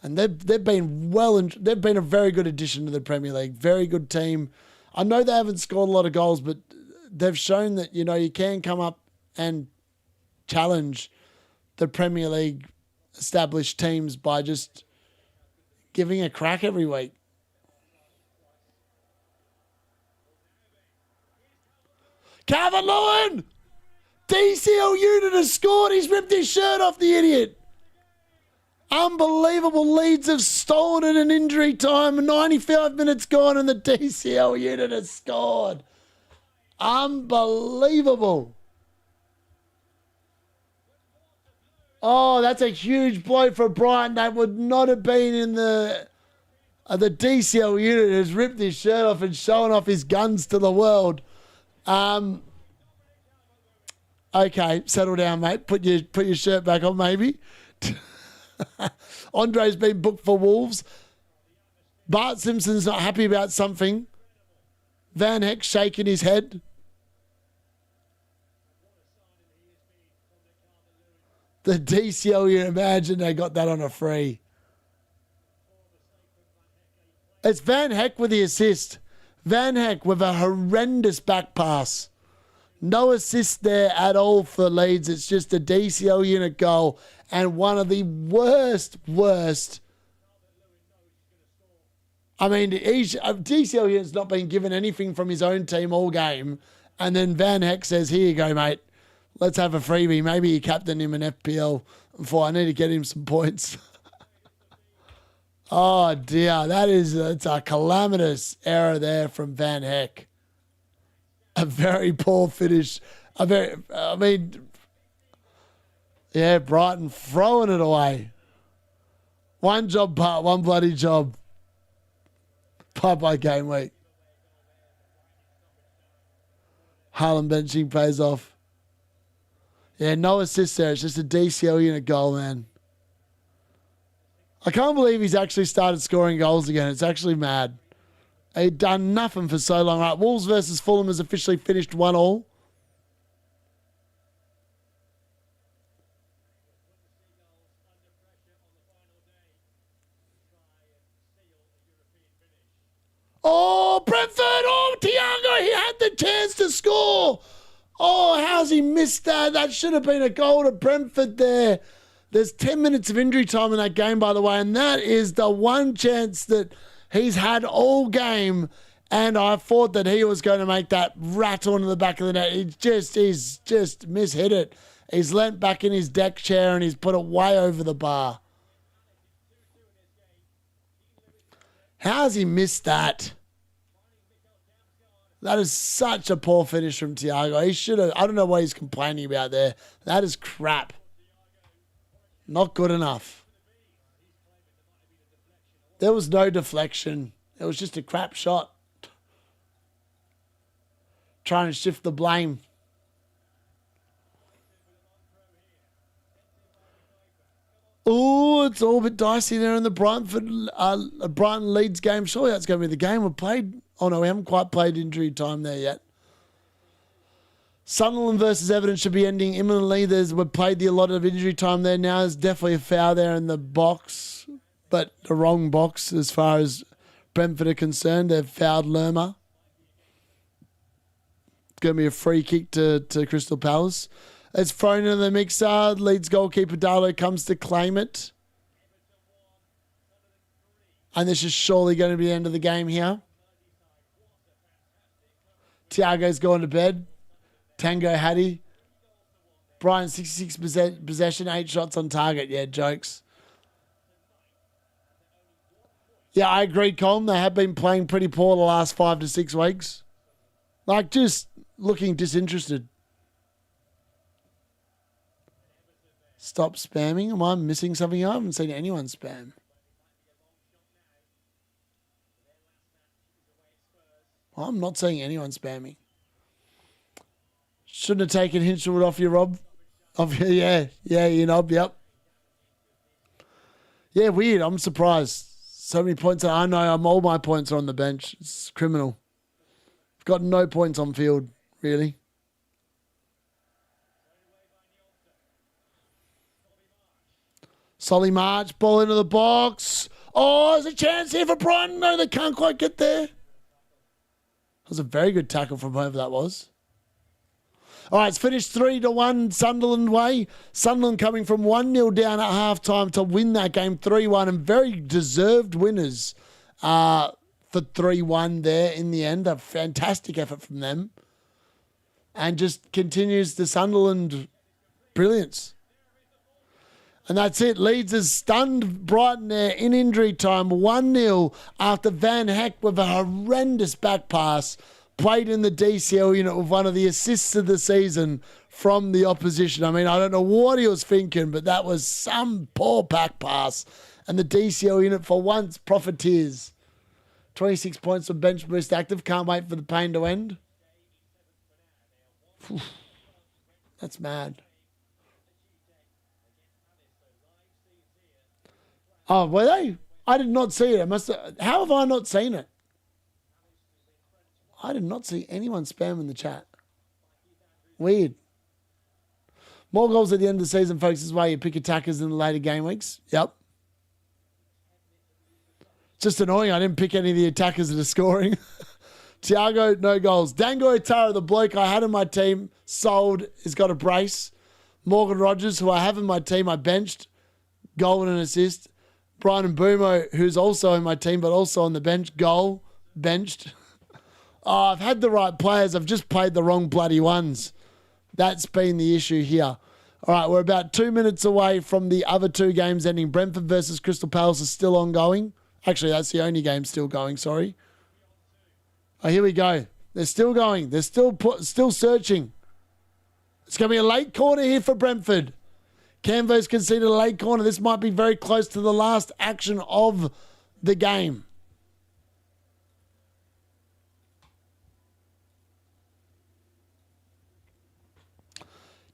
And they've been they've been a very good addition to the Premier League. Very good team. I know they haven't scored a lot of goals, but they've shown that, you know, you can come up and challenge the Premier League established teams by just giving a crack every week. Calvert-Lewin! DCL Unit has scored. He's ripped his shirt off, the idiot. Unbelievable. Leeds have stolen it in injury time. 95 minutes gone and the DCL Unit has scored. Unbelievable. Oh, that's a huge blow for Brighton. That would not have been in the DCL Unit has ripped his shirt off and showing off his guns to the world. Okay, settle down, mate. Put your shirt back on, maybe. Andre's been booked for Wolves. Bart Simpson's not happy about something. Van Heck shaking his head. The DCL, you imagine they got that on a free. It's Van Heck with the assist. Van Heck with a horrendous back pass. No assist there at all for Leeds. It's just a DCL Unit goal and one of the worst. I mean, DCL Unit's not been given anything from his own team all game. And then Van Heck says, here you go, mate. Let's have a freebie. Maybe you captain him in FPL. I need to get him some points. Oh, dear. It's a calamitous error there from Van Heck. A very poor finish. Brighton throwing it away. One job part, one bloody job. Bye-bye game week. Harlem benching pays off. Yeah, no assist there. It's just a DCL Unit goal, man. I can't believe he's actually started scoring goals again. It's actually mad. He'd done nothing for so long. Right, Wolves versus Fulham has officially finished 1-1. Oh, Brentford! Oh, Thiago, he had the chance to score. Oh, how's he missed that? That should have been a goal to Brentford there. There's 10 minutes of injury time in that game, by the way, and that is the one chance that he's had all game, and I thought that he was going to make that rattle into the back of the net. He's just mishit it. He's leant back in his deck chair and he's put it way over the bar. How's he missed that? That is such a poor finish from Thiago. He should have. I don't know what he's complaining about there. That is crap. Not good enough. There was no deflection. It was just a crap shot. Trying to shift the blame. Oh, it's all a bit dicey there in the Brighton Leeds game. Surely that's going to be the game we played. Oh, no, we haven't quite played injury time there yet. Sunderland versus Everton should be ending imminently. We've played the allotted of injury time there now. There's definitely a foul there in the box, but the wrong box as far as Brentford are concerned. They've fouled Lerma. It's going to be a free kick to Crystal Palace. It's thrown into the mixer. Leeds goalkeeper Darlow comes to claim it. And this is surely going to be the end of the game here. Thiago's going to bed. Tango Hattie. Brian, 66% possession, 8 shots on target. Yeah, jokes. Yeah, I agree, Colm. They have been playing pretty poor the last 5 to 6 weeks. Like, just looking disinterested. Stop spamming. Am I missing something? I haven't seen anyone spam. I'm not seeing anyone spamming. Shouldn't have taken Hinchelwood off you, Rob. Off you, yeah, you knob, yep. Yeah, weird. I'm surprised. So many points. I know all my points are on the bench. It's criminal. I've got no points on field, really. Solly March, ball into the box. Oh, there's a chance here for Brighton. No, they can't quite get there. That was a very good tackle from whoever that was. All right, it's finished 3-1 Sunderland way. Sunderland coming from 1-0 down at halftime to win that game 3-1, and very deserved winners for 3-1 there in the end. A fantastic effort from them. And just continues the Sunderland brilliance. And that's it. Leeds has stunned Brighton there in injury time. 1-0 after Van Heck with a horrendous back pass. Played in the DCL unit with one of the assists of the season from the opposition. I mean, I don't know what he was thinking, but that was some poor back pass. And the DCL unit, for once, profiteers. 26 points from bench boost active. Can't wait for the pain to end. Whew. That's mad. Oh, were they? I did not see it. How have I not seen it? I did not see anyone spam in the chat. Weird. More goals at the end of the season, folks, is why you pick attackers in the later game weeks. Yep. Just annoying. I didn't pick any of the attackers that are scoring. Thiago, no goals. Dango Otara, the bloke I had in my team, sold, has got a brace. Morgan Rogers, who I have in my team, I benched. Goal and an assist. Brian Mbumo, who's also in my team, but also on the bench. Goal, benched. Oh, I've had the right players. I've just played the wrong bloody ones. That's been the issue here. All right, we're about 2 minutes away from the other 2 games ending. Brentford versus Crystal Palace is still ongoing. Actually, that's the only game still going, sorry. Oh, here we go. They're still going. They're still searching. It's going to be a late corner here for Brentford. Canvo's conceded a late corner. This might be very close to the last action of the game.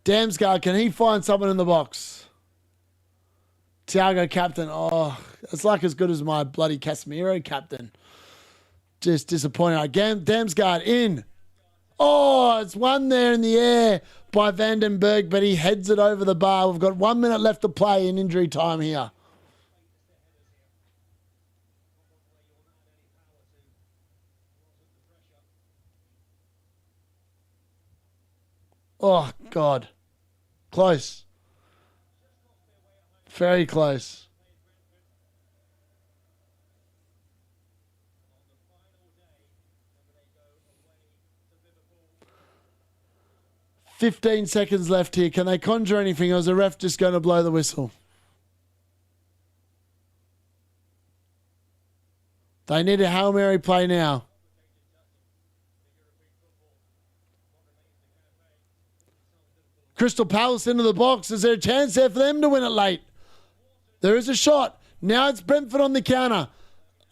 Damsgaard, can he find someone in the box? Thiago captain. Oh, it's like as good as my bloody Casemiro captain. Just disappointing. Again, Damsgaard in. Oh, it's one there in the air by Vandenberg, but he heads it over the bar. We've got 1 minute left to play in injury time here. Oh, God. Close. Very close. "15 seconds left here. Can they conjure anything, or is the ref just going to blow the whistle?" They need a Hail Mary play now. Crystal Palace into the box. Is there a chance there for them to win it late? There is a shot. Now it's Brentford on the counter.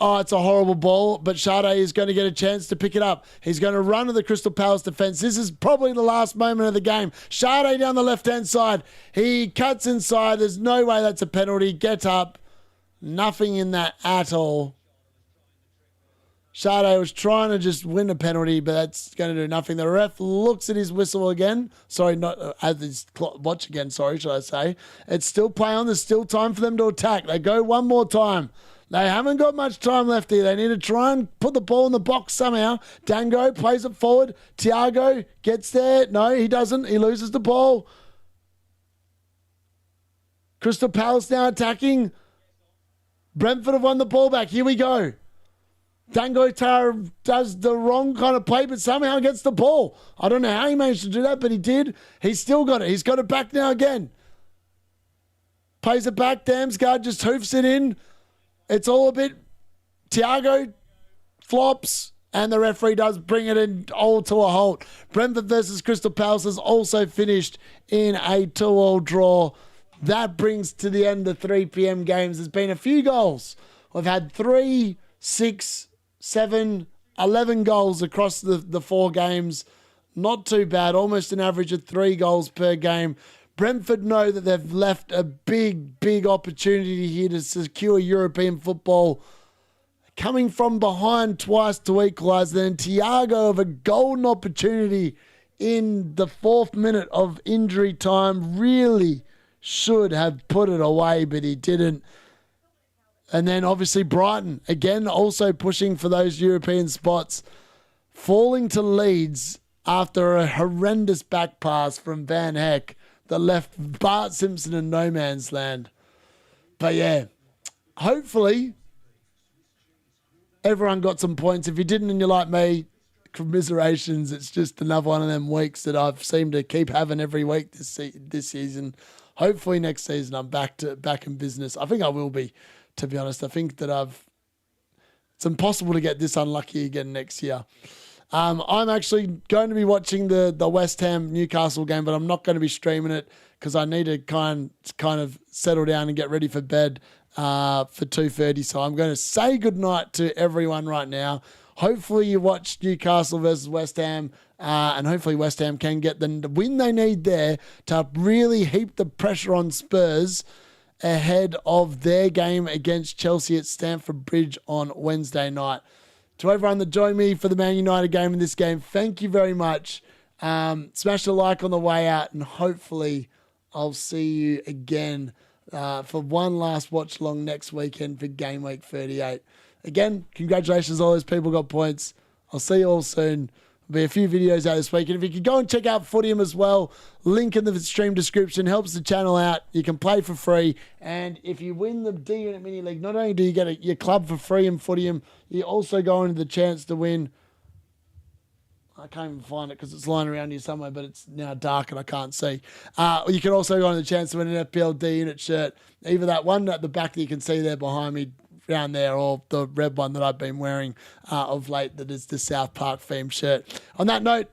Oh, it's a horrible ball, but Sade is going to get a chance to pick it up. He's going to run to the Crystal Palace defence. This is probably the last moment of the game. Sade down the left-hand side. He cuts inside. There's no way that's a penalty. Get up. Nothing in that at all. Sade was trying to just win a penalty, but that's going to do nothing. The ref looks at his whistle again. Sorry, not at his watch again, sorry, should I say. It's still play on. There's still time for them to attack. They go one more time. They haven't got much time left here. They need to try and put the ball in the box somehow. Dango plays it forward. Thiago gets there. No, he doesn't. He loses the ball. Crystal Palace now attacking. Brentford have won the ball back. Here we go. Dango Tara does the wrong kind of play, but somehow gets the ball. I don't know how he managed to do that, but he did. He's still got it. He's got it back now again. Plays it back. Damsgaard just hoofs it in. It's all a bit... Thiago flops, and the referee does bring it in all to a halt. Brentford versus Crystal Palace has also finished in a 2-2 draw. That brings to the end of 3 p.m. games. There's been a few goals. We've had 3, 6, 7, 11 goals across the 4 games. Not too bad. Almost an average of 3 goals per game. Brentford know that they've left a big, big opportunity here to secure European football. Coming from behind twice to equalise. Then Thiago of a golden opportunity in the 4th minute of injury time. Really should have put it away, but he didn't. And then obviously Brighton, again, also pushing for those European spots, falling to Leeds after a horrendous back pass from Van Heck that left Bart Simpson in no man's land. But yeah, hopefully everyone got some points. If you didn't and you're like me, commiserations. It's just another one of them weeks that I've seemed to keep having every week this season. Hopefully next season I'm back in business. I think I will be, to be honest. I think that it's impossible to get this unlucky again next year. I'm actually going to be watching the West Ham Newcastle game, but I'm not going to be streaming it because I need to kind of settle down and get ready for bed for 2:30. So I'm going to say goodnight to everyone right now. Hopefully you watch Newcastle versus West Ham, and hopefully West Ham can get the win they need there to really heap the pressure on Spurs ahead of their game against Chelsea at Stamford Bridge on Wednesday night. To everyone that joined me for the Man United game in this game, thank you very much. Smash a like on the way out, and hopefully I'll see you again for one last watch along next weekend for game week 38. Again, congratulations, all those people got points. I'll see you all soon. There'll be a few videos out this week. And if you could go and check out Footium as well, link in the stream description, helps the channel out. You can play for free. And if you win the D-Unit Mini League, not only do you get your club for free in Footium, you also go into the chance to win. I can't even find it because it's lying around here somewhere, but it's now dark and I can't see. You can also go into the chance to win an FPL D-Unit shirt. Either that one at the back that you can see there behind me, down there, or the red one that I've been wearing of late that is the South Park themed shirt. On that note,